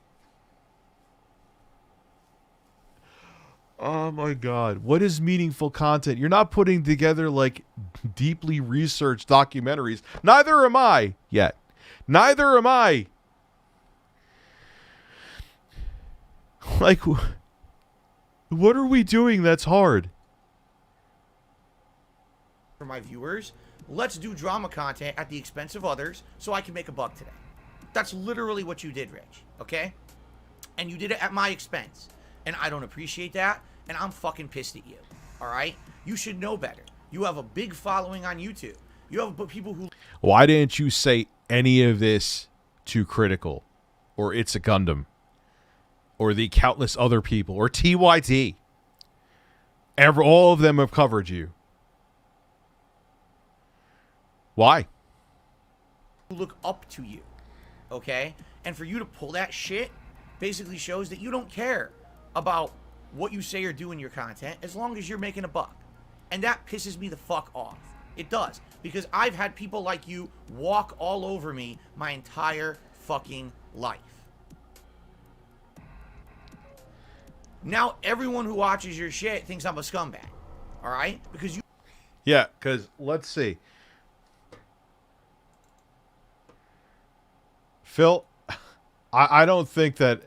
Oh my God. What is meaningful content? You're not putting together like deeply researched documentaries. Neither am I yet. Neither am I. Like, what are we doing that's hard? For my viewers, let's do drama content at the expense of others so I can make a buck today. That's literally what you did, Rich. Okay? And you did it at my expense. And I don't appreciate that, and I'm fucking pissed at you. All right? You should know better. You have a big following on YouTube. You have people who... Why didn't you say any of this to Critical, or It's a Gundam, or the countless other people, or TYT? All of them have covered you. Why? Look up to you. Okay? And for you to pull that shit basically shows that you don't care about what you say or do in your content as long as you're making a buck. And that pisses me the fuck off. It does. Because I've had people like you walk all over me my entire fucking life. Now everyone who watches your shit thinks I'm a scumbag. Alright? Because you... Yeah, because let's see. Phil, I don't think that...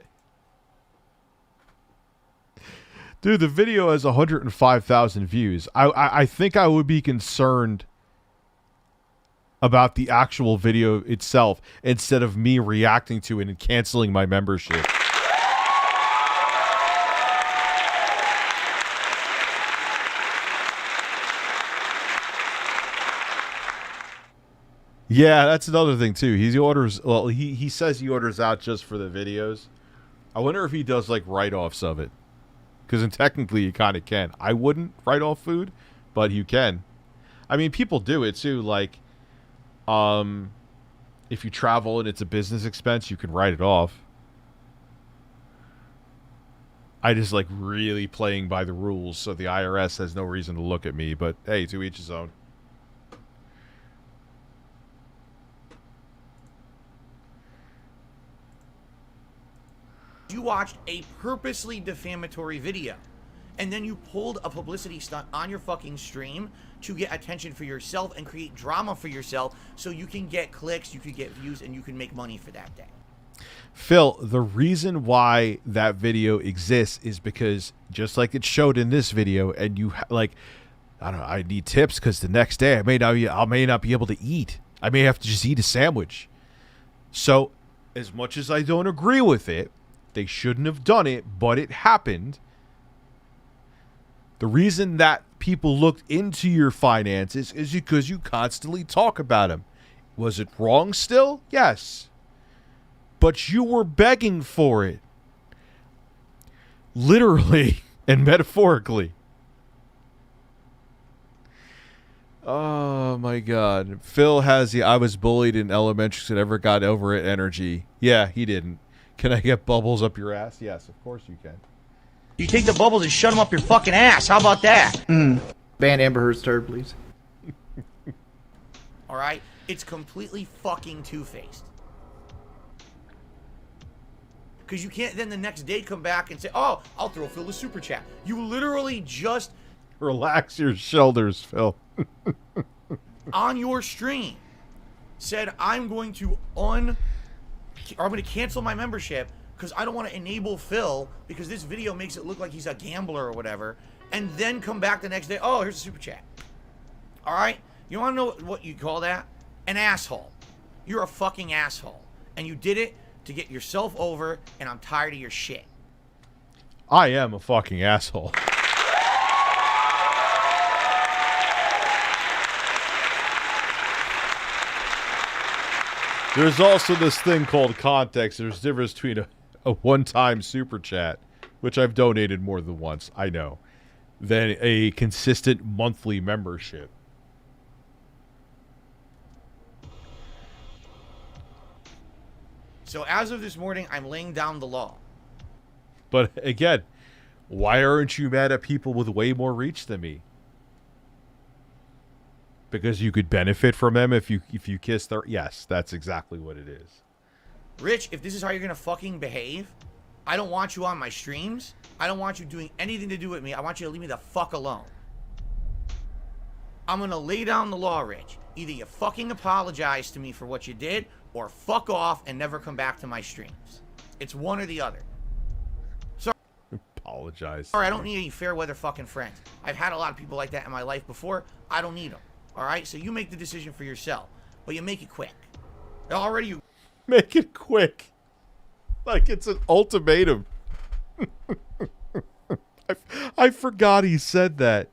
Dude, the video has 105,000 views. I think I would be concerned about the actual video itself instead of me reacting to it and canceling my membership. Yeah, that's another thing too. He says he orders out just for the videos. I wonder if he does like write-offs of it. Because technically you kind of can. I wouldn't write off food, but you can. I mean, people do it too. Like, if you travel and it's a business expense, you can write it off. I just like really playing by the rules, so the IRS has no reason to look at me. But hey, to each his own. You watched a purposely defamatory video, and then you pulled a publicity stunt on your fucking stream to get attention for yourself and create drama for yourself so you can get clicks, you can get views, and you can make money for that day. Phil, the reason why that video exists is because just like it showed in this video, and you like, I don't know, I need tips because the next day I may not be able to eat. I may have to just eat a sandwich. So as much as I don't agree with it, they shouldn't have done it, but it happened. The reason that people looked into your finances is because you constantly talk about them. Was it wrong still? Yes. But you were begging for it. Literally and metaphorically. Oh my God. Phil has the I was bullied in elementary school, never got over it energy. Yeah, he didn't. Can I get bubbles up your ass? Yes, of course you can. You take the bubbles and shut them up your fucking ass. How about that? Ban Amber Heard's turd, please. All right? It's completely fucking two-faced. Because you can't then the next day come back and say, oh, I'll throw Phil a super chat. You literally just... Relax your shoulders, Phil. on your stream said, I'm going to cancel my membership because I don't want to enable Phil because this video makes it look like he's a gambler or whatever, and then come back the next day, oh, here's a super chat. All right? You want to know what you call that? An asshole. You're a fucking asshole. And you did it to get yourself over, and I'm tired of your shit. I am a fucking asshole. There's also this thing called context. There's a difference between a one-time super chat, which I've donated more than once, I know, than a consistent monthly membership. So as of this morning, I'm laying down the law. But again, why aren't you mad at people with way more reach than me? Because you could benefit from them if you kiss their... Yes, that's exactly what it is. Rich, if this is how you're going to fucking behave, I don't want you on my streams. I don't want you doing anything to do with me. I want you to leave me the fuck alone. I'm going to lay down the law, Rich. Either you fucking apologize to me for what you did, or fuck off and never come back to my streams. It's one or the other. Sorry. Apologize. Sorry, I don't need any fair weather fucking friends. I've had a lot of people like that in my life before. I don't need them. All right? So you make the decision for yourself. But you make it quick. Already you... Make it quick. Like it's an ultimatum. I forgot he said that.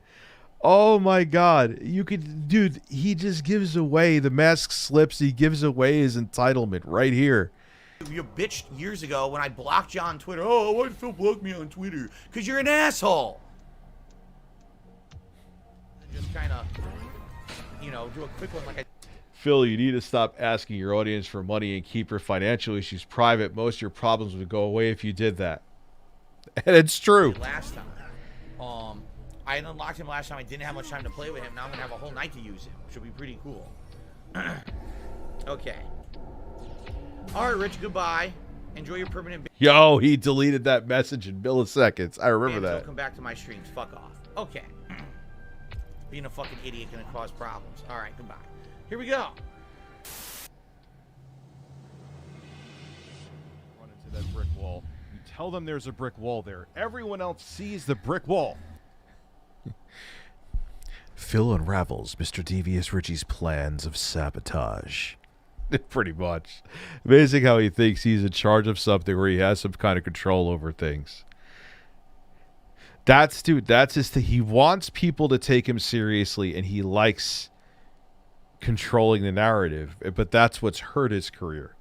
Oh my God. You could... Dude, he just gives away... The mask slips. He gives away his entitlement right here. You bitched years ago when I blocked you on Twitter. Oh, why did Phil block me on Twitter? Because you're an asshole. Just kind of... You know, do a quick one like I... Phil, you need to stop asking your audience for money and keep your financial issues private. Most of your problems would go away if you did that. And it's true. Last time. I unlocked him last time. I didn't have much time to play with him. Now I'm going to have a whole night to use him, which will be pretty cool. Okay. All right, Rich, goodbye. Enjoy your permanent... Yo, he deleted that message in milliseconds. I remember that. Come back to my streams. Fuck off. Okay. Being a fucking idiot going to cause problems. All right, goodbye. Here we go. Run into that brick wall. You Tell them there's a brick wall there. Everyone else sees the brick wall. Phil unravels Mr. Devious Richie's plans of sabotage. Pretty much. Amazing how he thinks he's in charge of something where he has some kind of control over things. That's his thing. He wants people to take him seriously, and he likes controlling the narrative, but that's what's hurt his career.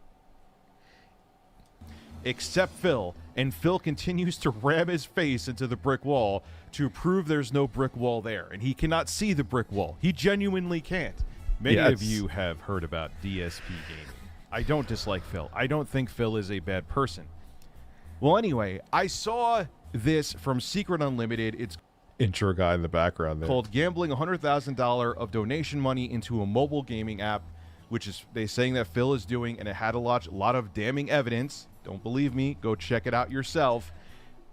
Except Phil, and Phil continues to ram his face into the brick wall to prove there's no brick wall there, and he cannot see the brick wall. He genuinely can't. Many of you have heard about DSP gaming. I don't dislike Phil. I don't think Phil is a bad person. Well, anyway, I saw this from Secret Unlimited. It's intro guy in the background there. Called Gambling $100,000 of donation money into a mobile gaming app, which is they saying that Phil is doing, and it had a lot of damning evidence. Don't believe me? Go check it out yourself.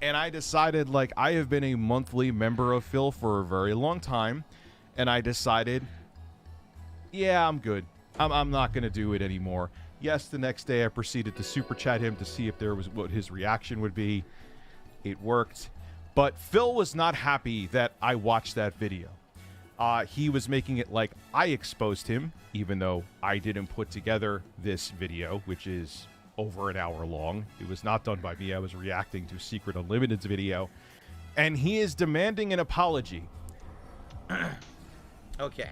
And I decided, like, I have been a monthly member of Phil for a very long time, and I decided, yeah, I'm good. I'm not going to do it anymore. Yes, the next day I proceeded to super chat him to see if there was what his reaction would be. It worked. But Phil was not happy that I watched that video. He was making it like I exposed him, even though I didn't put together this video, which is over an hour long. It was not done by me. I was reacting to Secret Unlimited's video. And he is demanding an apology. Okay.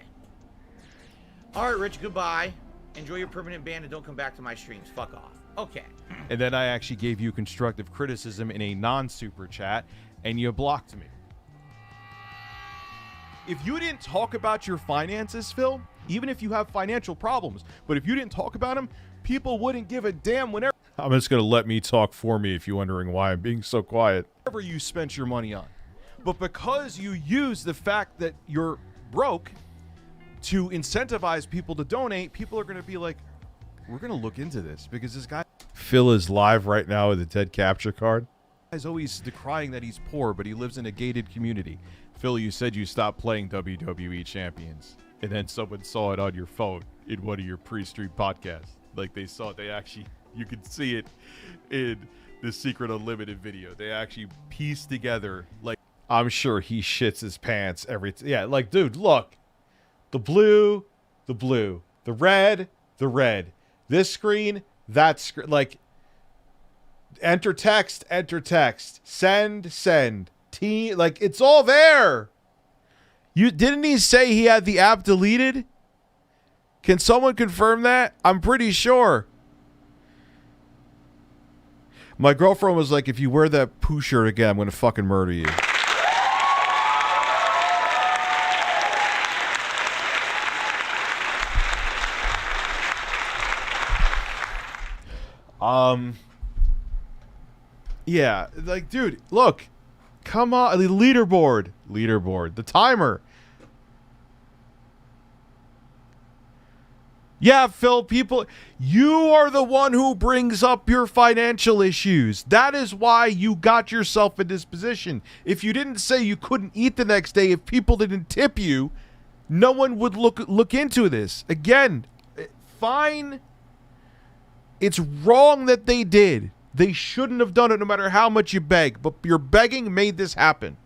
All right, Rich, goodbye. Enjoy your permanent ban and don't come back to my streams. Fuck off. Okay. And then I actually gave you constructive criticism in a non-super chat, and you blocked me. If you didn't talk about your finances, Phil, even if you have financial problems, but if you didn't talk about them, people wouldn't give a damn whenever... I'm just going to let me talk for me if you're wondering why I'm being so quiet. Whatever you spent your money on. But because you use the fact that you're broke to incentivize people to donate, people are going to be like, we're going to look into this because this guy... Phil is live right now with a dead capture card. He's always decrying that he's poor, but he lives in a gated community. Phil, you said you stopped playing WWE Champions, and then someone saw it on your phone in one of your pre-stream podcasts. Like they saw it, they actually, you could see it in the Secret Unlimited video. They actually pieced together, like, I'm sure he shits his pants yeah, like, dude, look. The blue, the blue. The red, the red. This screen, that screen. Like, enter text, send, like, it's all there. Didn't he say he had the app deleted? Can someone confirm that? I'm pretty sure. My girlfriend was like, if you wear that poo shirt again, I'm going to fucking murder you. Yeah, like, dude, look. Come on, the leaderboard, the timer. Yeah, Phil, you are the one who brings up your financial issues. That is why you got yourself in this position. If you didn't say you couldn't eat the next day, if people didn't tip you, no one would look into this. Again, fine. It's wrong that they did. They shouldn't have done it no matter how much you beg, but your begging made this happen.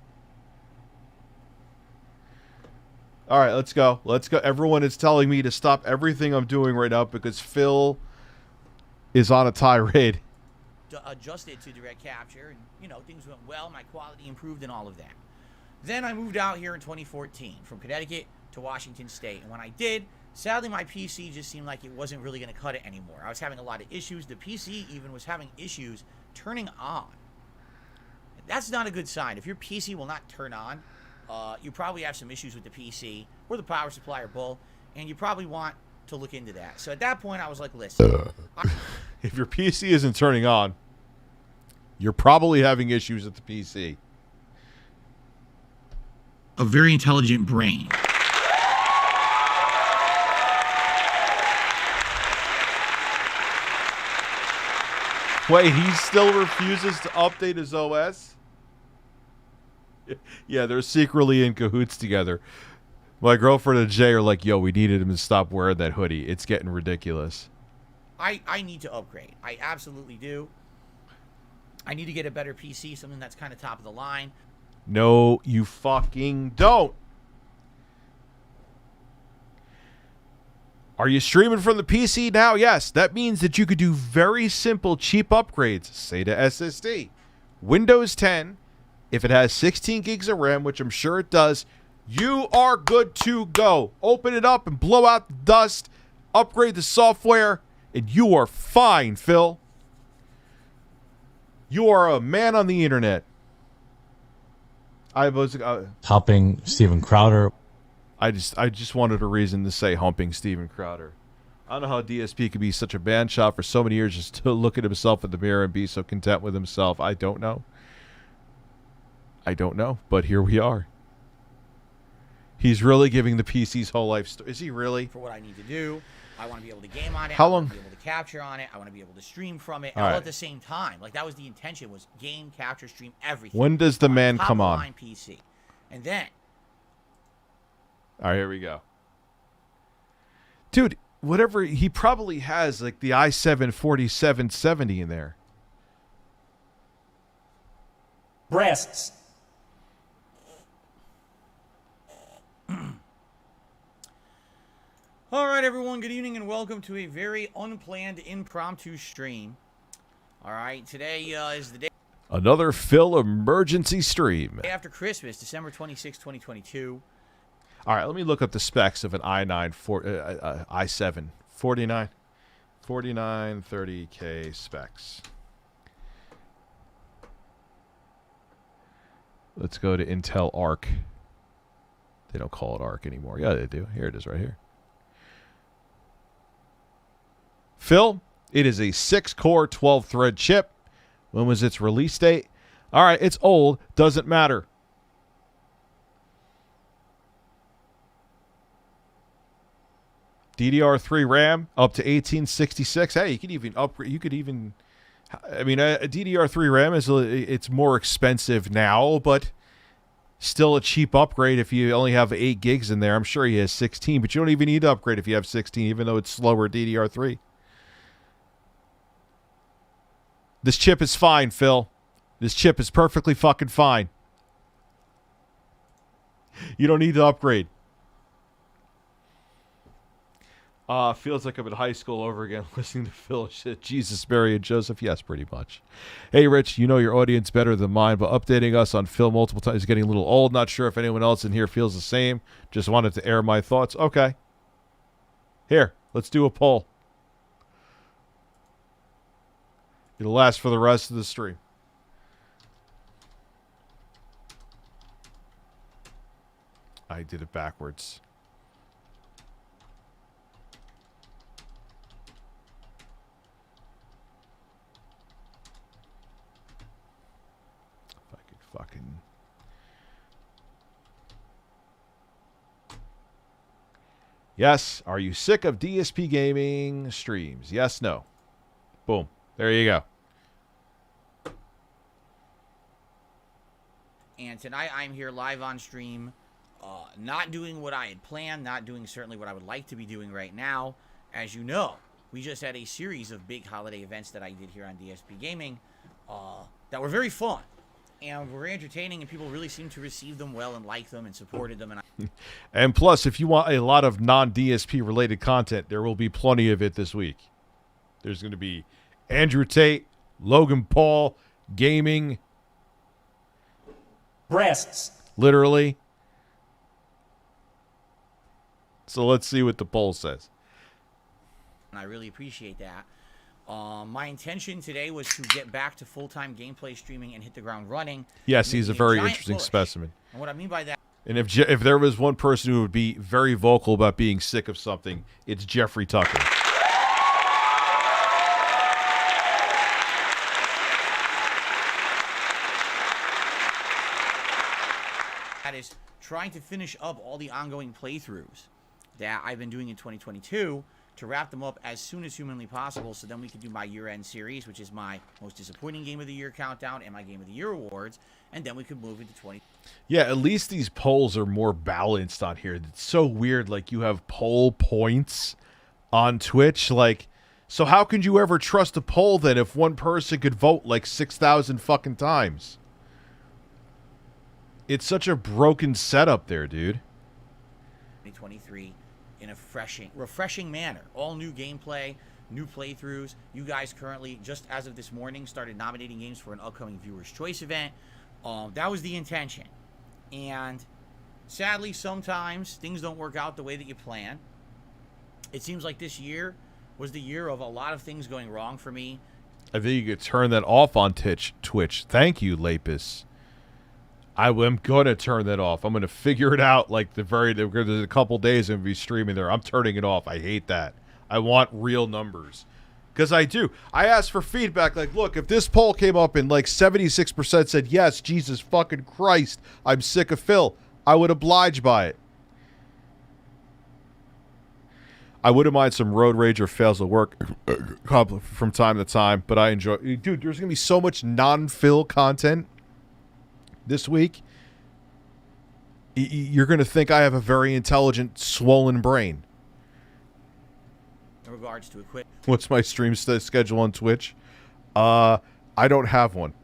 All right, let's go. Let's go. Everyone is telling me to stop everything I'm doing right now because Phil is on a tirade. Adjusted to direct capture, and, you know, things went well. My quality improved and all of that. Then I moved out here in 2014 from Connecticut to Washington State, and when I did, sadly, my PC just seemed like it wasn't really going to cut it anymore. I was having a lot of issues. The PC even was having issues turning on. That's not a good sign. If your PC will not turn on, you probably have some issues with the PC or the power supply or both, and you probably want to look into that. So at that point, I was like, listen. If your PC isn't turning on, you're probably having issues with the PC. A very intelligent brain. Wait, he still refuses to update his OS? Yeah, they're secretly in cahoots together. My girlfriend and Jay are like, yo, we needed him to stop wearing that hoodie. It's getting ridiculous. I need to upgrade. I absolutely do. I need to get a better PC, something that's kind of top of the line. No, you fucking don't. Are you streaming from the PC now? Yes. That means that you could do very simple, cheap upgrades, say to SSD. Windows 10, if it has 16 gigs of RAM, which I'm sure it does, you are good to go. Open it up and blow out the dust, upgrade the software, and you are fine, Phil. You are a man on the internet. I was Helping Steven Crowder. I just wanted a reason to say humping Steven Crowder. I don't know how DSP could be such a bad shot for so many years, just to look at himself in the mirror and be so content with himself. I don't know. But here we are. He's really giving the PC's whole life story. Is he really? For what I need to do. I want to be able to game on it. How I long? want to be able to capture on it. I want to be able to stream from it. All All right. at the same time. Like, that was the intention, was game, capture, stream, everything. When does the man top come of the on? line PC. And then, All right, here we go. Dude, whatever, he probably has like the i7 4770 in there. Breasts. all right, everyone, good evening and welcome to a very unplanned impromptu stream. All right, today is the day Another Phil emergency stream. after Christmas, December 26, 2022. All right, let me look up the specs of an i7 4930K specs. Let's go to Intel Arc. They don't call it Arc anymore. Yeah, they do. Here it is right here. Phil, it is a 6-core, 12-thread chip. When was its release date? All right, it's old. Doesn't matter. DDR3 RAM up to 1866. Hey, you could even upgrade. You could even, I mean, a DDR3 RAM it's more expensive now, but still a cheap upgrade if you only have 8 gigs in there. I'm sure he has 16, but you don't even need to upgrade if you have 16, even though it's slower DDR3. This chip is fine, Phil. This chip is perfectly fucking fine. You don't need to upgrade. Feels like I'm in high school over again listening to Phil shit. Jesus, Mary, and Joseph. Yes, pretty much. Hey, Rich, you know your audience better than mine, but updating us on Phil multiple times is getting a little old. Not sure if anyone else in here feels the same. Just wanted to air my thoughts. Okay. Here, let's do a poll. It'll last for the rest of the stream. I did it backwards. If I could fucking... Yes. Are you sick of DSP gaming streams? Yes, no. Boom. There you go. And tonight I'm here live on stream, not doing what I had planned, not doing certainly what I would like to be doing right now. As you know, we just had a series of big holiday events that I did here on DSP Gaming that were very fun and were entertaining, and people really seemed to receive them well and like them and supported them. And plus, if you want a lot of non-DSP related content, there will be plenty of it this week. There's going to be Andrew Tate, Logan Paul, gaming. Breasts. Literally. So let's see what the poll says. And I really appreciate that. My intention today was to get back to full-time gameplay streaming and hit the ground running. Yes, he's a making very giant interesting push. specimen. And what I mean by that... And if there was one person who would be very vocal about being sick of something, it's Jeffrey Tucker. That is trying to finish up all the ongoing playthroughs that I've been doing in 2022 to wrap them up as soon as humanly possible, so then we can do my year-end series, which is my most disappointing game of the year countdown and my game of the year awards, and then we could move into 20. Yeah, at least these polls are more balanced on here. It's so weird. Like, you have poll points on Twitch. Like, So how could you ever trust a poll then if one person could vote like 6,000 fucking times? It's such a broken setup there, dude. 2023 in a refreshing manner. All new gameplay, new playthroughs. You guys currently, just as of this morning, started nominating games for an upcoming Viewer's Choice event. That was the intention. And sadly, sometimes things don't work out the way that you plan. It seems like this year was the year of a lot of things going wrong for me. I think you could turn that off on Twitch. Thank you, Lapis. I am going to turn that off. I'm going to figure it out like there's a couple days I'm going to be streaming there. I'm turning it off. I hate that. I want real numbers. Because I do. I asked for feedback. Like, look, if this poll came up and like 76% said, yes, Jesus fucking Christ, I'm sick of Phil, I would oblige by it. I wouldn't mind some road rage or fails at work from time to time, but I enjoy... Dude, there's going to be so much non-Phil content this week. You're going to think I have a very intelligent, swollen brain. In regards to equipment. What's my stream schedule on Twitch? I don't have one.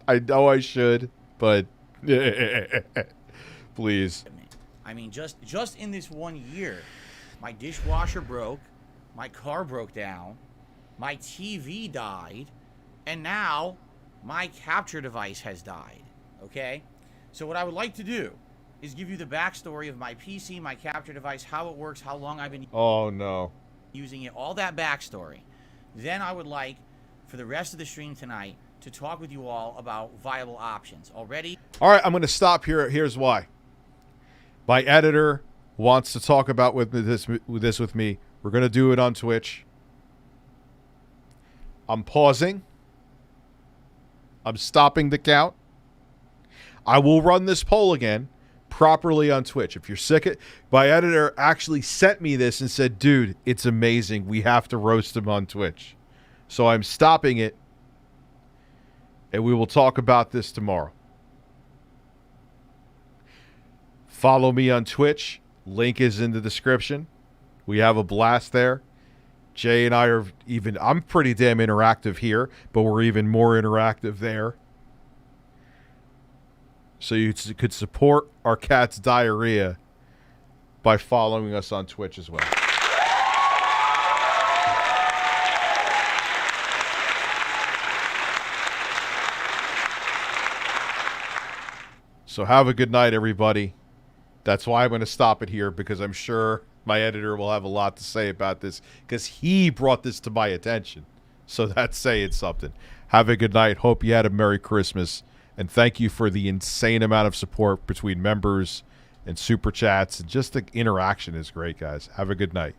I know I should, but please. I mean, just in this 1 year, my dishwasher broke, my car broke down, my TV died, and now my capture device has died, okay? So what I would like to do is give you the backstory of my PC, my capture device, how it works, how long I've been using it, all that backstory. Then I would like, for the rest of the stream tonight, to talk with you all about viable options. Already? All right, I'm going to stop here. Here's why. My editor wants to talk about this with me. We're going to do it on Twitch. I'm pausing. I'm stopping the count. I will run this poll again properly on Twitch. If you're sick of it, my editor actually sent me this and said, dude, it's amazing. We have to roast him on Twitch. So I'm stopping it, and we will talk about this tomorrow. Follow me on Twitch. Link is in the description. We have a blast there. Jay and I I'm pretty damn interactive here, but we're even more interactive there. So you could support our cat's diarrhea by following us on Twitch as well. So have a good night, everybody. That's why I'm going to stop it here, because I'm sure my editor will have a lot to say about this, because he brought this to my attention. So that's saying something. Have a good night. Hope you had a Merry Christmas. And thank you for the insane amount of support between members and super chats. And just the interaction is great, guys. Have a good night.